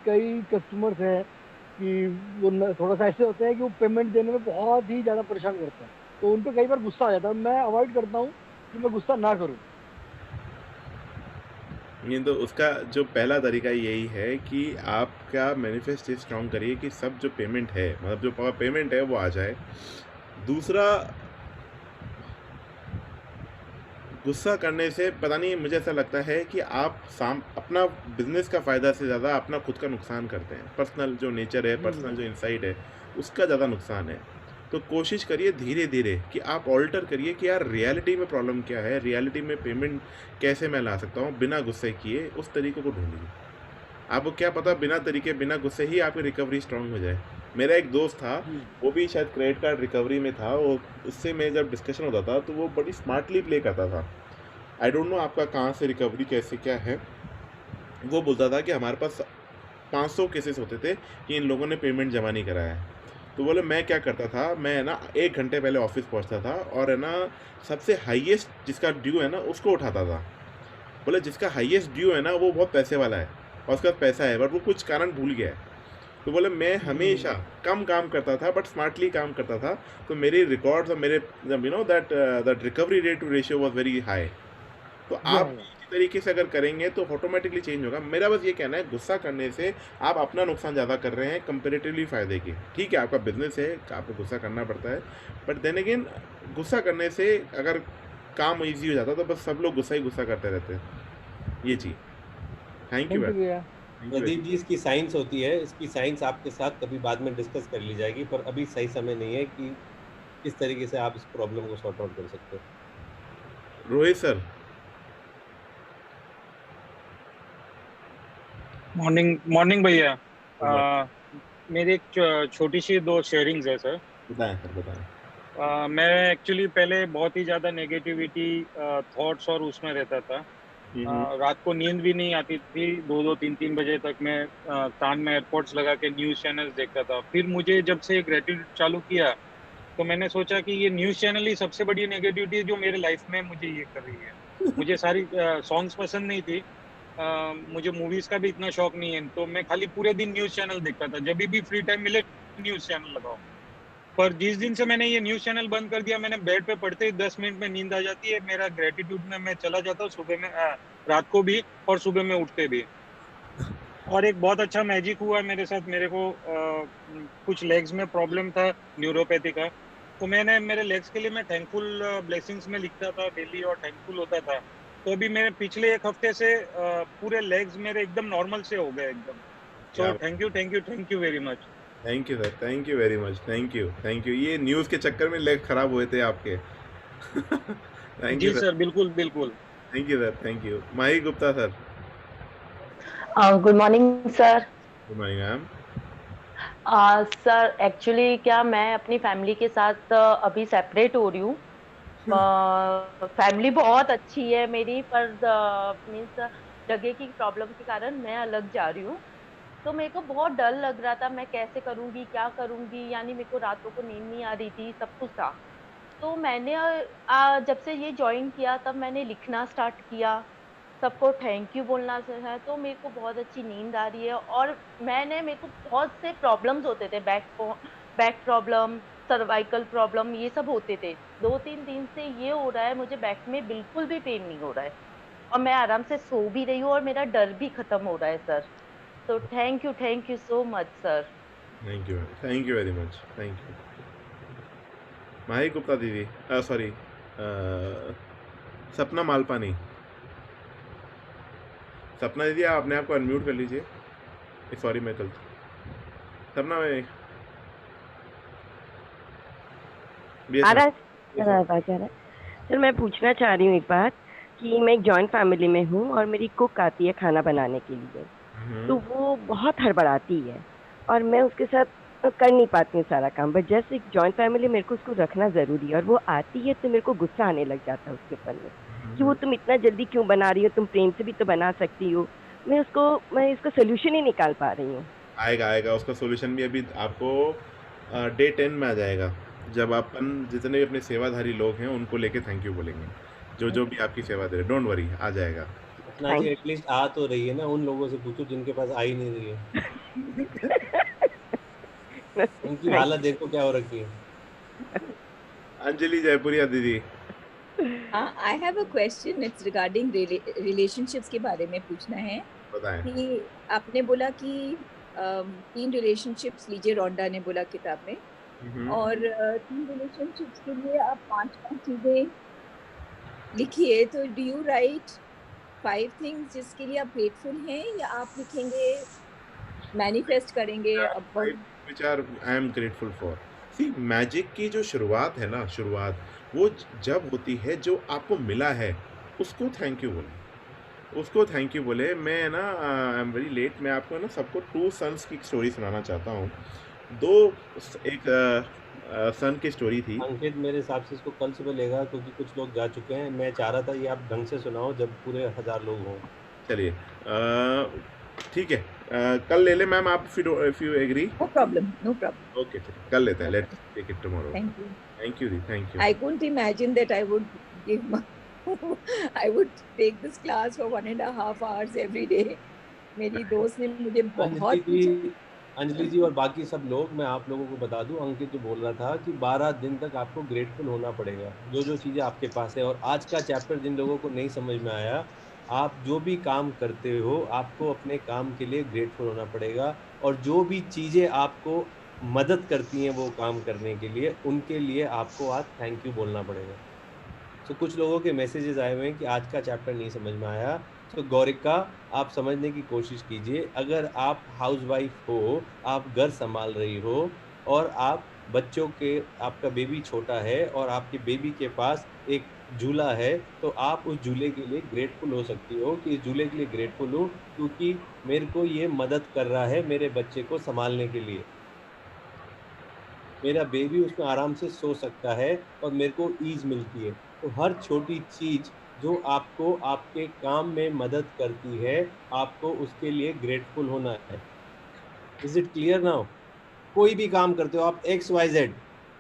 कई कस्टमर्स हैं कि वो थोड़ा सा ऐसे होते हैं कि वो पेमेंट देने में बहुत ही ज़्यादा परेशान करते हैं, तो उन पर कई बार गुस्सा आ जाता है। मैं अवॉइड करता हूँ कि मैं गुस्सा ना करूँ। नहीं, तो उसका जो पहला तरीका यही है कि आपका मैनिफेस्ट स्ट्रॉन्ग करिए कि सब जो पेमेंट है, मतलब जो पेमेंट है वो आ जाए। दूसरा, गुस्सा करने से पता नहीं, मुझे ऐसा लगता है कि आप अपना बिजनेस का फ़ायदा से ज़्यादा अपना खुद का नुकसान करते हैं। पर्सनल जो नेचर है, पर्सनल जो इनसाइट है, उसका ज़्यादा नुकसान है। तो कोशिश करिए धीरे धीरे कि आप ऑल्टर करिए कि यार रियलिटी में प्रॉब्लम क्या है, रियलिटी में पेमेंट कैसे मैं ला सकता हूँ बिना गुस्से किए, उस तरीके को ढूंढिए। आपको क्या पता बिना गुस्से ही आपकी रिकवरी स्ट्रांग हो जाए। मेरा एक दोस्त था, वो भी शायद क्रेडिट कार्ड रिकवरी में था, वो उससे मैं जब डिस्कशन होता था तो वो बड़ी स्मार्टली प्ले करता था। आई डोंट नो आपका कहाँ से रिकवरी कैसे क्या है। वो बोलता था कि हमारे पास 500 केसेस होते थे कि इन लोगों ने पेमेंट जमा नहीं कराया है। तो बोले मैं क्या करता था, मैं है ना 1 घंटे पहले ऑफिस पहुंचता था और है ना सबसे हाईएस्ट जिसका ड्यू है ना उसको उठाता था। बोले जिसका हाईएस्ट ड्यू है ना वो बहुत पैसे वाला है और उसका पास पैसा है, बट वो कुछ कारण भूल गया है। तो बोले मैं हमेशा कम काम करता था बट स्मार्टली काम करता था, तो मेरे रिकॉर्ड्स और मेरे you know that recovery rate to ratio was very high. तो आप इसी तरीके से अगर करेंगे तो ऑटोमेटिकली चेंज होगा। मेरा बस ये कहना है, गुस्सा करने से आप अपना नुकसान ज़्यादा कर रहे हैं कंपेरेटिवली फ़ायदे के। ठीक है, आपका बिजनेस है, आपको गुस्सा करना पड़ता है, बट देन अगेन गुस्सा करने से अगर काम ईजी हो जाता तो बस सब लोग गुस्सा ही गुस्सा करते रहते हैं। ये चीज़। थैंक यू भैया। प्रदीप जी, इसकी साइंस होती है, इसकी साइंस आपके साथ कभी बाद में डिस्कस कर ली जाएगी, पर अभी सही समय नहीं है कि किस तरीके से आप इस प्रॉब्लम को सॉर्ट आउट कर सकते हो। रोहित सर। मॉर्निंग भैया। मेरी एक छोटी सी 2 शेयरिंग्स है सर। बताएं सर, बताएं। मैं एक्चुअली पहले बहुत ही ज़्यादा नेगेटिविटी थॉट्स और उसमें रहता था। रात को नींद भी नहीं आती थी, 2-2, 3-3 बजे तक मैं कान में एयरपोर्ट्स लगा के न्यूज़ चैनल्स देखता था। फिर मुझे जब से ग्रेटिट्यूड चालू किया तो मैंने सोचा कि ये न्यूज़ चैनल ही सबसे बड़ी नेगेटिविटी जो मेरे लाइफ में मुझे ये कर रही है। मुझे सारी सॉन्ग्स पसंद नहीं थी, मुझे मूवीज का भी इतना शौक नहीं है, तो मैं खाली पूरे दिन न्यूज़ चैनल देखता था। जब भी फ्री टाइम मिले न्यूज़ चैनल लगाओ। पर जिस दिन से मैंने ये न्यूज़ चैनल बंद कर दिया, मैंने बेड पे पड़ते ही 10 मिनट में नींद आ जाती है। मेरा ग्रेटिट्यूड में मैं चला जाता हूँ, सुबह में रात को भी और सुबह में उठते भी। और एक बहुत अच्छा मैजिक हुआ मेरे साथ। मेरे को कुछ लेग्स में प्रॉब्लम था न्यूरोपैथी का, तो मैंने मेरे लेग्स के लिए मैं थैंकफुल ब्लेसिंग्स में लिखता था डेली और थैंकफुल होता था। तो अभी मेरे पिछले 1 हफ्ते से पूरे लेग्स मेरे एकदम नॉर्मल से हो गए एकदम। So thank you very much. Thank you sir, thank you very much, thank you. ये न्यूज़ के चक्कर में लेग खराब हुए थे आपके। Thank you sir. बिल्कुल। Thank you sir, thank you. Mahi Gupta sir. Good morning sir. Good morning ma'am. Sir actually क्या मैं अपनी फैमिली के साथ अभी सेपरेट हो रही हूँ। फैमिली बहुत अच्छी है मेरी, पर मीन्स जगह की प्रॉब्लम के कारण मैं अलग जा रही हूँ। तो मेरे को बहुत डर लग रहा था, मैं कैसे करूँगी, क्या करूँगी? यानी मेरे को रातों को नींद नहीं आ रही थी, सब कुछ था। तो मैंने जब से ये जॉइन किया तब मैंने लिखना स्टार्ट किया, सबको थैंक यू बोलना है, तो मेरे को बहुत अच्छी नींद आ रही है। और मेरे को बहुत से प्रॉब्लम्स होते थे, बैक प्रॉब्लम, सर्वाइकल प्रॉब्लम, ये सब होते थे। 2-3 दिन से ये हो रहा है, मुझे बैक में बिल्कुल भी पेन नहीं हो रहा है और मैं आराम से सो भी रही हूँ और मेरा डर भी खत्म हो रहा है सर। तो thank you so much sir. Thank you very much, thank you. Mahi Gupta दीदी, सॉरी, सपना मालपानी। सपना दीदी, आप अपने आप को अनम्यूट कर लीजिए। सॉरी, मैं गलती। सपना में सर मैं पूछना चाह रही हूँ एक बात कि मैं एक जॉइंट फैमिली में हूँ और मेरी कुक आती है खाना बनाने के लिए, तो वो बहुत हड़बड़ाती है और मैं उसके साथ कर नहीं पाती हूँ सारा काम। बट जैसे एक जॉइंट फैमिली मेरे को उसको रखना ज़रूरी है और वो आती है तो मेरे को गुस्सा आने लग जाता है उसके ऊपर में कि वो तुम इतना जल्दी क्यों बना रही हो, तुम प्रेम से भी तो बना सकती हो। मैं इसका सोल्यूशन ही निकाल पा रही हूँ। आएगा उसका सोल्यूशन भी अभी आपको डे 10 में आ जाएगा, जब अपन जितने भी अपने सेवाधारी लोग हैं उनको लेके थैंक यू बोलेंगे, जो भी आपकी सेवा दे रहे। डोंट वरी, आ जाएगा। अपना जी एटलीस्ट आ तो रही है ना, उन लोगों से पूछो जिनके पास आ ही नहीं रही है। उनकी हालत देखो क्या हो रखी है। अंजलि जयपुरिया दीदी, I have a question. It's regarding relationships के बारे में पूछना है। बताएं। कि आपने बोला कि 3 relationships लीजिए, रोंडा ने बोला किताब में, और 3 relationships के लिए आप 5 चीजें लिखिए। तो do you write 5 things जिसके लिए आप grateful हैं, या आप लिखेंगे, मैनिफेस्ट करेंगे? which are I am grateful for. See, magic की जो शुरुआत है ना, वो जब होती है, जो आपको मिला है उसको थैंक यू बोले। मैं ना आई एम वेरी लेट, मैं आपको ना सबको 2 सन्स की स्टोरी सुनाना चाहता हूँ। एक सन की स्टोरी थी। अंकित, मेरे हिसाब से इसको कल सुबह लेगा क्योंकि कुछ लोग जा चुके हैं। मैं चाह रहा था ये आप ढंग से सुनाओ जब पूरे 1000 लोग हों। चलिए, ठीक है, कल ले ले मैम आप, if you agree. No problem. Okay, कल लेते हैं, let's take it tomorrow. Thank you. I couldn't imagine that I would I would take this class for 1.5 hours every day. मेरी दोस्त ने मुझे बहुत अंजलि जी और बाकी सब लोग, मैं आप लोगों को बता दूं, अंकित जो बोल रहा था कि 12 दिन तक आपको ग्रेटफुल होना पड़ेगा जो चीज़ें आपके पास है। और आज का चैप्टर जिन लोगों को नहीं समझ में आया, आप जो भी काम करते हो आपको अपने काम के लिए ग्रेटफुल होना पड़ेगा, और जो भी चीज़ें आपको मदद करती हैं वो काम करने के लिए, उनके लिए आपको आज थैंक यू बोलना पड़ेगा। तो कुछ लोगों के मैसेजेस आए हुए हैं कि आज का चैप्टर नहीं समझ में आया। तो गौरिका, आप समझने की कोशिश कीजिए। अगर आप हाउसवाइफ हो, आप घर संभाल रही हो और आप बच्चों के, आपका बेबी छोटा है और आपके बेबी के पास एक झूला है, तो आप उस झूले के लिए ग्रेटफुल हो सकती हो कि इस झूले के लिए ग्रेटफुल हूँ क्योंकि मेरे को ये मदद कर रहा है मेरे बच्चे को संभालने के लिए। मेरा बेबी उसमें आराम से सो सकता है और मेरे को ईज़ मिलती है। तो हर छोटी चीज़ जो आपको आपके काम में मदद करती है, आपको उसके लिए ग्रेटफुल होना है। Is it clear now? कोई भी काम करते हो आप, XYZ,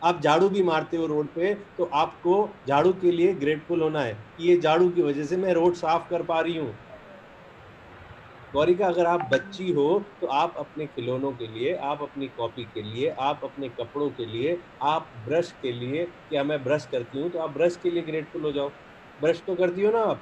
आप झाड़ू भी मारते हो रोड पे, तो आपको झाड़ू के लिए ग्रेटफुल होना है कि ये झाड़ू की वजह से मैं रोड साफ कर पा रही हूँ। गौरिका, अगर आप बच्ची हो तो आप अपने खिलौनों के लिए, आप अपनी कॉपी के लिए, आप अपने कपड़ों के लिए, आप ब्रश के लिए, क्या मैं ब्रश करती हूँ तो आप ब्रश के लिए ग्रेटफुल हो जाओ। ब्रश तो करती हो ना आप?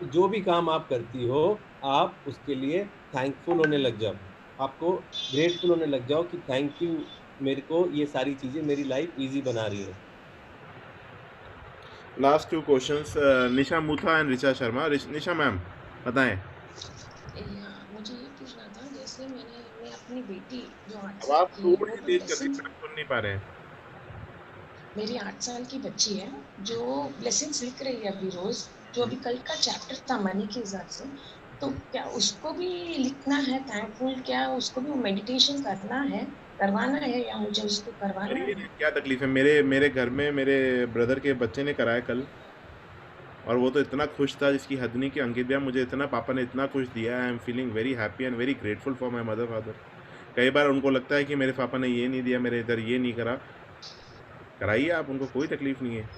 जो भी काम आप करती हो आप उसके लिए थैंकफुल होने लग जाओ, आपको ग्रेटफुल होने लग जाओ कि थैंक यू, मेरे को ये सारी चीज़ें मेरी लाइफ इजी बना रही है। Last 2 questions, Nisha Mutha and Richa Sharma. Nisha ma'am बताएं। मुझे ये पूछना था, जैसे मैं अपनी बेटी जो 8 साल की है, थोड़ी तेज कर दी, सुन नहीं पा रहे हैं। मेरी 8 साल की बच्ची है जो ब्लेसिंग्स लिख रही है अभी रोज, जो अभी कल का चैप्टर था मनी के हिसाब से, तो क्या उसको भी लिखना है थैंकफुल? क्या उसको भी मेडिटेशन करवाना है या मुझे उसको करवाना है? क्या तकलीफ है? मेरे घर में मेरे ब्रदर के बच्चे ने कराया कल। और वो तो इतना खुश था जिसकी हद नहीं, कि अंकित भैया मुझे इतना, पापा ने इतना कुछ दिया, I am feeling very happy and very grateful for my mother father. कई बार उनको लगता है कि मेरे पापा ने ये नहीं दिया, मेरे इधर ये नहीं करा, कराइए आप, उनको कोई तकलीफ नहीं है।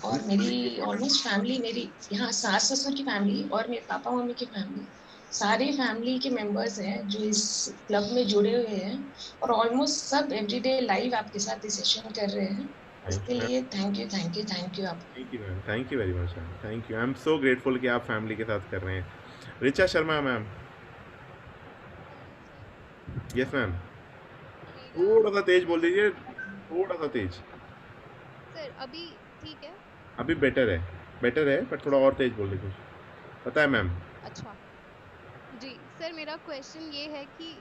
और मेरी ऑलमोस्ट फैमिली, मेरी यहाँ सास ससुर की फैमिली और मेरे पापा मम्मी की फैमिली, सारे फैमिली के मेंबर्स हैं जो इस क्लब में जुड़े हुए हैं, और ऑलमोस्ट सब एवरीडे लाइव आपके साथ ये सेशन कर रहे हैं। इसके लिए थैंक यू आप। Thank you ma'am, thank you very much ma'am, thank you. I am so grateful कि आप फैमिली के साथ कर रहे हैं। Richa Sharma ma'am. Yes ma'am, थोड़ा सा तेज बोल दीजिए, थोड़ा सा तेज। सर अभी ठीक है? अभी बेटर है पर थोड़ा और तेज बोल दीजिए। पता है मैम। अच्छा जी सर, मेरा क्वेश्चन ये है कि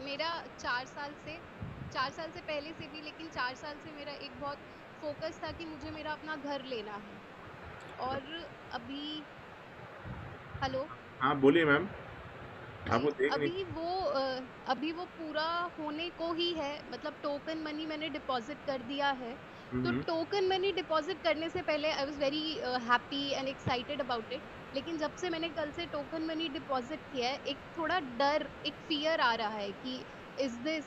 मेरा 4 साल से पहले से भी, लेकिन 4 साल से मेरा एक बहुत फोकस था कि मुझे मेरा अपना घर लेना है, और अभी हेलो हाँ बोलिए मैम, आपको देख अभी वो पूरा होने को ही है, मतलब टोकन मनी मैंने डिपॉजिट कर दिया है। तो टोकन मनी डिपॉजिट करने से पहले आई was very happy and excited about it, लेकिन जब से मैंने कल से टोकन मनी डिपॉजिट किया है, एक थोड़ा डर, एक फियर आ रहा है कि is this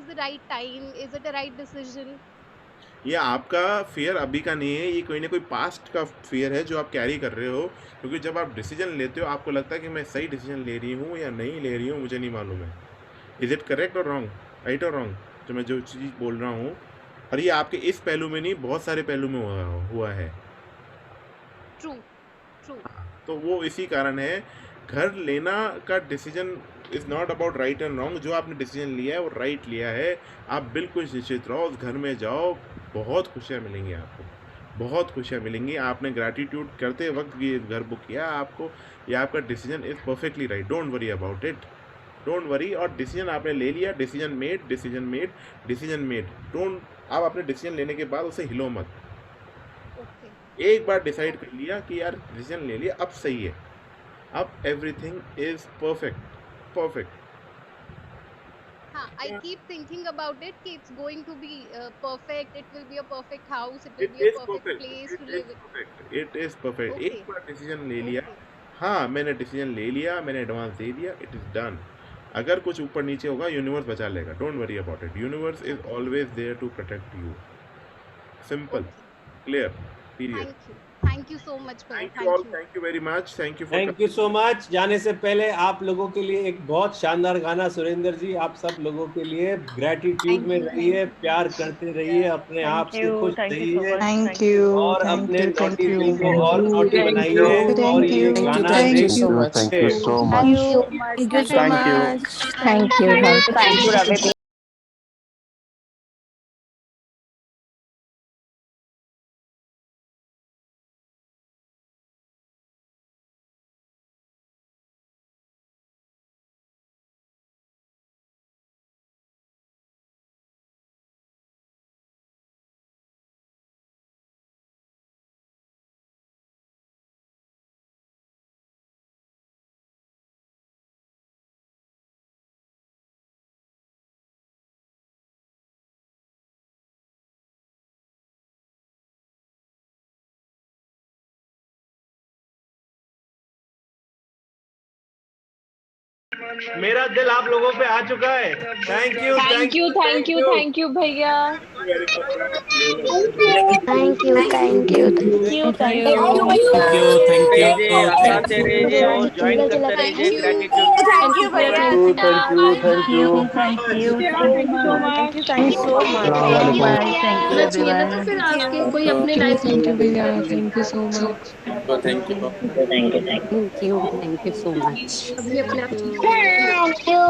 the right time, is it a right decision? ये आपका फियर अभी का नहीं है, ये कोई ना कोई पास्ट का फियर है जो आप कैरी कर रहे हो, क्योंकि जब आप डिसीजन लेते हो आपको लगता है कि मैं सही डिसीजन ले रही हूँ या नहीं ले रही हूँ, मुझे नहीं मालूम है। इज इट करेक्ट और रॉन्ग, राइट और रॉन्ग, जो मैं जो चीज़ बोल रहा हूँ। और ये आपके इस पहलू में नहीं, बहुत सारे पहलू में हुआ है। ट्रू। तो वो इसी कारण है, घर लेना का decision is not about right and wrong. जो आपने डिसीजन लिया है वो राइट लिया है, आप बिल्कुल निश्चित रहो, उस घर में जाओ, बहुत खुशियाँ मिलेंगी आपको, बहुत खुशियाँ मिलेंगी। आपने ग्रैटिट्यूड करते वक्त ये घर बुक किया, आपको ये आपका decision is perfectly right, don't worry about it, don't worry. और डिसीजन आपने ले लिया, डिसीजन मेड, डोंट, आप अपने डिसीजन लेने के बाद उसे हिलो मत। एक बार डिसाइड कर लिया कि यार डिसीजन ले लिया, अब सही है, अब एवरीथिंग इज परफेक्ट। हाँ, I keep thinking about it कि it's going to be perfect, it will be a perfect house, it will be a perfect place to live in. It is perfect. एक बार decision ले लिया, हाँ मैंने decision ले लिया, मैंने एडवांस दे दिया, इट इज डन। अगर कुछ ऊपर नीचे होगा यूनिवर्स बचा लेगा, don't worry about it, universe is always there to protect you, simple, clear, period. Thank you so much. Thank you very much, thank you so much. जाने से पहले आप लोगों के लिए एक बहुत शानदार गाना, सुरेंद्र जी आप सब लोगों के लिए, ग्रैटिट्यूड में रहिए, प्यार करते रहिए, अपने आप से खुश रहिए, थैंक यू और अपने नॉटी दिल को और नॉटी बनाइए, और ये गाना थैंक यू सो मच। मेरा दिल आप लोगों पे आ चुका है। थैंक यू भैया। Thank you. Thank you. फिर आपके कोई अपने लाइफ में भैया, thank you so much. Thank you so much. अभी अपने आप